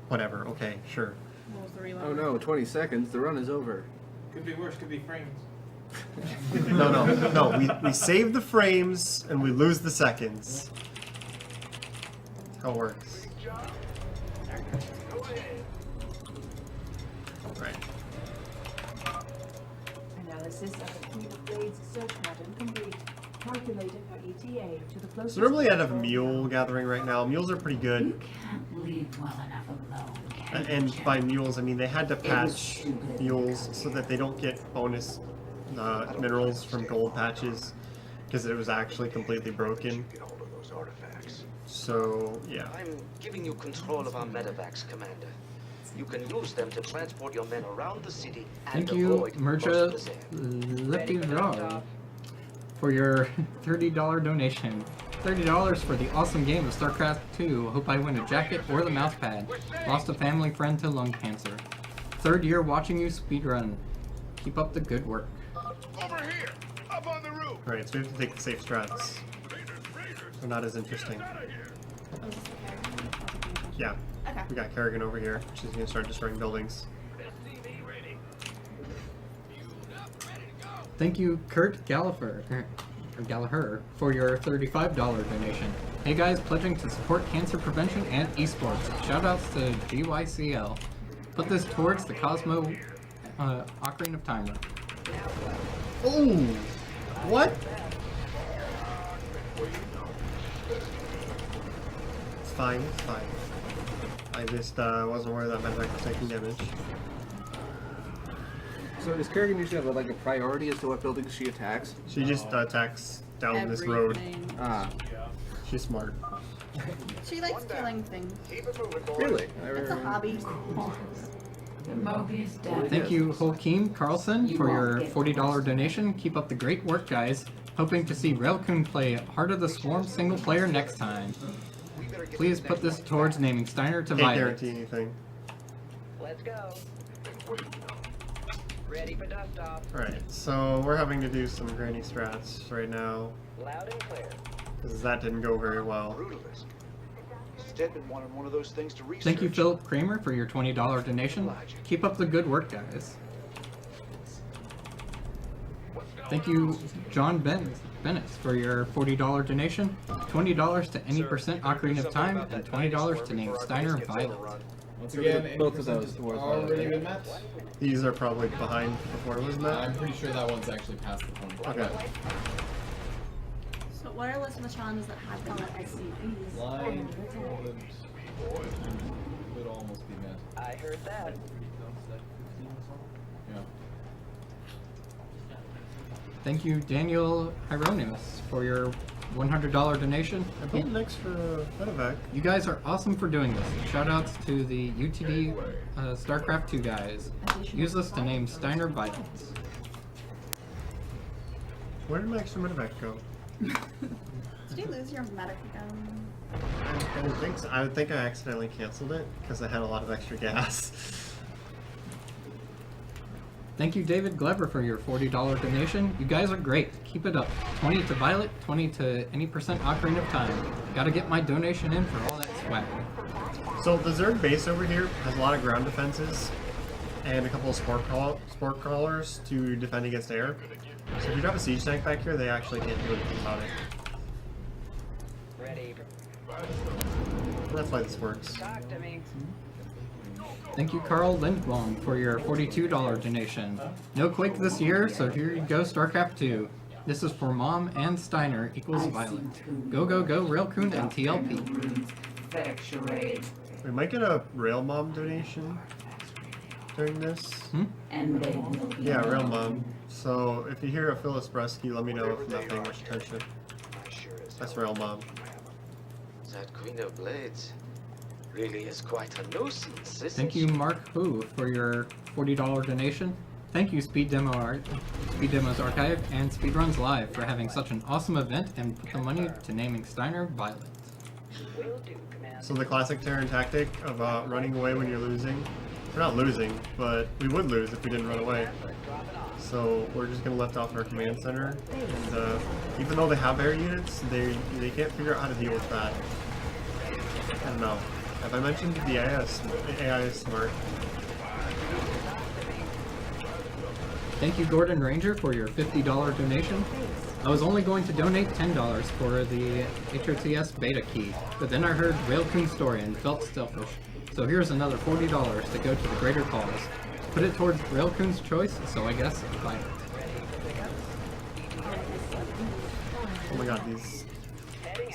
Whatever, okay, sure. What was the reload? Oh no, 20 seconds, the run is over. Could be worse, could be frames. No, we save the frames and we lose the seconds. That's how it works. Right. Analysis of the Queen of Blades search pattern complete. Calculated for ETA to the closest. So normally I'd have mule gathering right now. Mules are pretty good. Leave well enough alone. And by mules, I mean they had to patch mules so that they don't get bonus minerals from gold patches because it was actually completely broken. So, yeah. I'm giving you control of our medevacs, Commander. You can use them to transport your men around the city and Thank you, avoid Merja most Lipidar, for your $30 donation. $30 for the awesome game of StarCraft 2. Hope I win a jacket or the mouse pad. Lost a family friend to lung cancer. Third year watching you speedrun. Keep up the good work. Over here, up on the roof. Alright, so we have to take the safe strats. They're not as interesting. Yeah. Okay. We got Kerrigan over here. She's gonna start destroying buildings. Thank you, Kurt Gallagher, for your $35 donation. Hey guys, pledging to support cancer prevention and esports. Shoutouts to GYCL. Put this towards the Cosmo Ocarina of Time. Ooh! What? It's fine, it's fine. I just wasn't aware that medevac was taking damage. So does Kerrigan usually have like a priority as to what buildings she attacks? She just attacks down this road. Everything. Ah, She's smart. She likes killing things. really? It's a hobby. Mobius death. Thank you, Holkeem Carlson, for your $40 donation. Keep up the great work, guys. Hoping to see Raelcun play Heart of the Swarm single player next time. Please put this towards naming Steiner to Can't Violet. guarantee anything. Let's go. Ready for dust off. Alright, so we're having to do some granny strats right now. Loud and clear. Because that didn't go very well. Brutalist. Stedman wanted one of those things to research. Thank you, Philip Kramer, for your $20 donation. Keep up the good work, guys. Thank you, John Bennett, for your $40 donation. $20 to any percent Ocarina of Time, and $20 to name Steiner Violet. Once again, both of those towards already been met. These are probably behind before it was met. I'm pretty sure that one's actually past the point. Okay. So what are lists of the challenges that have been SCPs? Line would almost be met. I heard that. Yeah. Thank you, Daniel Hieronymus, for your $100 donation. I put an extra medevac. You guys are awesome for doing this. Shoutouts to the UTD StarCraft 2 guys. Use this to name Steiner Violence. Where did my extra medevac go? Did you lose your medic again? I don't think so. I think I accidentally canceled it because I had a lot of extra gas. Thank you, David Glover, for your $40 donation. You guys are great. Keep it up. 20 to Violet, 20 to any percent Ocarina of Time. Gotta get my donation in for all that swag. So the Zerg base over here has a lot of ground defenses and a couple of sport crawlers to defend against air. So if you drop a siege tank back here, they actually can't do anything about it. That's why this works. Thank you, Carl Lindblom, for your $42 donation. No Quake this year, so here you go, StarCraft 2. This is for Mom and Steiner equals Violet. Go, go, go, Raelcun and TLP. We might get a Rail Mom donation during this. Yeah, Rail Mom. So if you hear a Phyllis Bresky, let me know if I'm not paying much attention. That's Rail Mom. That Queen of Blades really is quite a nuisance, isn't Thank you, Mark Boo, for your $40 donation. Thank you, Speed Demos Archive and Speedruns Live for having such an awesome event and put the money to naming Steiner Violet. So the classic Terran tactic of running away when you're losing. We're not losing, but we would lose if we didn't run away. So we're just going to lift off our command center. And even though they have air units, they can't figure out how to deal with that. I don't know. Have I mentioned the AI is smart? Thank you, Gordon Ranger, for your $50 donation. I was only going to donate $10 for the HOTS beta key, but then I heard Raelcun's story and felt selfish. So here's another $40 to go to the greater cause. Put it towards Raelcun's choice, so I guess Violet. Oh my god, these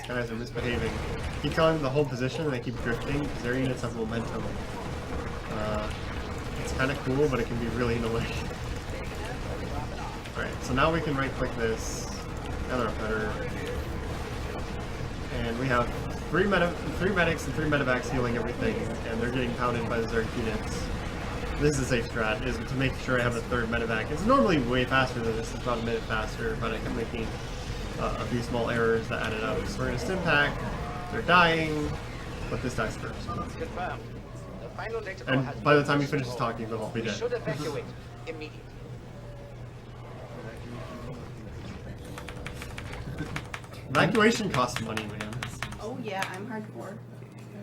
guys are misbehaving. Keep telling them the whole position and they keep drifting because their units have momentum. It's kind of cool, but it can be really annoying. Alright, so now we can right click this, gather up better. And we have three medics and 3 medevacs healing everything, and they're getting pounded by the Zerg units. This is a safe strat, is to make sure I have a 3rd medevac. It's normally way faster than this, it's about a minute faster, but I kept making a few small errors that added up. So we're going to stim pack, they're dying, but this dies first. And by the time he finishes talking, they'll all be dead. should evacuate immediately. Evacuation costs money, man. Oh yeah, I'm hardcore.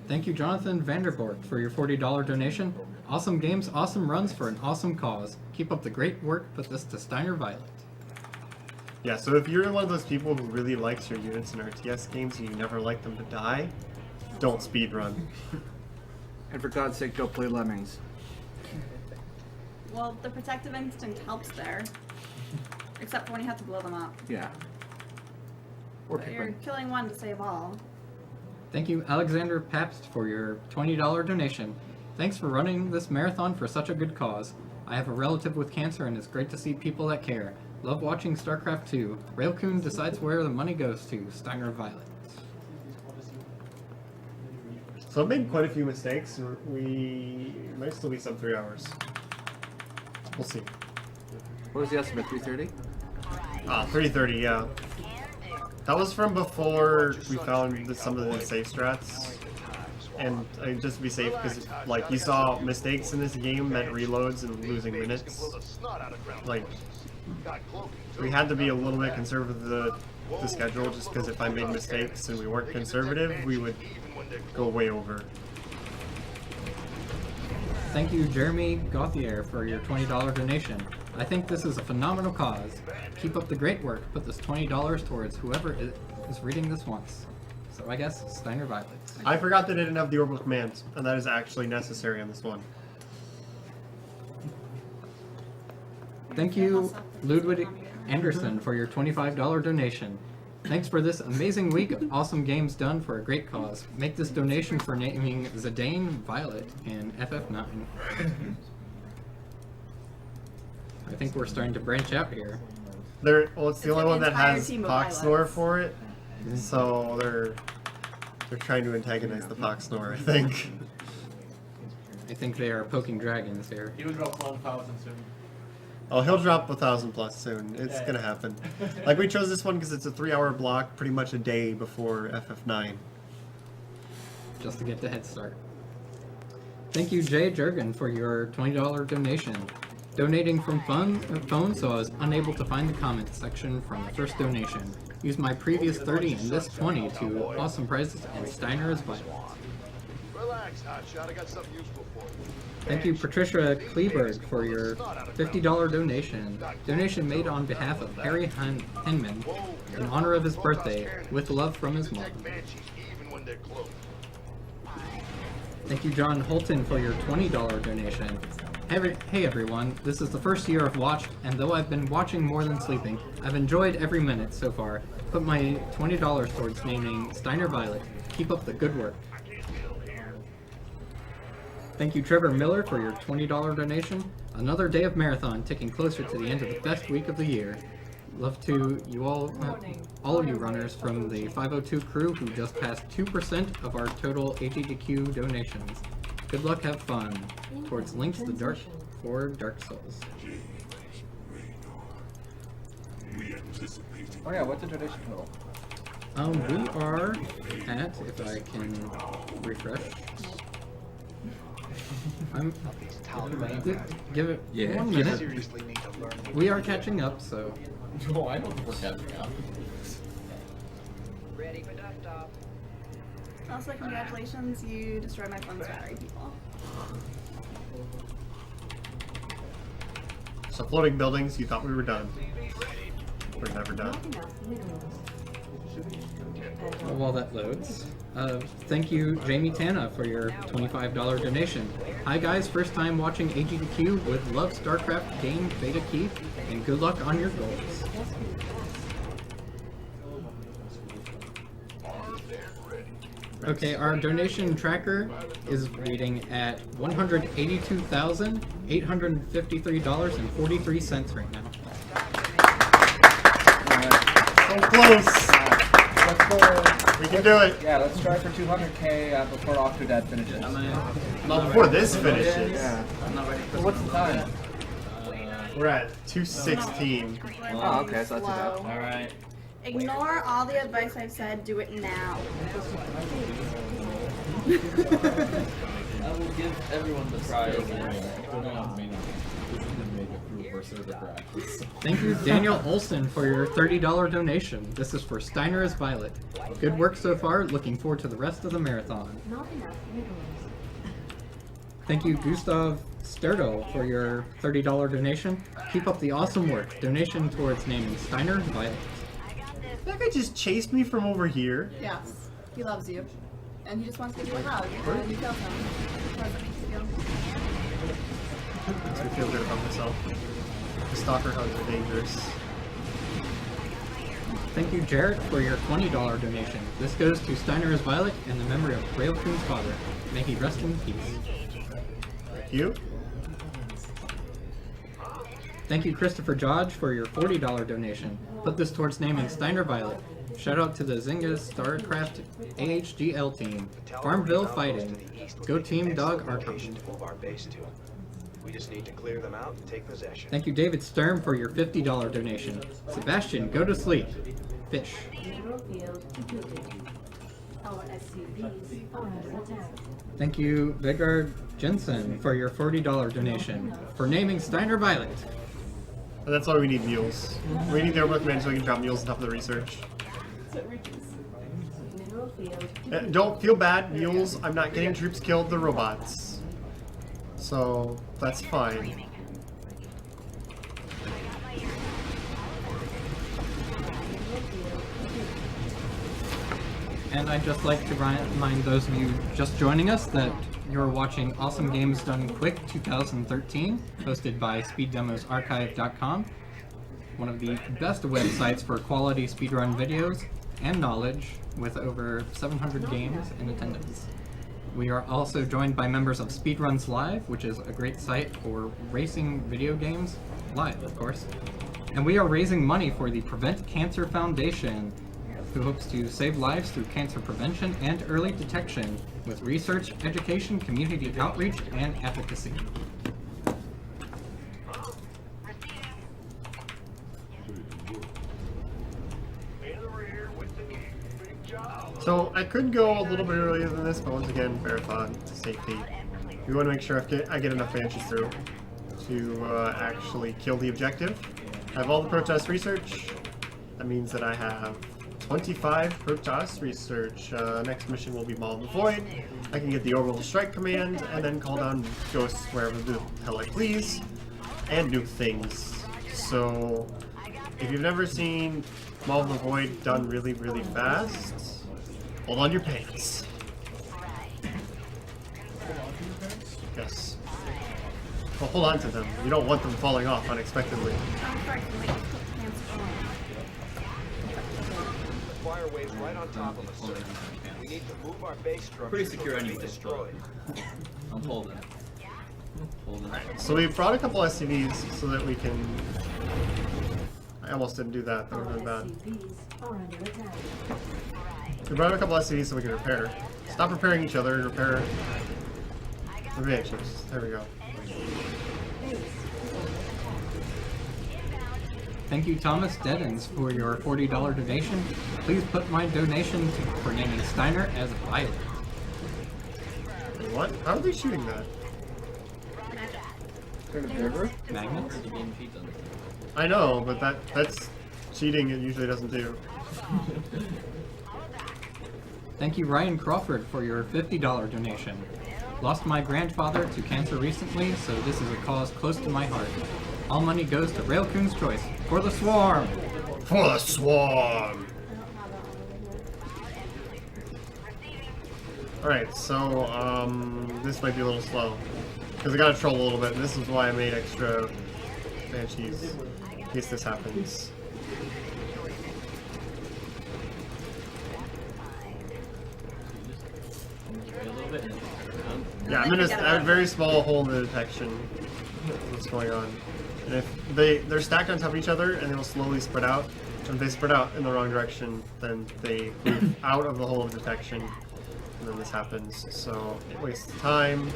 Thank you, Jonathan Vanderborg, for your $40 donation. Awesome games, awesome runs for an awesome cause. Keep up the great work. Put this to Steiner Violet. Yeah, so if you're one of those people who really likes your units in RTS games and you never like them to die, don't speedrun. And for God's sake, don't play Lemmings. Well, the protective instinct helps there. Except for when you have to blow them up. Yeah. Or But you're killing one to save all. Thank you, Alexander Pabst, for your $20 donation. Thanks for running this marathon for such a good cause. I have a relative with cancer and it's great to see people that care. Love watching StarCraft 2. Raelcun decides where the money goes to. Steiner Violet. So I've made quite a few mistakes, and we might still be sub 3 hours. We'll see. What was the estimate, 3:30? 3:30, yeah. That was from before we found some of the safe strats. And just to be safe, because like you saw mistakes in this game meant reloads and losing minutes. Like, we had to be a little bit conservative with the schedule, just because if I made mistakes and we weren't conservative, we would go way over. Thank you, Jeremy Gauthier, for your $20 donation. I think this is a phenomenal cause. Keep up the great work. Put this $20 towards whoever is reading this once. So I guess Steiner Violet. I forgot that it didn't have the orbital commands, and that is actually necessary on this one. Thank you, Ludwig Anderson, for your $25 donation. Thanks for this amazing week of awesome games done for a great cause. Make this donation for naming Zidane Violet in FF9. I think we're starting to branch out here. Well, it's the only one that has Poxlore for it. So they're trying to antagonize the Fox Snore, I think. I think they are poking dragons here. He would drop 1,000 soon. Oh, he'll drop 1,000 plus soon. It's gonna happen. Like, we chose this one because it's a 3-hour block, pretty much a day before FF9. Just to get the head start. Thank you, Jay Jurgen, for your $20 donation. Donating from phone, so I was unable to find the comments section from the first donation. Use my previous 30 and this 20 to awesome prizes, and Steiner is vital. Relax, hotshot. I got something useful for you. Thank you, Patricia Kleberg, for your $50 donation. Donation made on behalf of Harry Henman in honor of his birthday, with love from his mom. Thank you, John Holton, for your $20 donation. Hey everyone, this is the first year I've watched, and though I've been watching more than sleeping, I've enjoyed every minute so far. Put my $20 towards naming Steiner Violet. Keep up the good work. Thank you, Trevor Miller, for your $20 donation. Another day of marathon, ticking closer to the end of the best week of the year. Love to you all of you runners from the 502 crew who just passed 2% of our total AGDQ donations. Good luck, have fun. Towards Links the Dark for Dark Souls. Oh yeah, what's the donation total? We are at, if I can refresh. Give it 1 minute. We are catching up, so. No, I don't think we're catching up. Ready for desktop. Also, congratulations, you destroyed my phone's battery, people. So floating buildings, you thought we were done. We're never done. While that loads, thank you, Jamie Tana, for your $25 donation. Hi guys, first time watching AGDQ with love StarCraft game Beta Key, and good luck on your goals. Okay, our donation tracker is reading at $182,853.43 right now. So close! We can do it! Yeah, let's try for 200k before Octodad finishes. Not before this finishes. Yeah. I'm not ready for What's the time? We're at 2:16. Oh, okay, so that's about. Alright. Ignore all the advice I've said, do it now. I will give everyone the prize. Thank you, Daniel Olson, for your $30 donation. This is for Steiner is Violet. Good work so far. Looking forward to the rest of the marathon. Thank you, Gustav Sterdal, for your $30 donation. Keep up the awesome work. Donation towards naming Steiner Violet. That guy just chased me from over here. Yes, he loves you. And he just wants to give you a hug. And you killed him. That's what makes you feel. Makes me feel good about myself. The stalker hugs are dangerous. Thank you, Jarrett, for your $20 donation. This goes to Steiner is Violet in the memory of Raelcun's father. May he rest in peace. Thank you. Thank you, Christopher Jodge, for your $40 donation. Put this towards naming Steiner Violet. Shout out to the Zynga StarCraft AHGL team. Farmville fighting. Go Team Dog Archon. We just need to clear them out and take possession. Thank you, David Sturm, for your $50 donation. Sebastian, go to sleep. Fish. Thank you, Vigard Jensen, for your $40 donation. For naming Steiner Violet. And that's why we need mules. We need their recommend so we can drop mules on top of the research. Don't feel bad, mules. I'm not getting troops killed, they're robots. So, that's fine. And I'd just like to remind those of you just joining us that you're watching Awesome Games Done Quick 2013, hosted by SpeedDemosArchive.com, one of the best websites for quality speedrun videos and knowledge, with over 700 games in attendance. We are also joined by members of Speedruns Live, which is a great site for racing video games, live of course. And we are raising money for the Prevent Cancer Foundation, who hopes to save lives through cancer prevention and early detection with research, education, community outreach, and efficacy. So I could go a little bit earlier than this, but once again, marathon safety. We want to make sure I get enough banshees through to actually kill the objective. I have all the protest research. That means that I have 25 protest research. Next mission will be Maul of the Void. I can get the orbital strike command and then call down ghosts wherever the hell I please and nuke things. So if you've never seen Maul of the Void done really, really fast, hold on your pants. Yes. Well, hold on to them. You don't want them falling off unexpectedly. Fire waves right on top of us, sir. We need to move our base structure. Pretty secure so it can be anyway. destroyed. I'm holding. Holding. So we brought a couple SCVs so that we can... I almost didn't do that. That would have been bad. Are under attack. We brought a couple SCVs so we can repair. Stop repairing each other and repair the Banshees. There we go. Thank you, Thomas Deddens, for your $40 donation. Please put my donation for naming Steiner as violet. What? How are they shooting that? Magnets? I know, but that's cheating it usually doesn't do. Thank you, Ryan Crawford, for your $50 donation. Lost my grandfather to cancer recently, so this is a cause close to my heart. All money goes to Raelcun's choice. For the Swarm! For the Swarm! Alright, so, this might be a little slow. Because I gotta troll a little bit, and this is why I made extra Banshees, in case this happens. Yeah, I'm in a very small hole in the detection. What's going on? And if they're stacked on top of each other, and they'll slowly spread out. And if they spread out in the wrong direction, then they move out of the hole of detection, and then this happens. So it wastes time.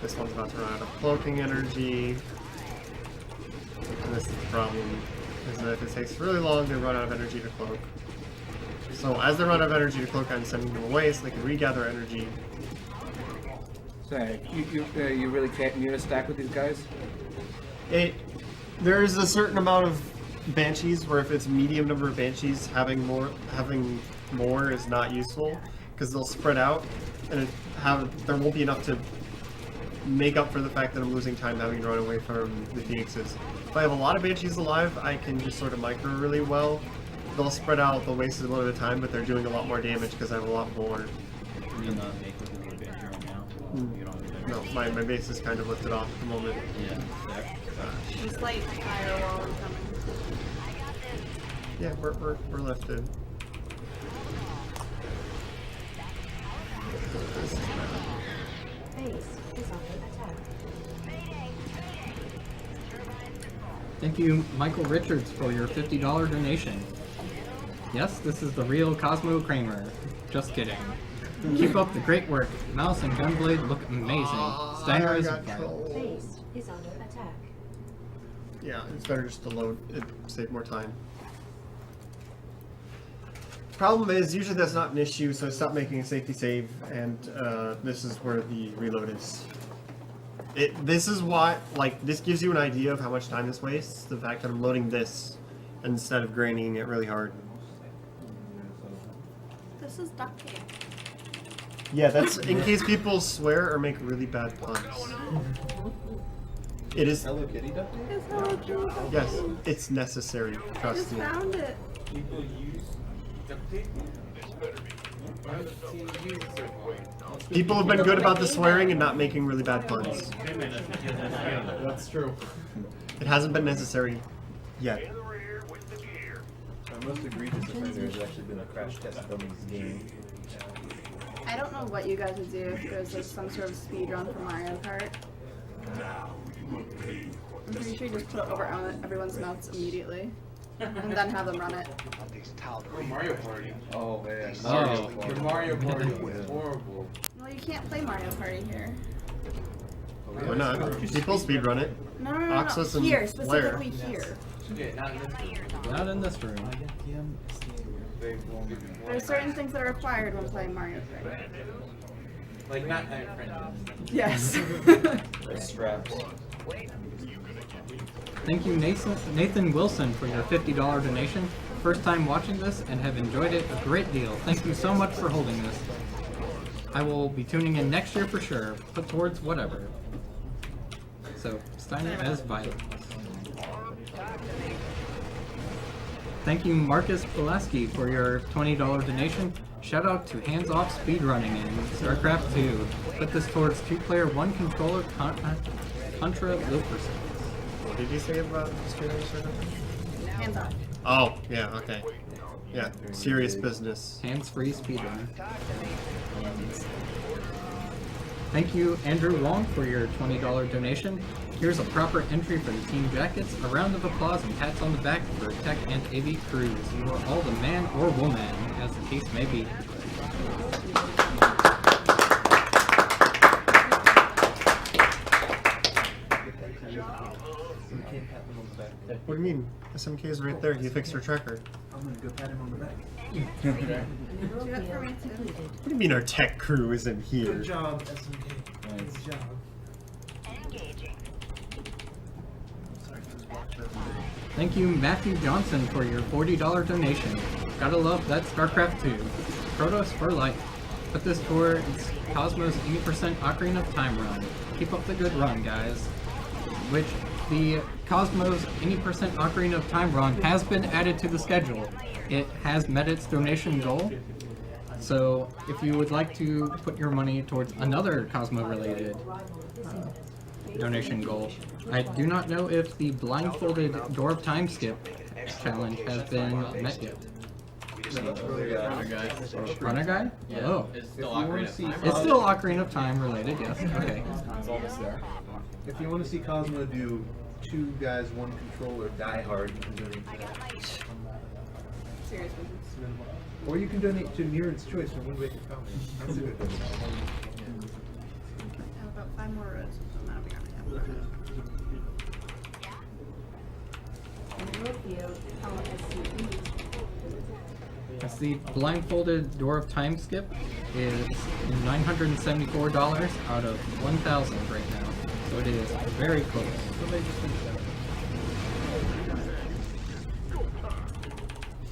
This one's about to run out of cloaking energy, and this is the problem: is that if it takes really long, they run out of energy to cloak. So as they run out of energy to cloak, I'm sending them away so they can regather energy. So you really can't unistack with these guys? There's a certain amount of Banshees where if it's medium number of Banshees, having more is not useful because they'll spread out and there won't be enough to make up for the fact that I'm losing time having to run away from the Phoenixes. If I have a lot of Banshees alive, I can just sort of micro really well. They'll spread out, they'll waste a little bit of time, but they're doing a lot more damage because I have a lot more. You can make with your Banshee right now. You don't have No, my base is kind of lifted off at the moment. Yeah, there. Just light firewall coming. Yeah, we're lifted. This is bad. Base is under attack. Thank you, Michael Richards, for your $50 donation. Yes, this is the real Cosmo Kramer. Just kidding. Keep up the great work. Mouse and Gunblade look amazing. Steiner is violet. Base is under attack. Yeah, it's better just to load. It save more time. Problem is, usually that's not an issue, so stop making a safety save, and this is where the reload is. This is why, this gives you an idea of how much time this wastes, the fact that I'm loading this instead of graining it really hard. This is duct tape. Yeah, that's in case people swear or make really bad puns. It is. Hello Kitty duct tape? It's Hello Kitty duct tape. Yes, it's necessary. I Trust just me. found it. People use duct tape? People have been good about the swearing and not making really bad puns. That's true. It hasn't been necessary yet. Our most egregious offender has actually been a crash test dummies game. I don't know what you guys would do if there's some sort of speed run for Mario Kart. I'm pretty sure you just put it over everyone's mouths immediately. and then have them run it. Oh, Mario Party. Oh man. Oh. The Mario Party was horrible. Well, you can't play Mario Party here. Why not? People speedrun it. No, no, no, no. Oxus and Here, Blair. specifically here. Not in this room. There's certain things that are required when playing Mario Party. Like not friendly. Yes. Straps. Thank you, Nathan Wilson, for your $50 donation. First time watching this and have enjoyed it a great deal. Thank you so much for holding this. I will be tuning in next year for sure, put towards whatever. So, Steiner as Violet. Thank you, Marcus Pulaski, for your $20 donation. Shout out to Hands Off Speedrunning in StarCraft 2. Put this towards 2-player, 1-controller Contra Wilkerson. What did you say about speedrunning? Hands off. Oh, yeah, okay. Yeah, serious business. Hands-free speedrunning. Thank you, Andrew Wong, for your $20 donation. Here's a proper entry for the team jackets. A round of applause and pats on the back for Tech and AV crews. You are all the man or woman, as the case may be. What do you mean? SMK is right there. He fixed her tracker. I'm gonna go pat him on the back. Do it for me too. What do you mean our tech crew isn't here? Good job, SMK. Good job. Thank you, Matthew Johnson, for your $40 donation. Gotta love that StarCraft 2. Protoss for life. Put this towards Cosmos 80% Ocarina of Time run. Keep up the good run, guys. Which, the Cosmos 80% Ocarina of Time run has been added to the schedule. It has met its donation goal. So, if you would like to put your money towards another Cosmo-related donation goal, I do not know if the blindfolded Door of Time skip challenge has been met yet. Runner guy? Yeah. Oh. It's still Ocarina of Time. It's still Ocarina of Time related, yes. Okay. It's almost there. If you want to see Cosmo do 2 guys, 1 controller, Die Hard, you can donate to that. Serious business. Or you can donate to Mirren's Choice from Wind Waker Comics. That's a good one. I have about 5 more rows, so that'll be on That's the blindfolded Door of Time skip is $974 out of 1,000 right now. So it is very close.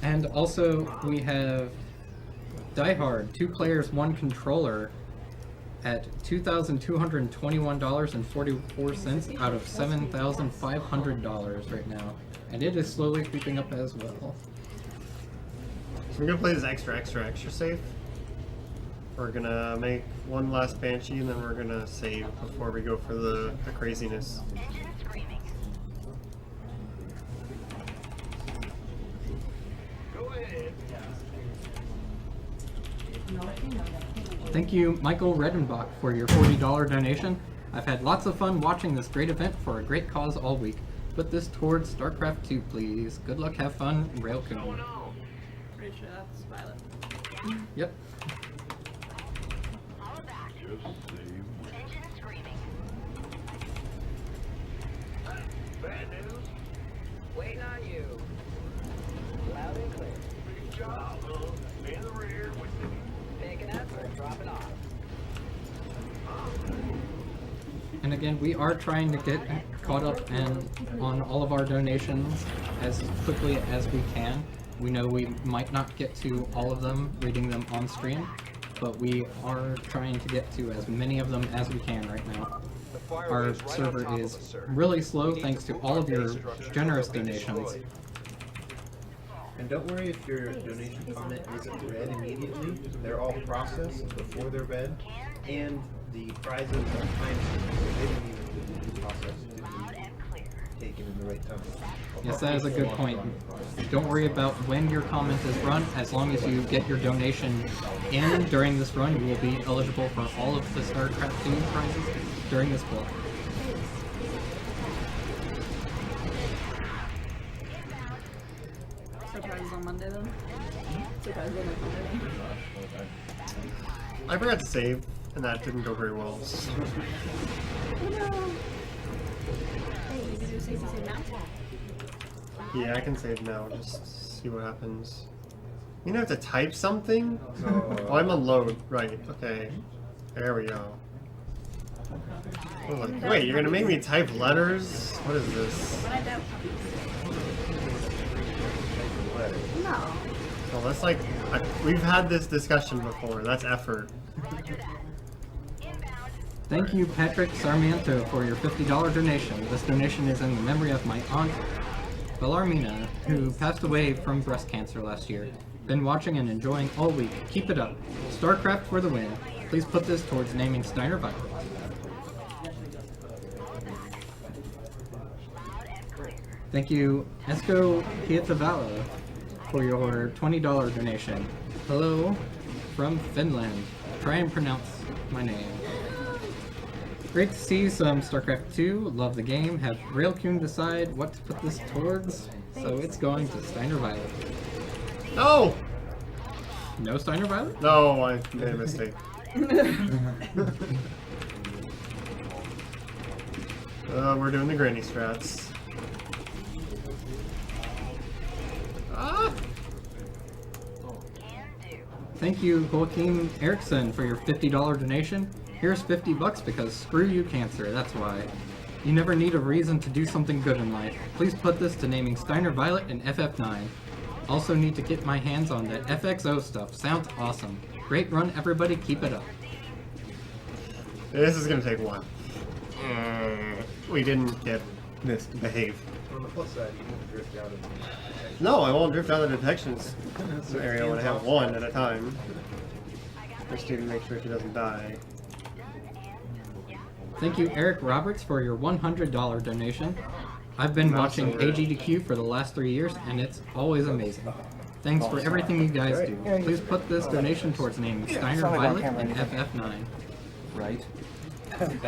And also we have Die Hard, 2 players, 1 controller at $2,221.44 out of $7,500 right now. And it is slowly creeping up as well. So we're gonna play this extra safe. We're gonna make one last Banshee and then we're gonna save before we go for the craziness. Thank you, Michael Redenbach, for your $40 donation. I've had lots of fun watching this great event for a great cause all week. Put this towards StarCraft 2, please. Good luck, have fun, Raelcun. Pretty sure that's Violet. Yep. Bad news. Waiting on you. Loud and clear. Big job, in the rear with the picking up or dropping off. And again, we are trying to get caught up and on all of our donations as quickly as we can. We know we might not get to all of them, reading them on stream, but we are trying to get to as many of them as we can right now. Our server is really slow thanks to all of your generous donations. And don't worry if your donation comment isn't read immediately. They're all processed before they're read, and the prizes are time-stamped, so they don't even be processed to be taken in the right time. Yes, that is a good point. Don't worry about when your comment is run. As long as you get your donation in during this run, you will be eligible for all of the StarCraft 2 prizes during this block. Surprises on Monday then. Surprises on Monday. I forgot to save, and that didn't go very well. So. Hey, you can do save now? Yeah, I can save now, just see what happens. You have to type something? Oh, I'm on load. Right, okay. There we go. Oh, like, wait, you're gonna make me type letters? What is this? But I don't. No. Well, that's like, we've had this discussion before. That's effort. Thank you, Patrick Sarmiento, for your $50 donation. This donation is in the memory of my aunt, Bellarmina, who passed away from breast cancer last year. Been watching and enjoying all week. Keep it up. StarCraft for the win. Please put this towards naming Steiner Violet. Thank you, Esko Hietavala, for your $20 donation. Hello from Finland. Try and pronounce my name. Great to see some StarCraft 2. Love the game. Have Raelcun decide what to put this towards. So it's going to Steiner Violet. No! No Steiner Violet? No, I made a mistake. We're doing the granny strats. Ah! Thank you, Joaquin Erickson, for your $50 donation. Here's $50 because screw you, cancer, that's why. You never need a reason to do something good in life. Please put this to naming Steiner Violet and FF9. Also need to get my hands on that FXO stuff. Sounds awesome. Great run, everybody. Keep it up. This is gonna take one. We didn't get this to behave. On the plus side, you can drift out of the detection. No, I won't drift out of the detections area when I have one at a time. Just to make sure she doesn't die. Thank you, Eric Roberts, for your $100 donation. I've been watching AGDQ for the last 3 years, and it's always amazing. Thanks for everything you guys do. Please put this donation towards naming Steiner Violet and FF9. Right. I'm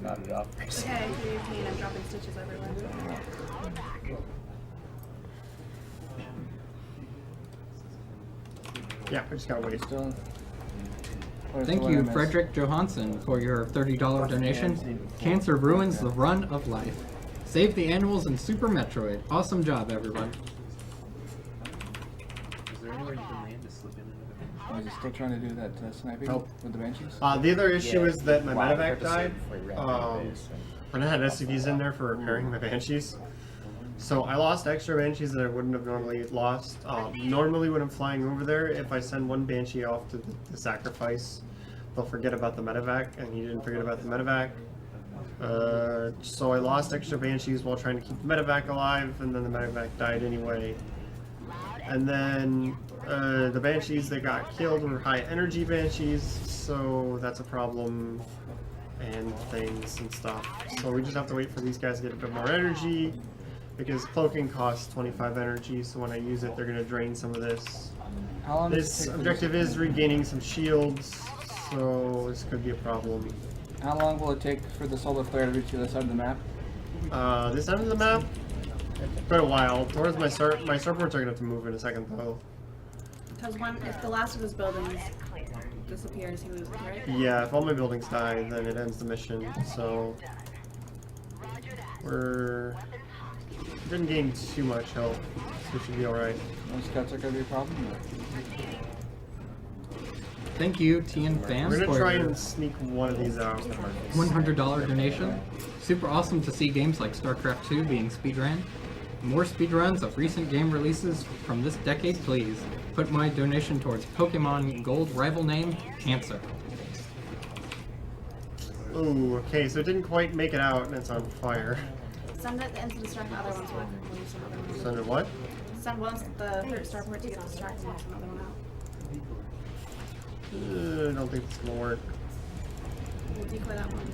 not enough. Okay, I'm dropping stitches everywhere. Yeah, we just gotta wait. Still. Thank you, Frederick Johansson, for your $30 donation. Cancer ruins the run of life. Save the animals in Super Metroid. Awesome job, everyone. Is there anywhere you can land to slip in and Was it still trying to do that sniping with the Banshees? The other issue is that my medevac died. And I had SCVs in there for repairing my Banshees. So I lost extra Banshees that I wouldn't have normally lost. Normally when I'm flying over there, if I send one Banshee off to the sacrifice, they'll forget about the medevac, and he didn't forget about the medevac. So I lost extra Banshees while trying to keep the medevac alive, and then the medevac died anyway. And then the Banshees that got killed were high energy Banshees, so that's a problem, and things and stuff. So we just have to wait for these guys to get a bit more energy, because cloaking costs 25 energy, so when I use it, they're going to drain some of this. This objective is regaining some shields, so this could be a problem. How long will it take for the solar flare to reach the other side of the map? This end of the map? Quite a while. Towards my starports are going to have to move in a second, though. Because if the last of his buildings disappears, he loses, right? Yeah, if all my buildings die, then it ends the mission, so... We didn't gain too much health, so we should be alright. Those cuts are going to be a problem? Thank you, TN fans, We're going to for try your and sneak one of these out. $100 donation. Super awesome to see games like StarCraft 2 being speedrun. More speedruns of recent game releases from this decade, please. Put my donation towards Pokemon Gold rival name, Cancer. Ooh, okay, so it didn't quite make it out, and it's on fire. Send it into distract the other ones with. Send it what? Send one the third starport to get distracted and another one out. I don't think it's gonna work. We'll decoy that one.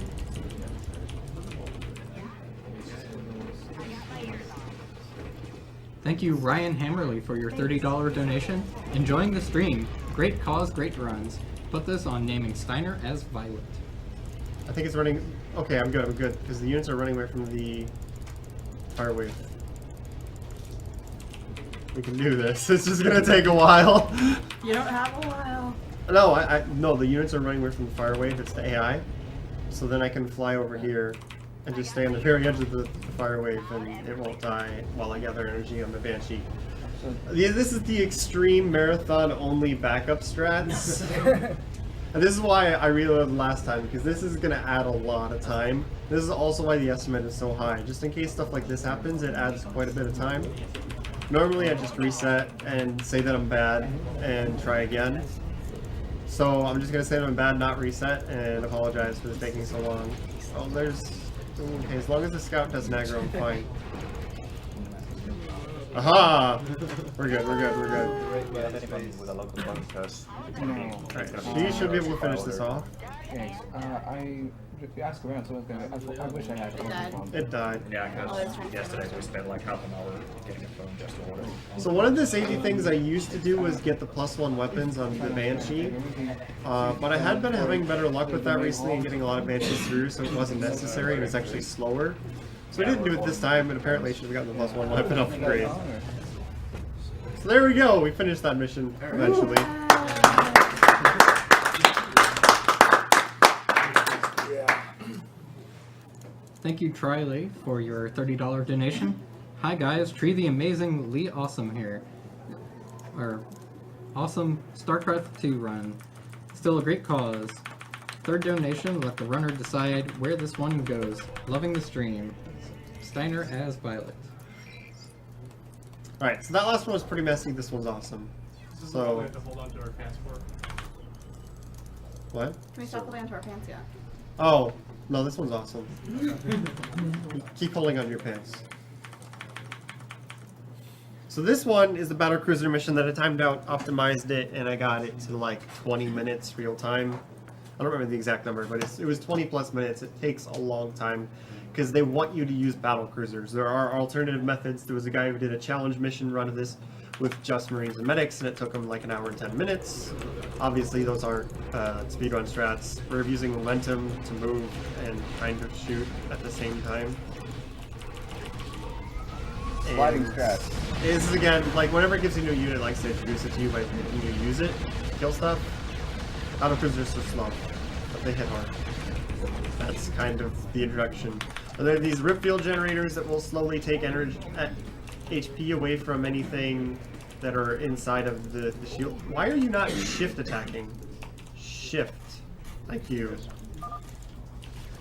Thank you, Ryan Hammerly, for your $30 donation. Enjoying the stream. Great cause, great runs. Put this on naming Steiner as Violet. I think it's running... Okay, I'm good, because the units are running away from the fire wave. We can do this. It's just gonna take a while. You don't have a while. No, no, the units are running away from the fire wave. It's the AI. So then I can fly over here and just stay on the very edge of the fire wave, and it won't die while I gather energy on the Banshee. Yeah, this is the extreme marathon only backup strats. And this is why I reloaded last time, because this is going to add a lot of time. This is also why the estimate is so high. Just in case stuff like this happens, it adds quite a bit of time. Normally I just reset and say that I'm bad and try again. So I'm just going to say that I'm bad, not reset, and apologize for this taking so long. Oh, there's... Okay, as long as the scout doesn't aggro, I'm fine. Aha! We're good, we're good, we're good. Alright, you should be able to finish this off. Thanks. If you ask around, someone's gonna. I wish I had a phone. It died. Yeah, because yesterday we spent like half an hour getting a phone just to order. So one of the safety things I used to do was get the +1 weapons on the Banshee, but I had been having better luck with that recently and getting a lot of Banshees through, so it wasn't necessary and it's actually slower. So I didn't do it this time, but apparently I should have gotten the +1 weapon upgrade. So there we go, we finished that mission eventually. Thank you, Triley, for your $30 donation. Hi guys, Tree the Amazingly Awesome here. Our awesome StarCraft 2 run. Still a great cause. Third donation, let the runner decide where this one goes. Loving the stream. Steiner as Violet. Alright, so that last one was pretty messy, this one's awesome. This is So... what we have to hold on to our pants for. What? Can we stop holding onto our pants yet? Oh, no, this one's awesome. Keep holding on your pants. So this one is the battlecruiser mission that I timed out, optimized it, and I got it to like 20 minutes real time. I don't remember the exact number, but it was 20 plus minutes. It takes a long time because they want you to use battlecruisers. There are alternative methods. There was a guy who did a challenge mission run of this with just Marines and medics, and it took him like an hour and 10 minutes. Obviously, those aren't speedrun strats. We're using momentum to move and trying to shoot at the same time. Sliding And strats. This is again, like whenever it gives you a new unit, it likes to introduce it to you by making you use it, kill stuff. Battlecruisers are so slow, but they hit hard. That's kind of the introduction. And there are these rip field generators that will slowly take energy, HP away from anything that are inside of the shield. Why are you not shift attacking? Shift. Thank you.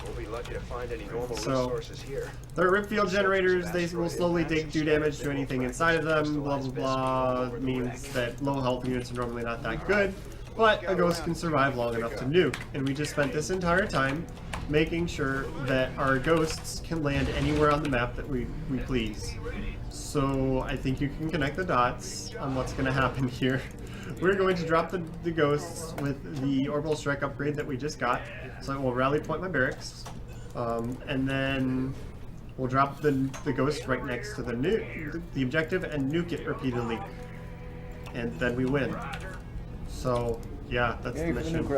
We'll be lucky to find any normal resources here. They're rip field generators. They will slowly do damage to anything inside of them. Blah blah blah. Means that low health units are normally not that good, but a ghost can survive long enough to nuke. And we just spent this entire time making sure that our ghosts can land anywhere on the map that we please. So I think you can connect the dots on what's going to happen here. We're going to drop the ghosts with the orbital strike upgrade that we just got. So it will rally point my barracks. And then we'll drop the ghost right next to the objective and nuke it repeatedly. And then we win. So yeah, that's the mission.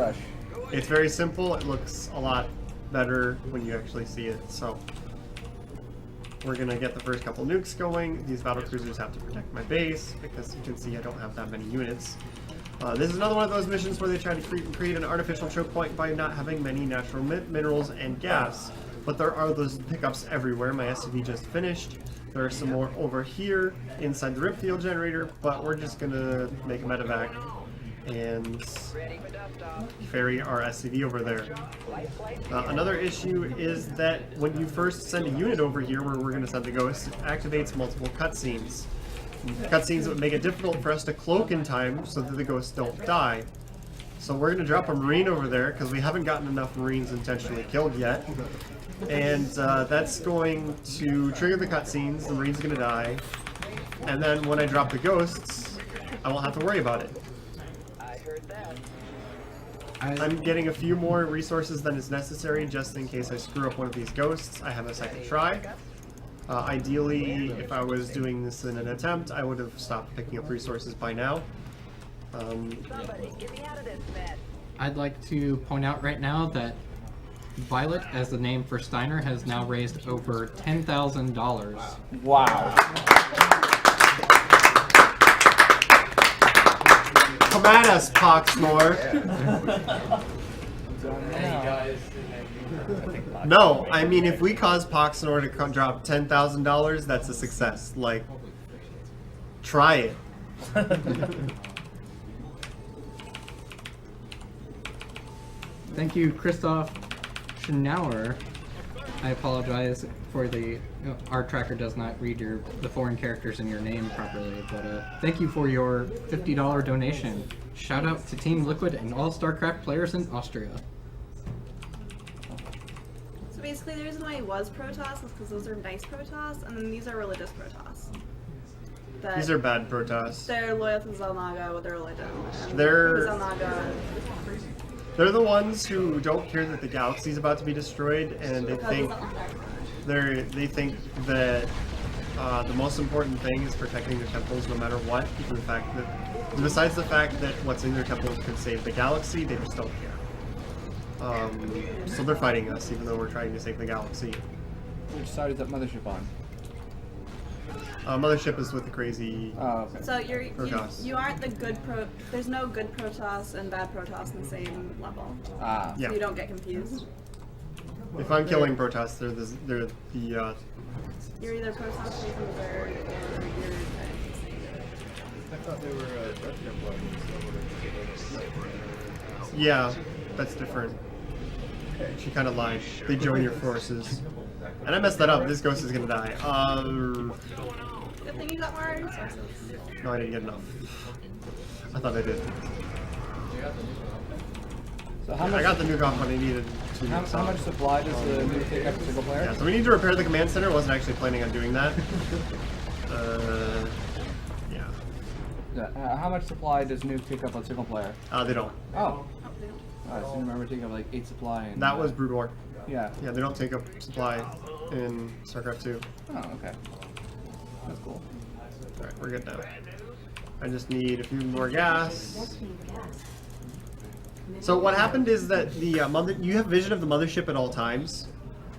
It's very simple. It looks a lot better when you actually see it. So we're gonna get the first couple nukes going. These battlecruisers have to protect my base because you can see I don't have that many units. This is another one of those missions where they try to create an artificial choke point by not having many natural minerals and gas. But there are those pickups everywhere. My SCV just finished. There are some more over here inside the rip field generator, but we're just gonna make a medevac and ferry our SCV over there. Another issue is that when you first send a unit over here where we're going to send the ghost, it activates multiple cutscenes. Cutscenes that would make it difficult for us to cloak in time so that the ghosts don't die. So we're going to drop a Marine over there because we haven't gotten enough Marines intentionally killed yet. And that's going to trigger the cutscenes, the Marine's going to die, and then when I drop the ghosts, I won't have to worry about it. I'm getting a few more resources than is necessary just in case I screw up one of these ghosts. I have a second try. Ideally, if I was doing this in an attempt, I would have stopped picking up resources by now. I'd like to point out right now that Violet, as the name for Steiner, has now raised over $10,000. Wow. Come at us, Poxmore. No, I mean, if we cause Poxnor to drop $10,000, that's a success. Like, try it. Thank you, Christoph Schnauer. I apologize for the our tracker does not read the foreign characters in your name properly, but thank you for your $50 donation. Shout out to Team Liquid and all StarCraft players in Austria. So basically, the reason why he was Protoss is because those are nice Protoss, and then these are religious Protoss. These are bad Protoss. They're loyal to Zelnaga with their religion. And They're Zelnaga. They're the ones who don't care that the galaxy's about to be destroyed, and they think that the most important thing is protecting their temples no matter what. The fact that, besides the fact that what's in their temples could save the galaxy, they just don't care. So they're fighting us, even though we're trying to save the galaxy. Which side is that mothership on? Mothership is with the crazy. Okay. So you aren't the good There's no good Protoss and bad Protoss in the same level. Ah. So you don't get confused. If I'm killing Protoss, they're the You're either Protoss or you're I thought they were Yeah, that's different. She kind of lied. They join your forces. And I messed that up. This ghost is gonna die. Good thing you got more resources. No, I didn't get enough. I thought I did. So how much, I got the nuke off when I needed to. How much supply does the nuke take up a single player? Yeah, so we need to repair the command center. Wasn't actually planning on doing that. Yeah. How much supply does nuke take up on single player? They don't. Oh. I just remember taking up like 8 supply. And, that was Brood War. Yeah. Yeah, they don't take up supply in StarCraft 2. Oh, okay. That's cool. Alright, we're good now. I just need a few more gas. So what happened is that the you have vision of the mothership at all times.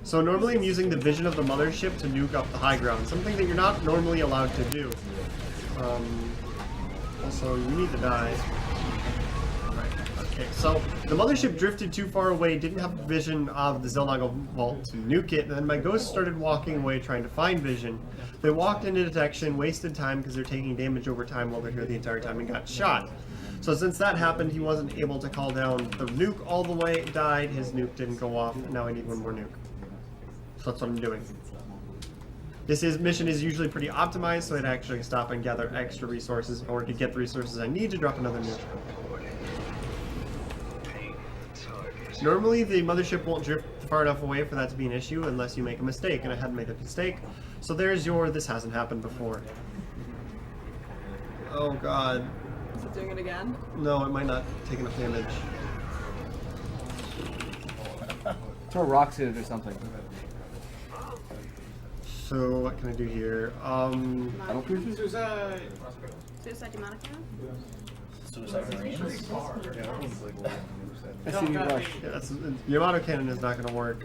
So normally I'm using the vision of the mothership to nuke up the high ground, something that you're not normally allowed to do. Also, you need to die. Okay, so the mothership drifted too far away, didn't have vision of the Zelnaga vault to nuke it, and then my ghost started walking away trying to find vision. They walked into detection, wasted time because they're taking damage over time while they're here the entire time, and got shot. So since that happened, he wasn't able to call down the nuke all the way, died, his nuke didn't go off, and now I need one more nuke. So that's what I'm doing. This mission is usually pretty optimized, so I'd actually stop and gather extra resources in order to get the resources I need to drop another nuke. Normally, the mothership won't drift far enough away for that to be an issue unless you make a mistake, and I hadn't made a mistake. So there's your this hasn't happened before. Oh god. Is it doing it again? No, it might not take enough damage. Throw rocks in it or something. So what can I do here? Battle cruisers? Suicide demonic cannon? Suicide Marines? SCV rush. Yeah, that's, Yamato cannon is not going to work.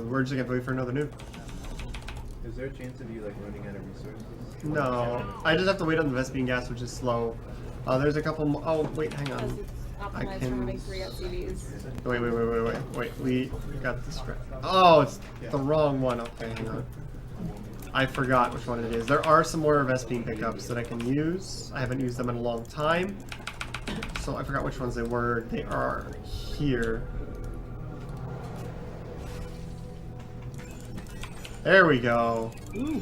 We're just going to wait for another nuke. Is there a chance of you like running out of resources? No, I just have to wait on the Vespene gas, which is slow. There's a couple more. Oh, wait, hang on. I can. Wait. We got this right. Oh, it's the wrong one. Okay, hang on. I forgot which one it is. There are some more Vespene pickups that I can use. I haven't used them in a long time. So I forgot which ones they were. They are here. There we go. Ooh.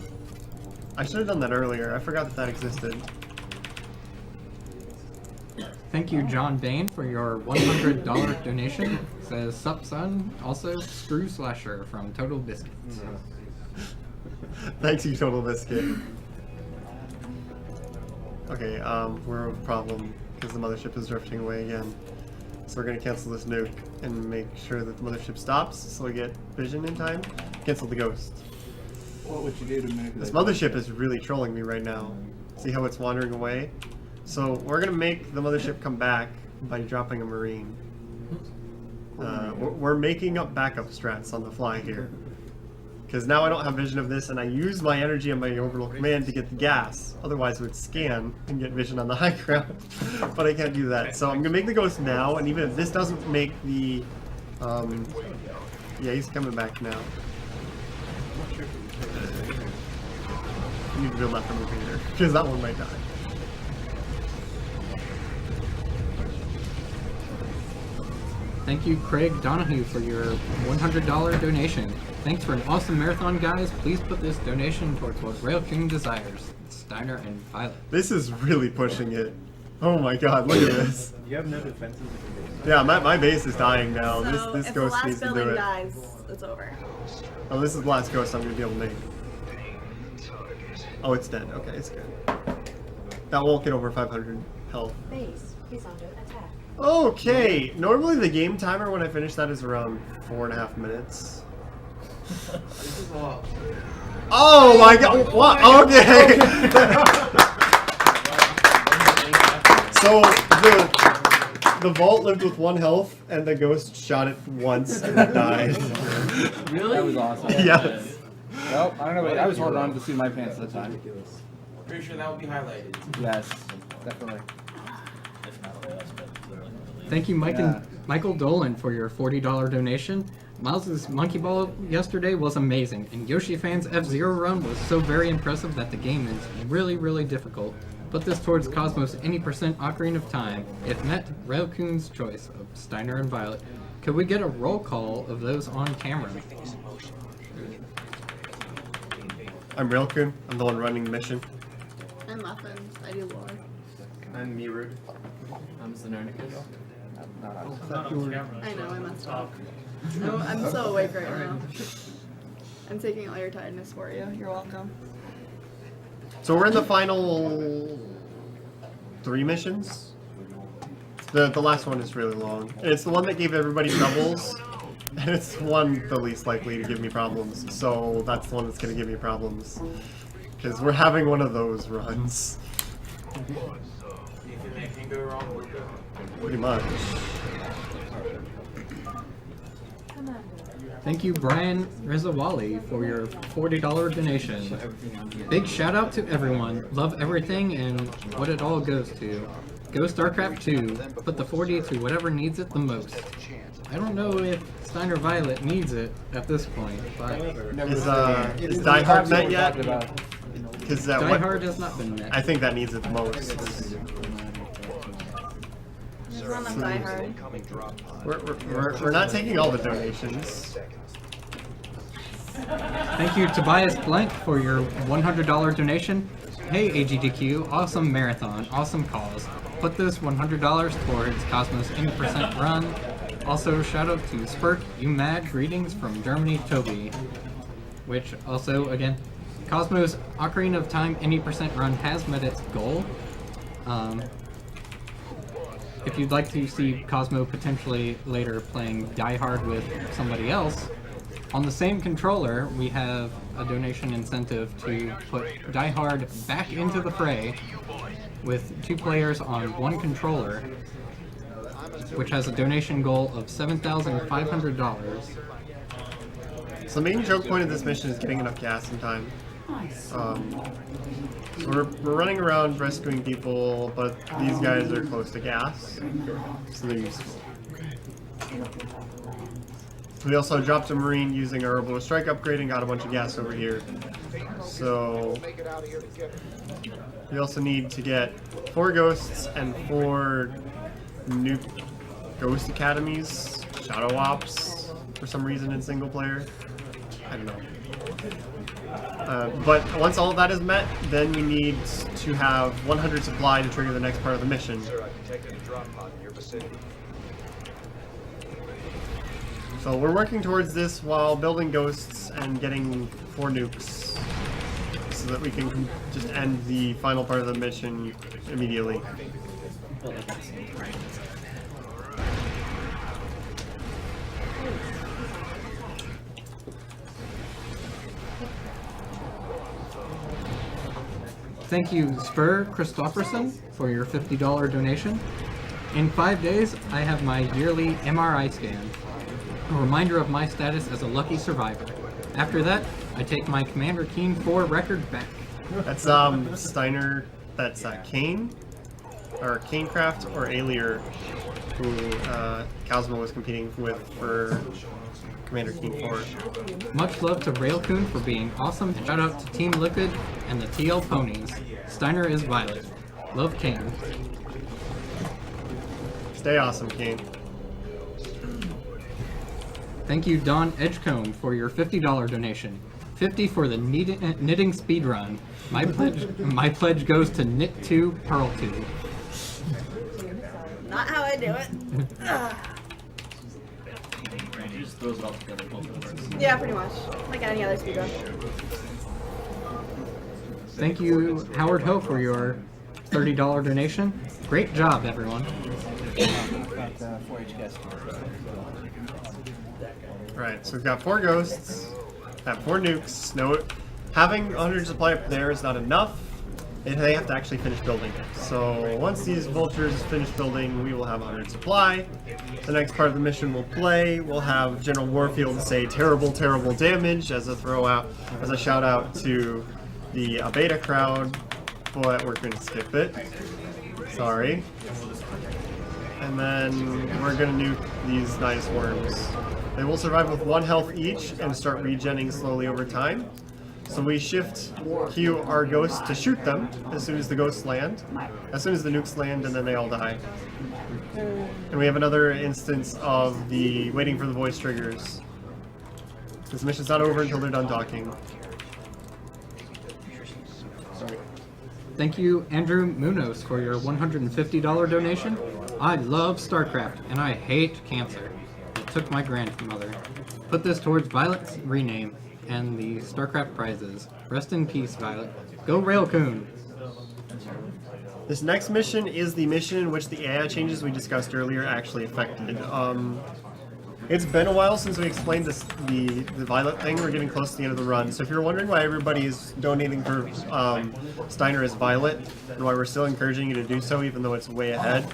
I should have done that earlier. I forgot that existed. Thank you, John Bain, for your $100 donation. Says, sup, son. Also, Screw Slasher from Total Biscuits. Thanks, you Total Biscuit. Okay, we're a problem because the mothership is drifting away again. So we're gonna cancel this nuke and make sure that the mothership stops so we get vision in time. Cancel the ghost. What would you do to make this mothership is really trolling me right now. See how it's wandering away? So we're gonna make the mothership come back by dropping a marine. We're making up backup strats on the fly here. Because now I don't have vision of this, and I use my energy on my orbital command to get the gas. Otherwise, it would scan and get vision on the high ground. But I can't do that. So I'm going to make the ghost now, and even if this doesn't make the... yeah, he's coming back now. You need to build that from over here, because that one might die. Thank you, Craig Donahue, for your $100 donation. Thanks for an awesome marathon, guys. Please put this donation towards what Raelcun desires. Steiner and Violet. This is really pushing it. Oh my god, look at this. You have no defenses. Yeah, my base is dying now. So This if the ghost last needs to do building it. dies, it's over. Oh, this is the last ghost I'm going to be able to make. Oh, it's dead. Okay, it's good. That won't get over 500 health. Base is under attack. Okay, normally the game timer when I finish that is around 4.5 minutes. Oh my god! What? Okay. So the vault lived with 1 health, and the ghost shot it once and it died. Really? That was awesome. Yes. Nope, I don't know, but I was holding on to see my pants at the time. Pretty sure that will be highlighted. Yes, definitely. Thank you, Michael Dolan, for your $40 donation. Miles' Monkey Ball yesterday was amazing, and Yoshi Fan's F-Zero run was so very impressive that the game is really, really difficult. Put this towards Cosmos any percent Ocarina of Time. If met, Raelcun's choice of Steiner and Violet. Could we get a roll call of those on camera? I'm Raelcun. I'm the one running the mission. I'm Muffins. I do lore. I'm Mirud. I'm Zenernicus. I know, I messed up. No, I'm so awake right now. I'm taking all your tiredness for you. You're welcome. So we're in the final 3 missions. The last one is really long. And it's the one that gave everybody troubles. And it's the one the least likely to give me problems. So that's the one that's going to give me problems. Because we're having one of those runs. Anything that can go wrong will go. Pretty much. Thank you, Brian Rizawali, for your $40 donation. Big shout out to everyone. Love everything and what it all goes to. Go StarCraft 2. Put the 40 to whatever needs it the most. I don't know if Steiner Violet needs it at this point, but Is Die Hard met yet? Because Die Hard has not been met. I think that needs it the most. There's one on Die Hard. We're not taking all the donations. Thank you, Tobias Blank, for your $100 donation. Hey, AGDQ, awesome marathon, awesome cause. Put this $100 towards Cosmos 80% run. Also, shout out to Spurk, you mad, greetings from Germany, Toby. Which also, again, Cosmos Ocarina of Time 80% run has met its goal. If you'd like to see Cosmo potentially later playing Die Hard with somebody else, on the same controller, we have a donation incentive to put Die Hard back into the fray with 2 players on 1 controller, which has a donation goal of $7,500. So the main choke point of this mission is getting enough gas in time. So we're running around rescuing people, but these guys are close to gas, so they're useful. We also dropped a Marine using our Orbital Strike upgrade and got a bunch of gas over here. So we also need to get 4 ghosts and 4 new ghost academies, shadow ops, for some reason in single player. I don't know. But once all of that is met, then we need to have 100 supply to trigger the next part of the mission. So we're working towards this while building ghosts and getting 4 nukes so that we can just end the final part of the mission immediately. Thank you, Spur Christofferson, for your $50 donation. In 5 days, I have my yearly MRI scan, a reminder of my status as a lucky survivor. After that, I take my Commander Keen 4 record back. That's Steiner. That's Kane, or Kanecraft, or Alier, who Kazuma was competing with for Commander Keen 4. Much love to Raelcun for being awesome, and shout out to Team Liquid and the TL Ponies. Steiner is Violet. Love Kane. Stay awesome, Kane. Thank you, Don Edgecombe, for your $50 donation. 50 for the knitting speedrun. My pledge goes to Knit 2, Pearl 2. Not how I do it. He just throws it all together. Both of them. Yeah, pretty much. Like any other speedrun. Thank you, Howard Ho, for your $30 donation. Great job, everyone. Right, so we've got 4 ghosts, have 4 nukes. No, having 100 supply up there is not enough. They have to actually finish building it. So once these vultures finish building, we will have 100 supply. The next part of the mission we'll play, we'll have General Warfield say terrible, terrible damage as a as a shout out to the beta crowd, but we're going to skip it. Sorry. And then we're going to nuke these nice worms. They will survive with 1 health each and start regenning slowly over time. So we shift Q our ghosts to shoot them as soon as the ghosts land, as soon as the nukes land, and then they all die. And we have another instance of the waiting for the voice triggers. This mission's not over until they're done docking. Thank you, Andrew Munoz, for your $150 donation. I love StarCraft, and I hate cancer. It took my grandmother. Put this towards Violet's rename and the StarCraft prizes. Rest in peace, Violet. Go Raelcun! This next mission is the mission in which the AI changes we discussed earlier actually affected. It's been a while since we explained the Violet thing. We're getting close to the end of the run. So if you're wondering why everybody is donating for Steiner as Violet, and why we're still encouraging you to do so even though it's way ahead,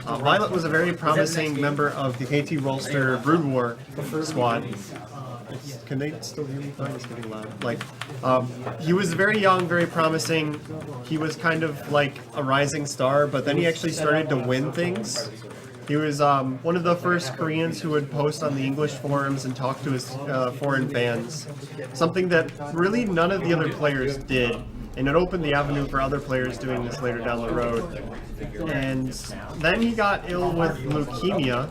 Violet was a very promising member of the KT Rolster Brood War squad. Can they still hear me fine? It's getting loud. Like, he was very young, very promising. He was kind of like a rising star, but then he actually started to win things. He was one of the first Koreans who would post on the English forums and talk to his foreign fans. Something that really none of the other players did. And it opened the avenue for other players doing this later down the road. And then he got ill with leukemia.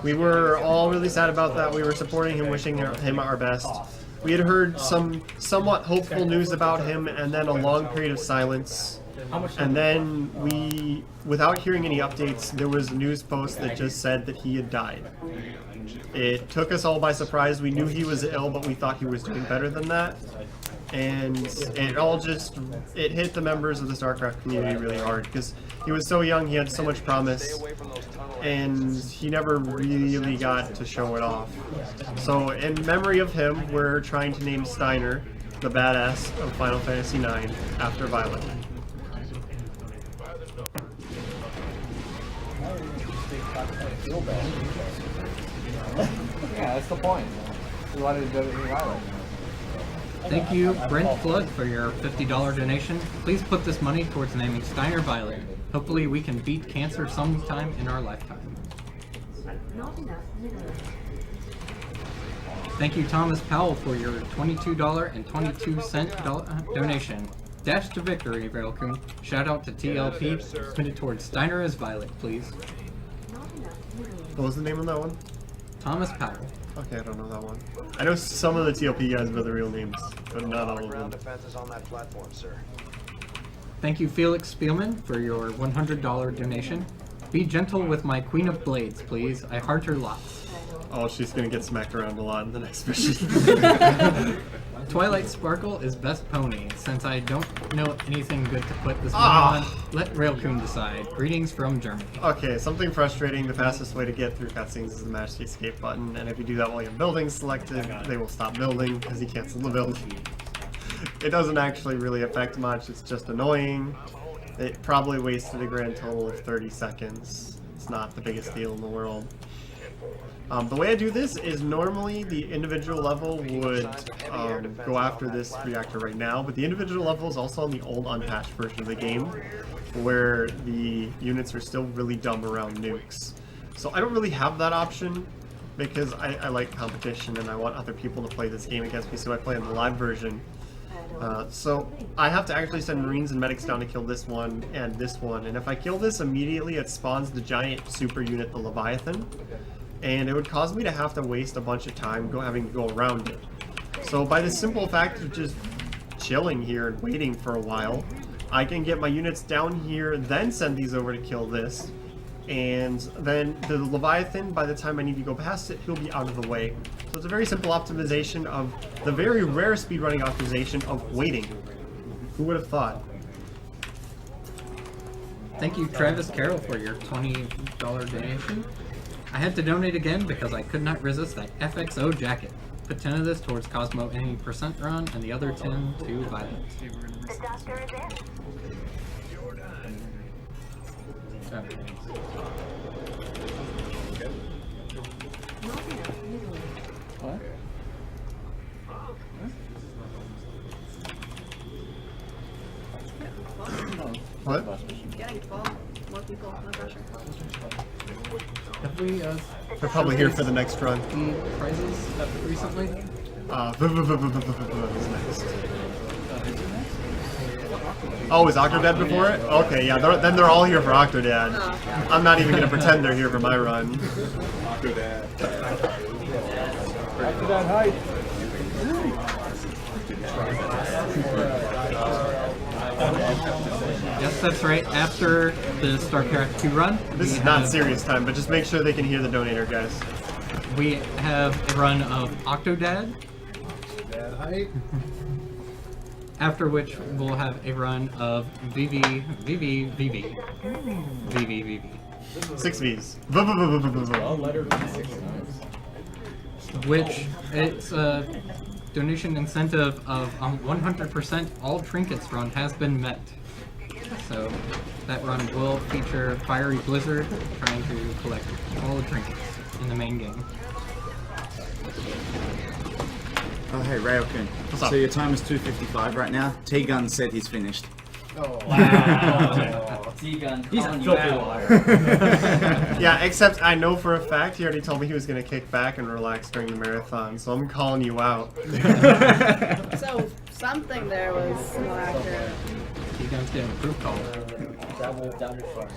We were all really sad about that. We were supporting him, wishing him our best. We had heard some somewhat hopeful news about him, and then a long period of silence. And then we, without hearing any updates, there was a news post that just said that he had died. It took us all by surprise. We knew he was ill, but we thought he was doing better than that. And it hit the members of the StarCraft community really hard, because he was so young, he had so much promise, and he never really got to show it off. So in memory of him, we're trying to name Steiner the badass of Final Fantasy IX after Violet. Yeah, that's the point. We wanted to do it in Violet. Thank you, Brent Flood, for your $50 donation. Please put this money towards naming Steiner Violet. Hopefully we can beat cancer sometime in our lifetime. Thank you, Thomas Powell, for your $22.22 donation. Dash to victory, Raelcun. Shout out to TLP. Put it towards Steiner as Violet, please. What was the name of that one? Thomas Powell. Okay, I don't know that one. I know some of the TLP guys know the real names, but not all of them. Ground defenses on that platform, sir. Thank you, Felix Spielman, for your $100 donation. Be gentle with my Queen of Blades, please. I heart her lots. Oh, she's gonna get smacked around a lot in the next mission. Twilight Sparkle is best pony. Since I don't know anything good to put this one on, let Raelcun decide. Greetings from Germany. Okay, something frustrating. The fastest way to get through cutscenes is to mash the escape button, and if you do that while you have buildings selected, they will stop building because you cancel the build. It doesn't actually really affect much, it's just annoying. It probably wasted a grand total of 30 seconds. It's not the biggest deal in the world. The way I do this is normally the individual level would go after this reactor right now, but the individual level is also on the old unpatched version of the game, where the units are still really dumb around nukes. So I don't really have that option, because I like competition and I want other people to play this game against me, so I play in the live version. So I have to actually send Marines and medics down to kill this one, and if I kill this immediately, it spawns the giant super unit, the Leviathan, and it would cause me to have to waste a bunch of time having to go around it. So by the simple fact of just chilling here and waiting for a while, I can get my units down here, then send these over to kill this, and then the Leviathan, by the time I need to go past it, he'll be out of the way. So it's a very simple optimization of the very rare speedrunning optimization of waiting. Who would have thought? Thank you, Travis Carroll, for your $20 donation. I had to donate again because I could not resist that FXO jacket. Put 10 of this towards Cosmo any percent run, and the other 10 to Violet. What? What? Getting full. More people, no pressure. Have we, They're probably here for the next run. Prizes recently? Who's next? Oh, is Octodad before it? Okay, yeah, then they're all here for Octodad. I'm not even going to pretend they're here for my run. Octodad. Octodad, hi. Yes, that's right. After the StarCraft 2 run, This is not serious time, but just make sure they can hear the donator, guys. We have a run of Octodad. After which we'll have a run of VV. 6 Vs. Which it's a donation incentive of 100% all trinkets run has been met. So that run will feature Fiery Blizzard trying to collect all the trinkets in the main game. Oh, hey, Raelcun. So your time is 2:55 right now. T-Gun said he's finished. Oh, wow. T-Gun, he's a filthy liar. Yeah, except I know for a fact he already told me he was going to kick back and relax during the marathon, so I'm calling you out. So something there was not accurate. T-Gun's getting a proof call. That is fun.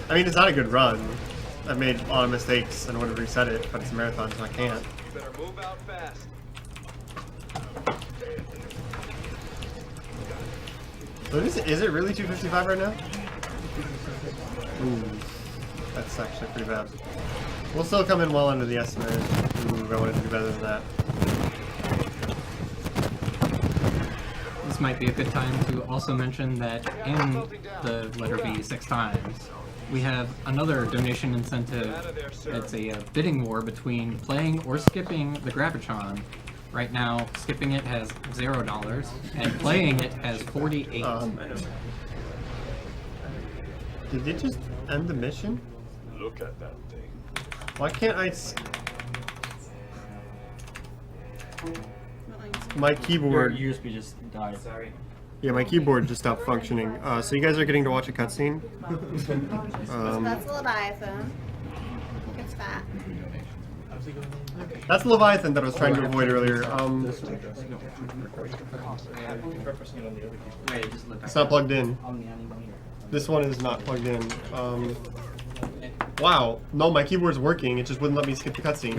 I mean, it's not a good run. I've made a lot of mistakes and I would have reset it, but it's a marathon, so I can't. Better move out fast. So is it really 255 right now? Ooh, that's actually pretty bad. We'll still come in well under the estimate. Ooh, I wanted to do better than that. This might be a good time to also mention that in the letter B 6 times, we have another donation incentive. It's a bidding war between playing or skipping the Gravitron. Right now, skipping it has $0, and playing it has 48. Did they just end the mission? Look at that thing. Why can't I my keyboard... Your USB just died. Sorry. Yeah, my keyboard just stopped functioning. So you guys are getting to watch a cutscene. That's the Leviathan. It's fat. That's the Leviathan that I was trying to avoid earlier. It's not plugged in. This one is not plugged in. Wow. No, my keyboard's working. It just wouldn't let me skip the cutscene.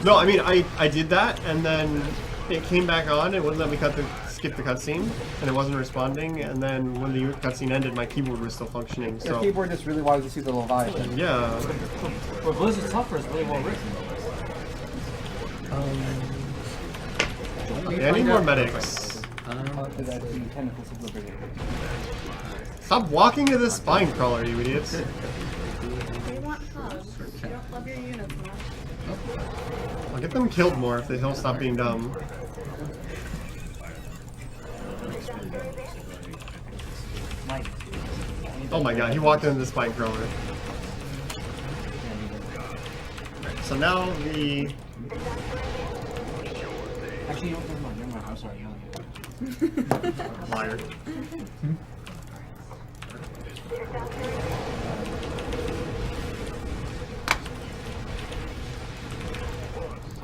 No, I mean, I did that, and then it came back on. It wouldn't let me skip the cutscene, and it wasn't responding. And then when the cutscene ended, my keyboard was still functioning. So Your keyboard just really wanted to see the Leviathan. yeah. But Blizzard's software is really well written. Okay, I need more medics. Stop walking to the spine crawler, you idiots. They want hugs. You don't love your units enough. I'll get Get them killed more if he'll stop being dumb. Oh my god, he walked into the spine crawler. Right, so now the... Actually, never mind. I'm sorry. Liar.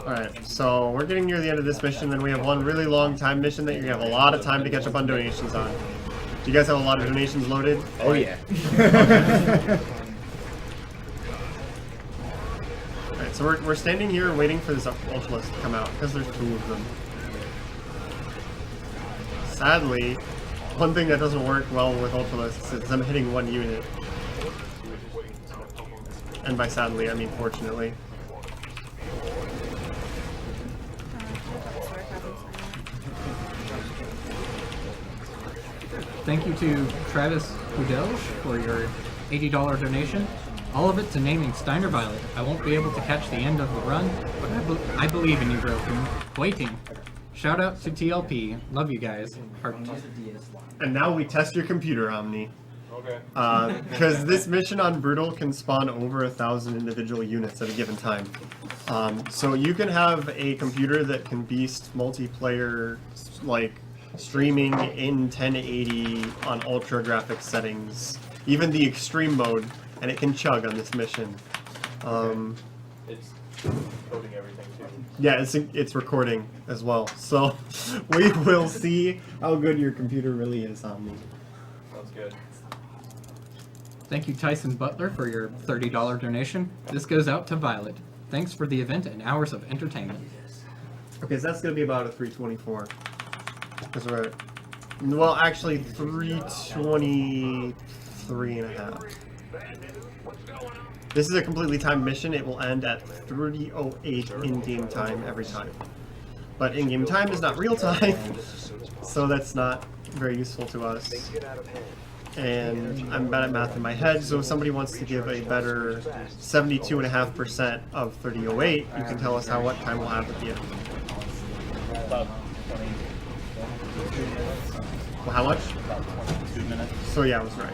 Alright, so we're getting near the end of this mission, then we have one really long time mission that you're going to have a lot of time to catch up on donations on. Do you guys have a lot of donations loaded? Oh yeah. Alright, so we're standing here waiting for this Ultras to come out, because there's 2 of them. Sadly, one thing that doesn't work well with Ultras is them hitting 1 unit. And by sadly, I mean fortunately. Thank you to Travis Hudelge for your $80 donation. All of it to naming Steiner Violet. I won't be able to catch the end of the run, but I believe in you, Raelcun. Waiting. Shout out to TLP. Love you guys. Heart. And now we test your computer, Omni. Okay. Because this mission on Brutal can spawn over 1,000 individual units at a given time. So you can have a computer that can beast multiplayer, like, streaming in 1080 on ultra graphics settings, even the extreme mode, and it can chug on this mission. It's coding everything too. Yeah, it's recording as well. So we will see how good your computer really is, Omni. Sounds good. Thank you, Tyson Butler, for your $30 donation. This goes out to Violet. Thanks for the event and hours of entertainment. Okay, so that's going to be about a 324. Because we're... Well, actually, 323 and a half. This is a completely timed mission. It will end at 3:08 in-game time every time. But in-game time is not real time, so that's not very useful to us. And I'm bad at math in my head, so if somebody wants to give a better 72.5% of 30:08, you can tell us what time we'll have at the end. About 20. Well, how much? About 22 minutes. So yeah, I was right.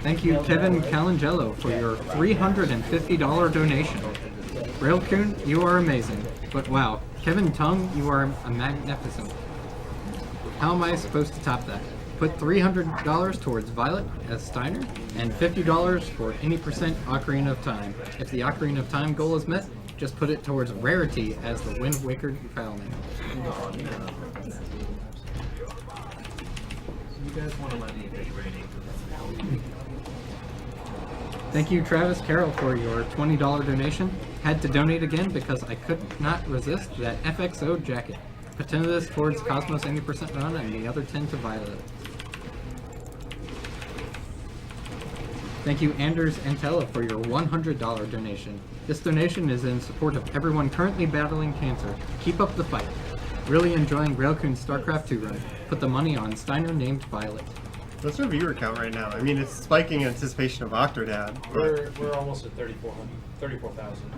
Thank you, Kevin Calangello, for your $350 donation. Raelcun, you are amazing. But wow, Kevin Tung, you are a magnificent. How am I supposed to top that? Put $300 towards Violet as Steiner, and $50 for any percent Ocarina of Time. If the Ocarina of Time goal is met, just put it towards Rarity as the Wind Waker Foulman. You guys want to let me take rating? Thank you, Travis Carroll, for your $20 donation. Had to donate again because I could not resist that FXO jacket. Put 10 of this towards Cosmos 80% run and the other 10 to Violet. Thank you, Anders Antella, for your $100 donation. This donation is in support of everyone currently battling cancer. Keep up the fight. Really enjoying Raelcun's StarCraft 2 run. Put the money on Steiner named Violet. What's our viewer count right now? I mean, it's spiking in anticipation of Octodad. We're almost at 34,000.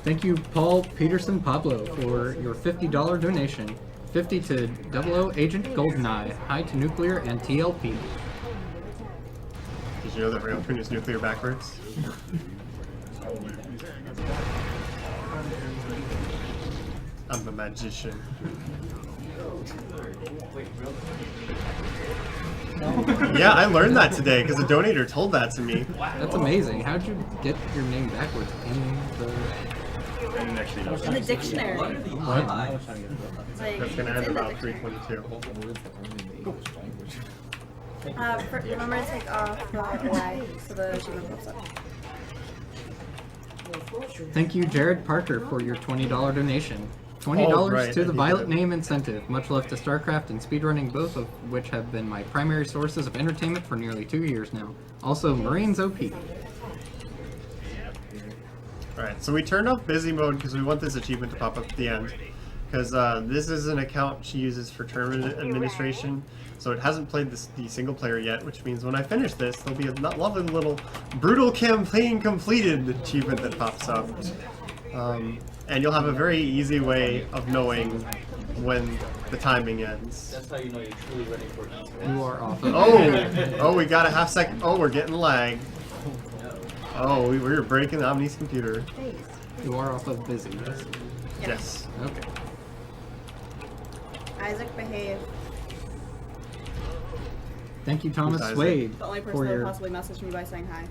Thank you, Paul Peterson Pablo, for your $50 donation. 50 to 00 Agent Goldeneye, High to Nuclear, and TLP. Did you know that Raelcun is nuclear backwards? I'm a magician. Yeah, I learned that today because a donator told that to me. That's amazing. How'd you get your name backwards in the... In the dictionary. What? Like, That's gonna it's end in the about dictionary. 322. Remember to take off Y so the achievement pops up. Thank you, Jared Parker, for your $20 donation. $20 Oh, right, to the I Violet think name incentive. Much love to StarCraft and speedrunning, both of which have been my primary sources of entertainment for nearly 2 years now. Also, Marines OP. Alright, so we turned off busy mode because we want this achievement to pop up at the end. because this is an account she uses for tournament administration, so it hasn't played the single player yet, which means when I finish this, there'll be a lovely little brutal campaign completed achievement that pops up. And you'll have a very easy way of knowing when the timing ends. That's how you know you're truly ready for esports. You are off. Oh, we got a half second. Oh, we're getting lag. Oh, we're breaking Omni's computer. You are off of busy, yes? Yes. Okay. Isaac, behave. Thank you, Thomas Isaac? Wade, The only person for that would your possibly message me by saying hi.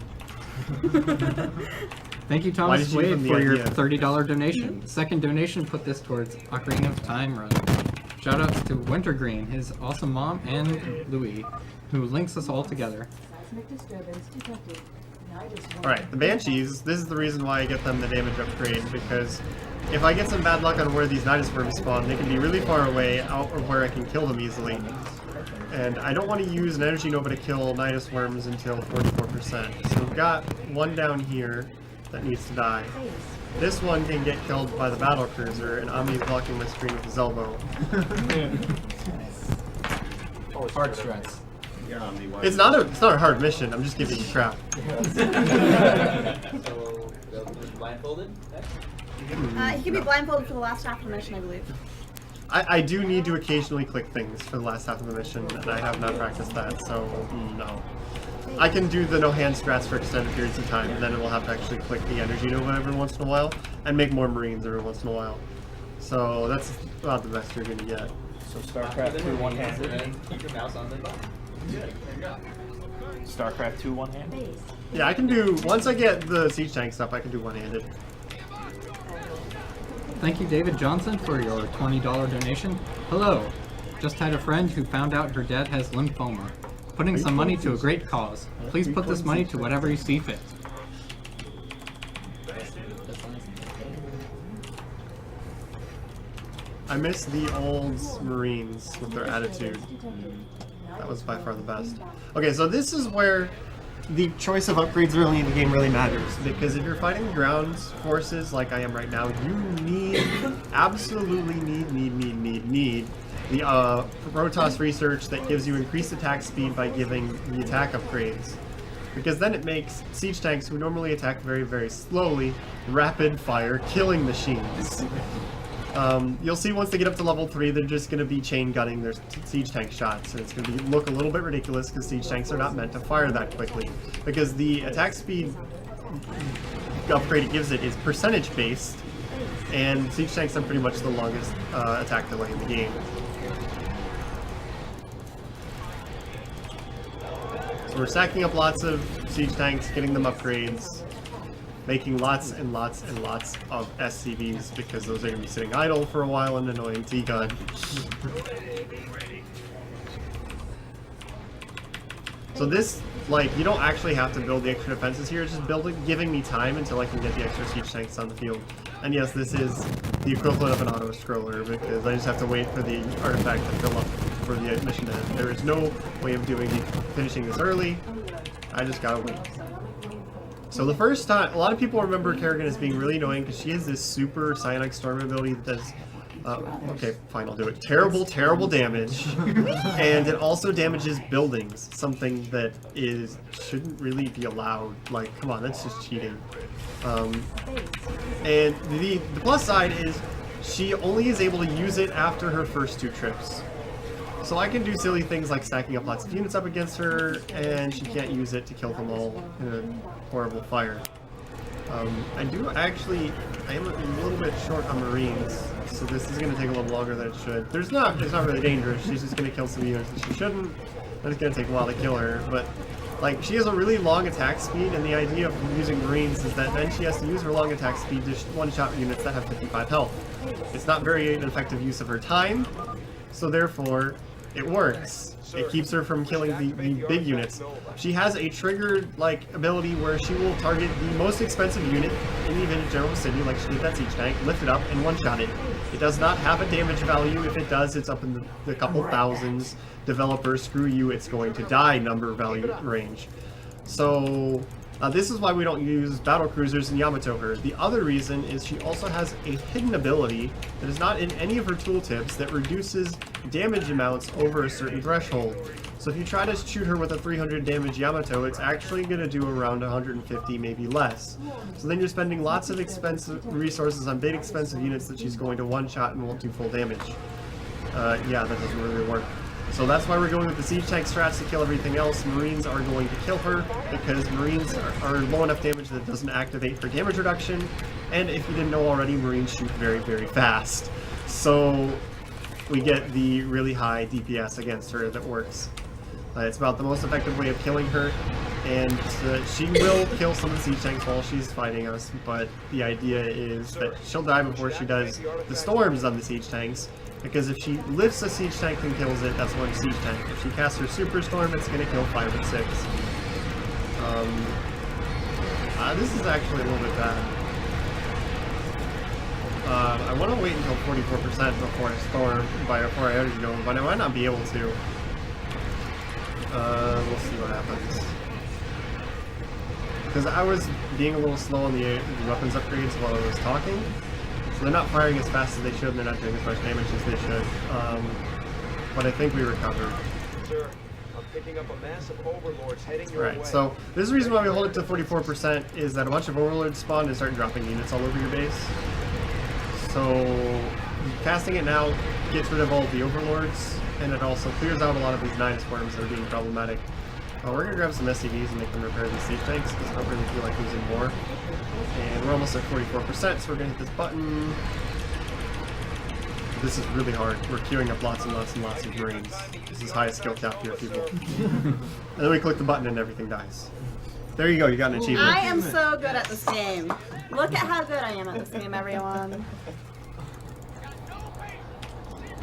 Thank you, Why Thomas did you give Wade, him the for your idea? $30 donation. Second donation put this towards Ocarina of Time run. Shoutouts to Wintergreen, his awesome mom, and Louis, who links us all together. Seismic disturbance detected. Alright, the Banshees, this is the reason why I get them the damage upgrade, because if I get some bad luck on where these Nidus worms spawn, they can be really far away, out of where I can kill them easily. And I don't want to use an Energy Nova to kill Nidus worms until 44%. So we've got one down here that needs to die. This one can get killed by the battle cruiser, and Omni's blocking my screen with his elbow. Hard stress. It's not a hard mission, I'm just giving you crap. So, they'll be blindfolded next? He can be blindfolded for the last half of the mission, I believe. I do need to occasionally click things for the last half of the mission, and I have not practiced that, so no. I can do the no-hand strats for extended periods of time, and then we'll have to actually click the Energy Nova every once in a while, and make more Marines every once in a while. So that's about the best you're going to get. So StarCraft 2 one-handed. Keep your mouse on the button. StarCraft 2 one-handed. Yeah, I can do, once I get the siege tank stuff, I can do one-handed. Thank you, David Johnson, for your $20 donation. Hello. Just had a friend who found out her dad has lymphoma. Putting some money to a great cause. Please put this money to whatever you see fit. I miss the old Marines with their attitude. That was by far the best. Okay, so this is where the choice of upgrades early in the game really matters, because if you're fighting ground forces like I am right now, you absolutely need the Protoss research that gives you increased attack speed by giving the attack upgrades. Because then it makes siege tanks, who normally attack very, very slowly, rapid fire killing machines. You'll see once they get up to level 3, they're just going to be chain gunning their siege tank shots, and it's going to look a little bit ridiculous because siege tanks are not meant to fire that quickly. Because the attack speed upgrade it gives it is percentage based, and siege tanks have pretty much the longest attack delay in the game. So we're stacking up lots of siege tanks, getting them upgrades, making lots and lots and lots of SCVs, because those are going to be sitting idle for a while and annoying T-Gun. So this, like, you don't actually have to build the extra defenses here, it's just giving me time until I can get the extra siege tanks on the field. And yes, this is the equivalent of an auto-scroller, because I just have to wait for the artifact to fill up for the mission to end. There is no way of finishing this early, I just gotta wait. So the first time, a lot of people remember Kerrigan as being really annoying because she has this super Psionic Storm ability that does, okay, fine, I'll do it. Terrible, terrible damage. And it also damages buildings, something that shouldn't really be allowed. Like, come on, that's just cheating. And the plus side is she only is able to use it after her first 2 trips. So I can do silly things like stacking up lots of units up against her, and she can't use it to kill them all in a horrible fire. I am a little bit short on Marines, so this is going to take a little longer than it should. It's not really dangerous, she's just going to kill some units that she shouldn't, and it's going to take a while to kill her, but like, she has a really long attack speed, and the idea of using Marines is that then she has to use her long attack speed to one-shot units that have 55 health. It's not very an effective use of her time, so therefore, it works. It keeps her from killing the big units. She has a triggered ability where she will target the most expensive unit in the event of General City, like she did that siege tank, lift it up, and one-shot it. It does not have a damage value. If it does, it's up in the couple thousands. Developers, screw you, it's going to die number value range. So This is why we don't use battle cruisers in Yamato her. The other reason is she also has a hidden ability that is not in any of her tooltips that reduces damage amounts over a certain threshold. So if you try to shoot her with a 300 damage Yamato, it's actually going to do around 150, maybe less. So then you're spending lots of expensive resources on big expensive units that she's going to one-shot and won't do full damage. Yeah, that doesn't really work. So that's why we're going with the siege tank strats to kill everything else. Marines are going to kill her because Marines are low enough damage that it doesn't activate her damage reduction. And if you didn't know already, Marines shoot very, very fast. So we get the really high DPS against her that works. It's about the most effective way of killing her, and she will kill some of the siege tanks while she's fighting us, but the idea is that she'll die before she does the storms on the siege tanks, because if she lifts a siege tank and kills it, that's one siege tank. If she casts her super storm, it's going to kill 5 and 6. This is actually a little bit bad. I want to wait until 44% before I storm, before I already go, but I might not be able to. We'll see what happens. Because I was being a little slow on the weapons upgrades while I was talking. So they're not firing as fast as they should, and they're not doing as much damage as they should. But I think we recovered. Sir, I'm picking up a mass of overlords heading your way. Right, so this is the reason why we hold it to 44% is that a bunch of overlords spawn and start dropping units all over your base. So casting it now gets rid of all of the overlords, and it also clears out a lot of these 9 swarms that are being problematic. We're going to grab some SCVs and make them repair these siege tanks, because I don't really feel like losing more. And we're almost at 44%, so we're going to hit this button. This is really hard. We're queuing up lots and lots and lots of Marines. This is highest skill cap here, people. And then we click the button and everything dies. There you go, you got an achievement. I am so good at this game. Look at how good I am at this game, everyone.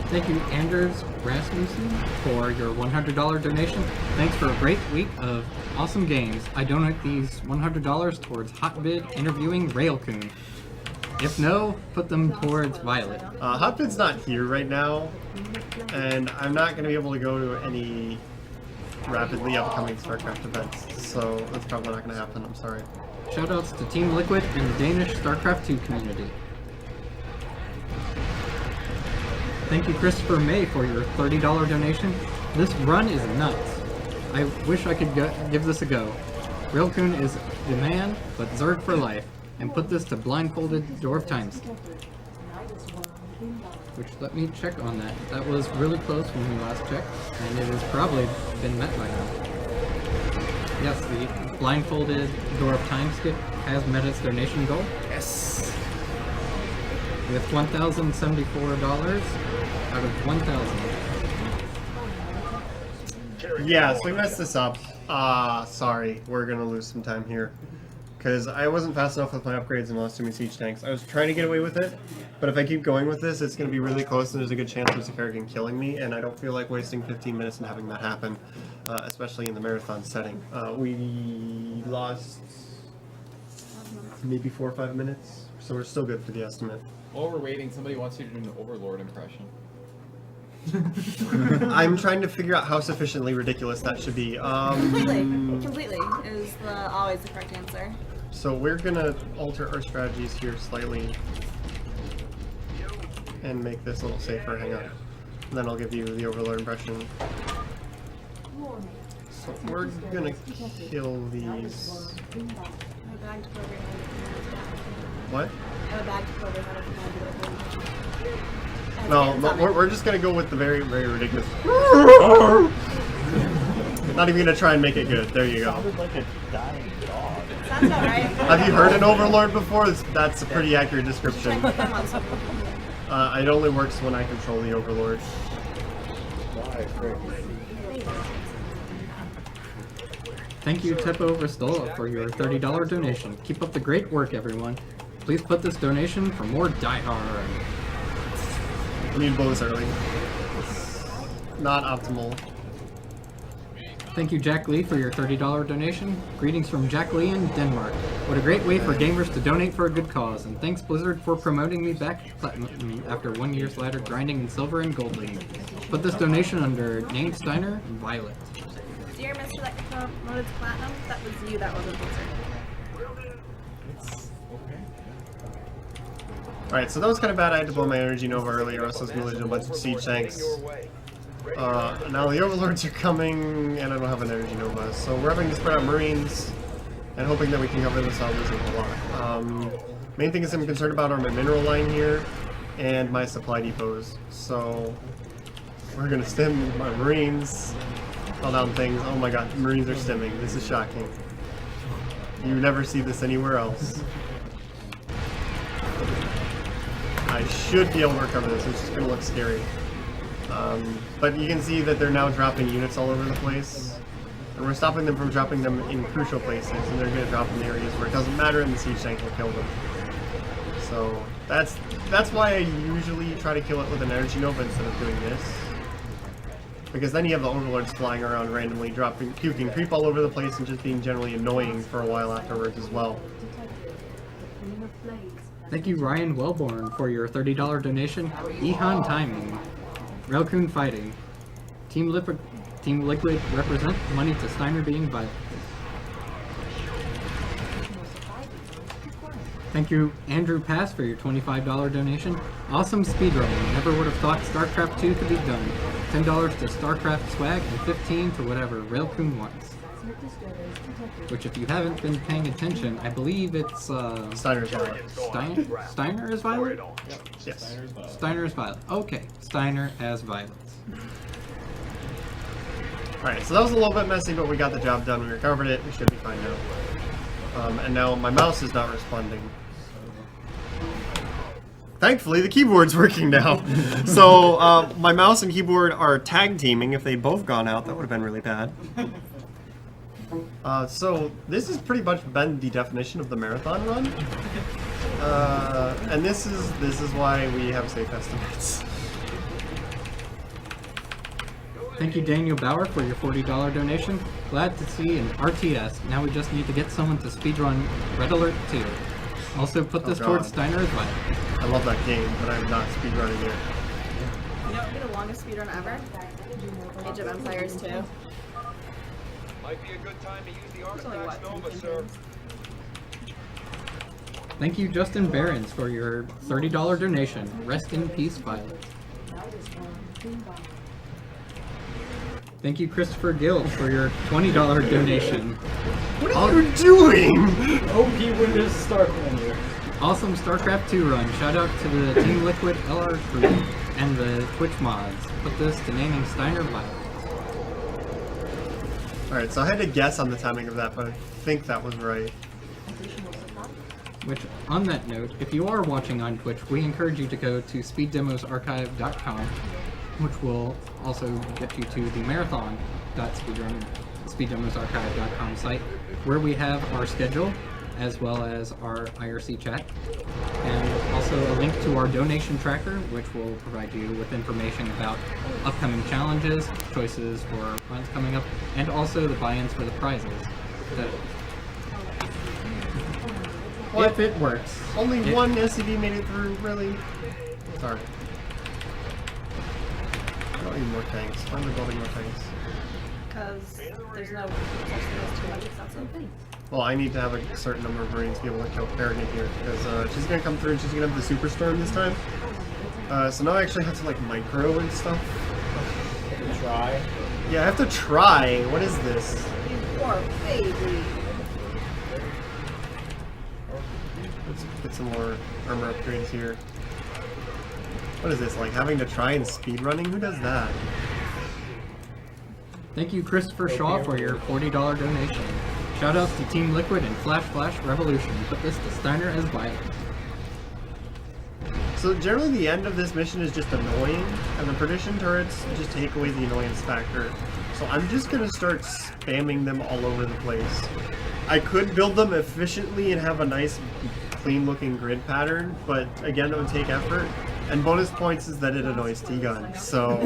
Thank you, Anders Rasmussen, for your $100 donation. Thanks for a great week of awesome games. I donate these $100 towards Hotbid interviewing Raelcun. If no, put them towards Violet. Hotbid's not here right now, and I'm not going to be able to go to any rapidly upcoming StarCraft events, so that's probably not going to happen, I'm sorry. Shoutouts to Team Liquid and the Danish StarCraft 2 community. Thank you, Christopher May, for your $30 donation. This run is nuts. I wish I could give this a go. Raelcun is the man, but Zerg for life. And put this to blindfolded dwarf times. Which, let me check on that. That was really close when we last checked, and it has probably been met by now. Yes, the blindfolded dwarf time skip has met its donation goal. Yes! With $1,074 out of 1,000. Yeah, so we messed this up. Sorry, we're gonna lose some time here. Because I wasn't fast enough with my upgrades and lost too many siege tanks. I was trying to get away with it, but if I keep going with this, it's going to be really close and there's a good chance there's a Kerrigan killing me, and I don't feel like wasting 15 minutes and having that happen, especially in the marathon setting. We lost maybe 4 or 5 minutes, so we're still good for the estimate. While we're waiting, somebody wants you to do an Overlord impression. I'm trying to figure out how sufficiently ridiculous that should be. Completely is always the correct answer. So we're gonna alter our strategies here slightly and make this a little safer. Hang on. And then I'll give you the Overlord impression. So we're gonna kill these. What? No, we're just gonna go with the very, very ridiculous. Not even gonna try and make it good. There you go. Sounded like a dying dog. Sounds about right. Have you heard an Overlord before? That's a pretty accurate description. It only works when I control the Overlord. Thank you, Teppo Ristola, for your $30 donation. Keep up the great work, everyone. Please put this donation for more Die Hard. I need blows early. It's not optimal. Thank you, Jack Lee, for your $30 donation. Greetings from Jack Lee in Denmark. What a great way for gamers to donate for a good cause. And thanks, Blizzard, for promoting me back to Platinum after 1 year's ladder grinding in Silver and Gold League. Put this donation under Nate Steiner and Violet. Dear Mr. that promoted to Platinum, that was you, that wasn't Blizzard. Alright, so that was kind of bad. I had to blow my energy nova earlier, or else I was going to lose a bunch of siege tanks. Now the overlords are coming, and I don't have an energy nova, so we're having to spread out marines and hoping that we can cover this without losing a whole lot. Main thing is I'm concerned about are my mineral line here and my supply depots. So we're gonna stem my marines, call down things. Oh my god, marines are stemming. This is shocking. You never see this anywhere else. I should be able to recover this, which is gonna look scary. But you can see that they're now dropping units all over the place. And we're stopping them from dropping them in crucial places, and they're going to drop in areas where it doesn't matter and the siege tank will kill them. So that's why I usually try to kill it with an energy nova instead of doing this. Because then you have the overlords flying around randomly, puking creep all over the place and just being generally annoying for a while afterwards as well. Thank you, Ryan Wellborn, for your $30 donation. Ehan Timing. Raelcun Fighting. Team Liquid represent money to Steiner being violent. Thank you, Andrew Pass, for your $25 donation. Awesome speedrunning. Never would have thought StarCraft 2 could be done. $10 to StarCraft swag and $15 to whatever Raelcun wants. Which, if you haven't been paying attention, I believe it's Steiner's Violet. Steiner is Violet? Yep. Yes. Steiner is Violet. Okay, Steiner as Violet. Alright, so that was a little bit messy, but we got the job done. We recovered it. We should be fine now. And now my mouse is not responding. Thankfully, the keyboard's working now. So my mouse and keyboard are tag teaming. If they'd both gone out, that would have been really bad. So this has pretty much been the definition of the marathon run. And this is why we have safe estimates. Thank you, Daniel Bauer, for your $40 donation. Glad to see an RTS. Now we just need to get someone to speedrun Red Alert 2. Also, put this towards Steiner as well. I love that game, but I'm not speedrunning it. You know what would be the longest speedrun ever? Age of Empires 2. Might be a good time to use the Artifacts Nova, sir. Thank you, Justin Behrens, for your $30 donation. Rest in peace, Violet. Thank you, Christopher Guild, for your $20 donation. What are you doing? OP Windows Start menu. Awesome StarCraft 2 run. Shout out to the Team Liquid LR crew and the Twitch mods. Put this to naming Steiner Violet. Alright, so I had to guess on the timing of that, but I think that was right. Which, on that note, if you are watching on Twitch, we encourage you to go to speeddemosarchive.com, which will also get you to the marathon.speeddemosarchive.com site, where we have our schedule, as well as our IRC chat, and also a link to our donation tracker, which will provide you with information about upcoming challenges, choices for runs coming up, and also the buy-ins for the prizes. If it works. Only one SCV made it through, really? Sorry. I don't need more tanks. Why am I building more tanks? Because there's no such thing as too much excessive. Well, I need to have a certain number of Marines to be able to kill Kerrigan here, because she's going to come through and she's going to have the Superstorm this time. So now I actually have to, like, micro and stuff. Try? Yeah, I have to try. What is this? Poor baby. Let's get some more armor upgrades here. What is this, like having to try and speedrunning? Who does that? Thank you, Christopher Shaw, for your $40 donation. Shoutouts to Team Liquid and Flash Revolution. Put this to Steiner as Violet. So generally the end of this mission is just annoying, and the perdition turrets just take away the annoyance factor. So I'm just going to start spamming them all over the place. I could build them efficiently and have a nice clean looking grid pattern, but again, it would take effort. And bonus points is that it annoys T-Gun, so...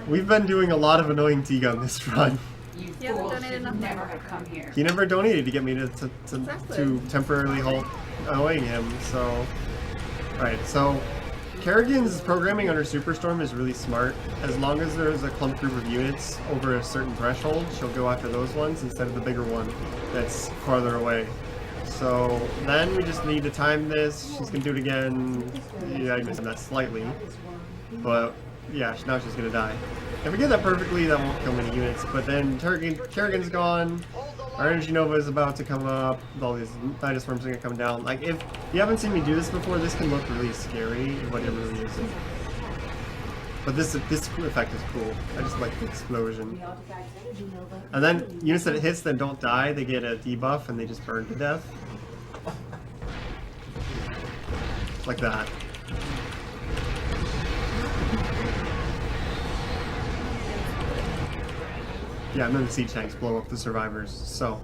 We've been doing a lot of annoying T-Gun this run. He hasn't donated enough never have come here. He never donated to get me to temporarily halt annoying him, so... Alright, so... Kerrigan's programming under Superstorm is really smart. As long as there's a clump group of units over a certain threshold, she'll go after those ones instead of the bigger one that's farther away. So then we just need to time this. She's gonna do it again. Yeah, I missed that slightly. But yeah, now she's gonna die. If we get that perfectly, that won't kill many units. But then Kerrigan's gone. Our Energy Nova is about to come up. All these Nidus Worms are gonna come down. Like, if you haven't seen me do this before, this can look really scary, but it really isn't. But this effect is cool. I just like the explosion. And then units that it hits that don't die, they get a debuff and they just burn to death. Like that. Yeah, and then the siege tanks blow up the survivors, so...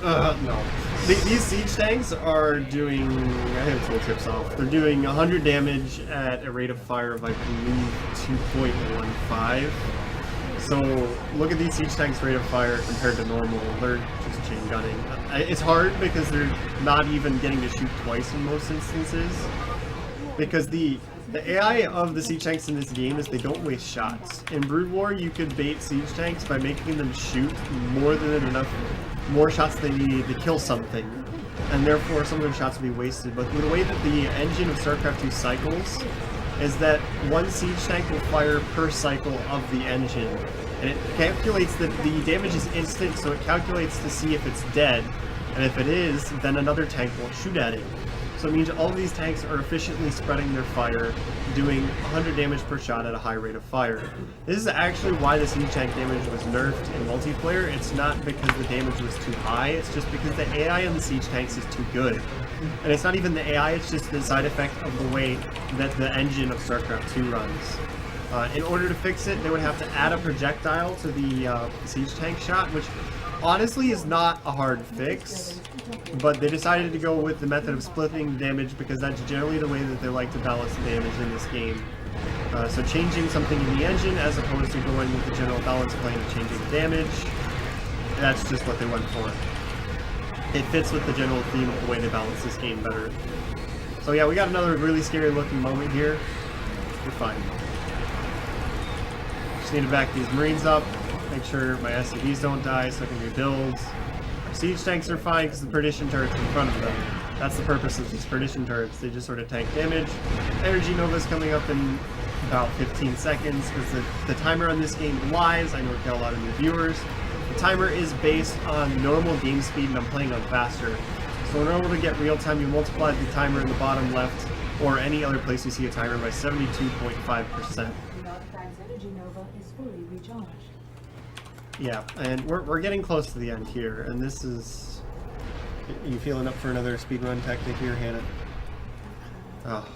no. These siege tanks are doing... I have tooltips off. They're doing 100 damage at a rate of fire of, I believe, 2.15. So, look at these siege tanks' rate of fire compared to normal. They're just chain gunning. It's hard because they're not even getting to shoot twice in most instances. Because the AI of the siege tanks in this game is they don't waste shots. In Brood War, you could bait siege tanks by making them shoot more shots than they need to kill something, and therefore some of their shots will be wasted. But the way that the engine of StarCraft 2 cycles is that one siege tank will fire per cycle of the engine, and it calculates that the damage is instant, so it calculates to see if it's dead, and if it is, then another tank won't shoot at it. So it means all of these tanks are efficiently spreading their fire, doing 100 damage per shot at a high rate of fire. This is actually why the siege tank damage was nerfed in multiplayer. It's not because the damage was too high, it's just because the AI in the siege tanks is too good. And it's not even the AI, it's just the side effect of the way that the engine of StarCraft 2 runs. In order to fix it, they would have to add a projectile to the siege tank shot, which honestly is not a hard fix. But they decided to go with the method of splitting damage because that's generally the way that they like to balance the damage in this game. So changing something in the engine as opposed to going with the general balance plane of changing damage, that's just what they went for. It fits with the general theme of the way they balance this game better. So yeah, we got another really scary looking moment here. You're fine. Just need to back these Marines up, make sure my SCVs don't die so I can rebuild. Siege tanks are fine because the Perdition turret's in front of them. That's the purpose of these Perdition turrets. They just sort of tank damage. Energy Nova's coming up in about 15 seconds because the timer on this game lies. I know we've got a lot of new viewers. The timer is based on normal game speed and I'm playing on faster. So in order to get real time, you multiply the timer in the bottom left or any other place you see a timer by 72.5%. Energy Nova is fully recharged. Yeah, and we're getting close to the end here, and this is... You feeling up for another speedrun tactic here, Hannah? Oh.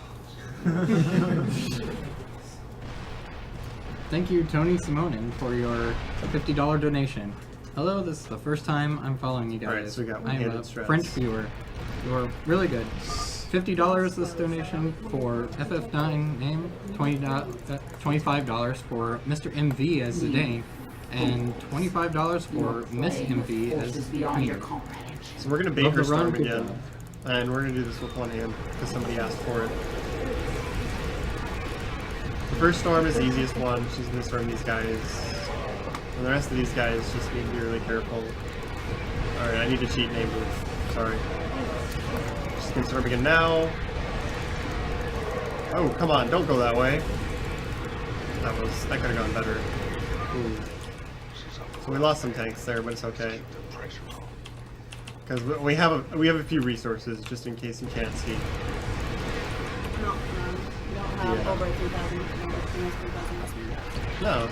Thank you, Tony Simonin, for your $50 donation. Hello, this is the first time I'm following you guys. Alright, so we got I'm one-handed a strats. French viewer. You're really good. $50 this donation for FF9 name, $25 for Mr. MV as Zidane, and $25 for Miss MV as Queen. So we're going to bait her storm again, and we're going to do this with one hand, because somebody asked for it. The first storm is the easiest one, she's going to storm these guys, and the rest of these guys just need to be really careful. Alright, I need to cheat name move, sorry. Just going to storm again now. Oh, come on, don't go that way. That could have gone better. Ooh. So we lost some tanks there, but it's okay. Because we have a few resources just in case you can't see. No, you don't have over 3,000. No.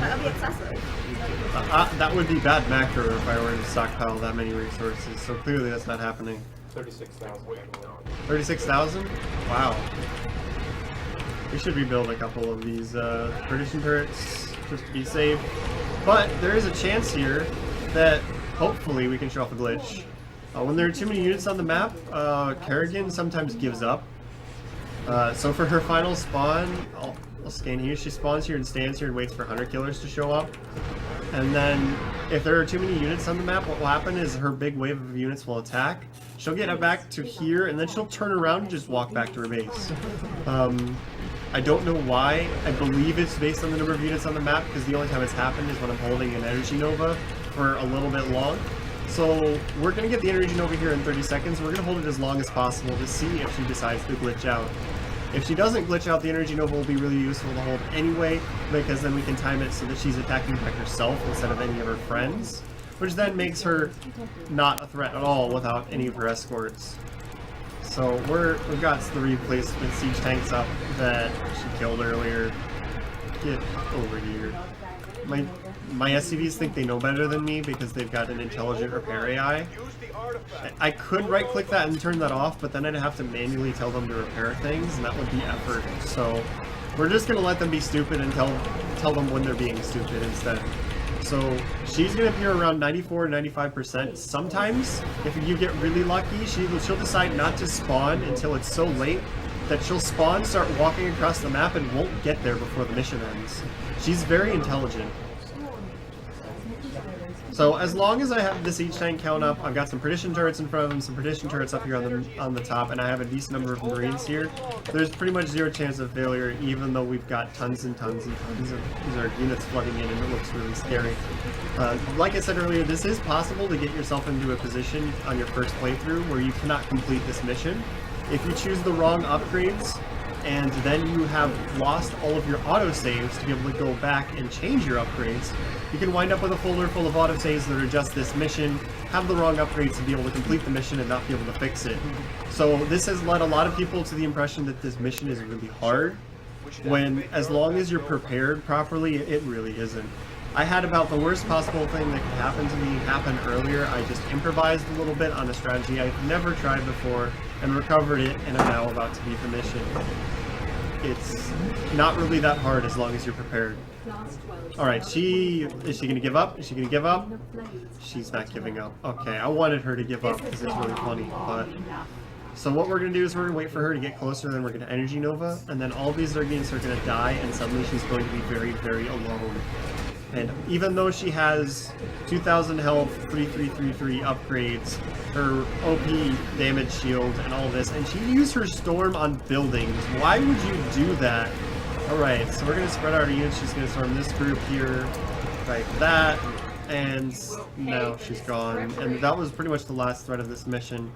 That would be excessive. That would be bad macro if I were to stockpile that many resources. So clearly that's not happening. 36,000. 36,000? Wow. We should rebuild a couple of these Perdition turrets just to be safe. But there is a chance here that hopefully we can show off a glitch. When there are too many units on the map, Kerrigan sometimes gives up. So for her final spawn, I'll scan here. She spawns here and stands here and waits for hunter killers to show up. And then if there are too many units on the map, what will happen is her big wave of units will attack. She'll get back to here and then she'll turn around and just walk back to her base. I don't know why. I believe it's based on the number of units on the map, because the only time it's happened is when I'm holding an Energy Nova for a little bit long. So we're going to get the Energy Nova here in 30 seconds. We're going to hold it as long as possible to see if she decides to glitch out. If she doesn't glitch out, the Energy Nova will be really useful to hold anyway, because then we can time it so that she's attacking by herself instead of any of her friends, which then makes her not a threat at all without any of her escorts. So we've got the replacement siege tanks up that she killed earlier. Get over here. My SCVs think they know better than me because they've got an intelligent repair AI. I could right-click that and turn that off, but then I'd have to manually tell them to repair things, and that would be effort. So we're just going to let them be stupid and tell them when they're being stupid instead. So she's going to appear around 94-95%. Sometimes, if you get really lucky, she'll decide not to spawn until it's so late that she'll spawn, start walking across the map, and won't get there before the mission ends. She's very intelligent. So as long as I have the siege tank count up, I've got some perdition turrets in front of them, some perdition turrets up here on the top, and I have a decent number of marines here. There's pretty much zero chance of failure, even though we've got tons and tons and tons of units flooding in, and it looks really scary. Like I said earlier, this is possible to get yourself into a position on your first playthrough where you cannot complete this mission. If you choose the wrong upgrades, and then you have lost all of your autosaves to be able to go back and change your upgrades, you can wind up with a folder full of autosaves that are just this mission, have the wrong upgrades to be able to complete the mission and not be able to fix it. So this has led a lot of people to the impression that this mission is really hard, when as long as you're prepared properly, it really isn't. I had about the worst possible thing that could happen to me happen earlier. I just improvised a little bit on a strategy I've never tried before and recovered it, and I'm now about to beat the mission. It's not really that hard as long as you're prepared. Alright, is she going to give up? Is she going to give up? She's not giving up. Okay, I wanted her to give up because it's really funny, but... So what we're going to do is we're going to wait for her to get closer, then we're going to Energy Nova, and then all these Zergians are going to die, and suddenly she's going to be very, very alone. And even though she has 2,000 health, 3333 upgrades, her OP damage shield, and all this, and she used her storm on buildings, why would you do that? Alright, so we're going to spread out our units. She's going to storm this group here, like that, and now she's gone. And that was pretty much the last threat of this mission.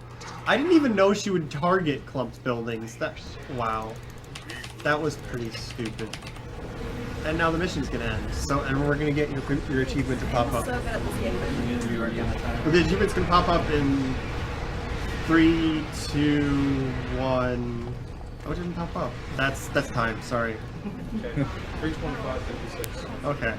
I didn't even know she would target clumped buildings. Wow. That was pretty stupid. And now the mission's gonna end. So, and we're gonna get your achievement to pop up. The achievements can pop up in 3, 2, 1. Oh, it didn't pop up. That's time. Sorry. Okay. 3:25:56. Okay.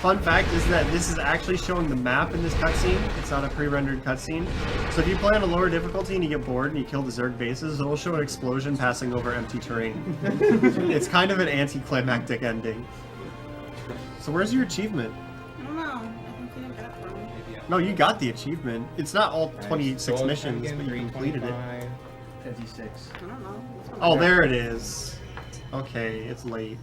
Fun fact is that this is actually showing the map in this cutscene. It's not a pre-rendered cutscene. So if you play on a lower difficulty and you get bored and you kill the Zerg bases, it'll show an explosion passing over empty terrain. It's kind of an anticlimactic ending. So where's your achievement? I don't know. I think you didn't get it for me. No, you got the achievement. It's not all 26 missions, but you completed it. 56. I don't know. Oh, there it is. Okay, it's late.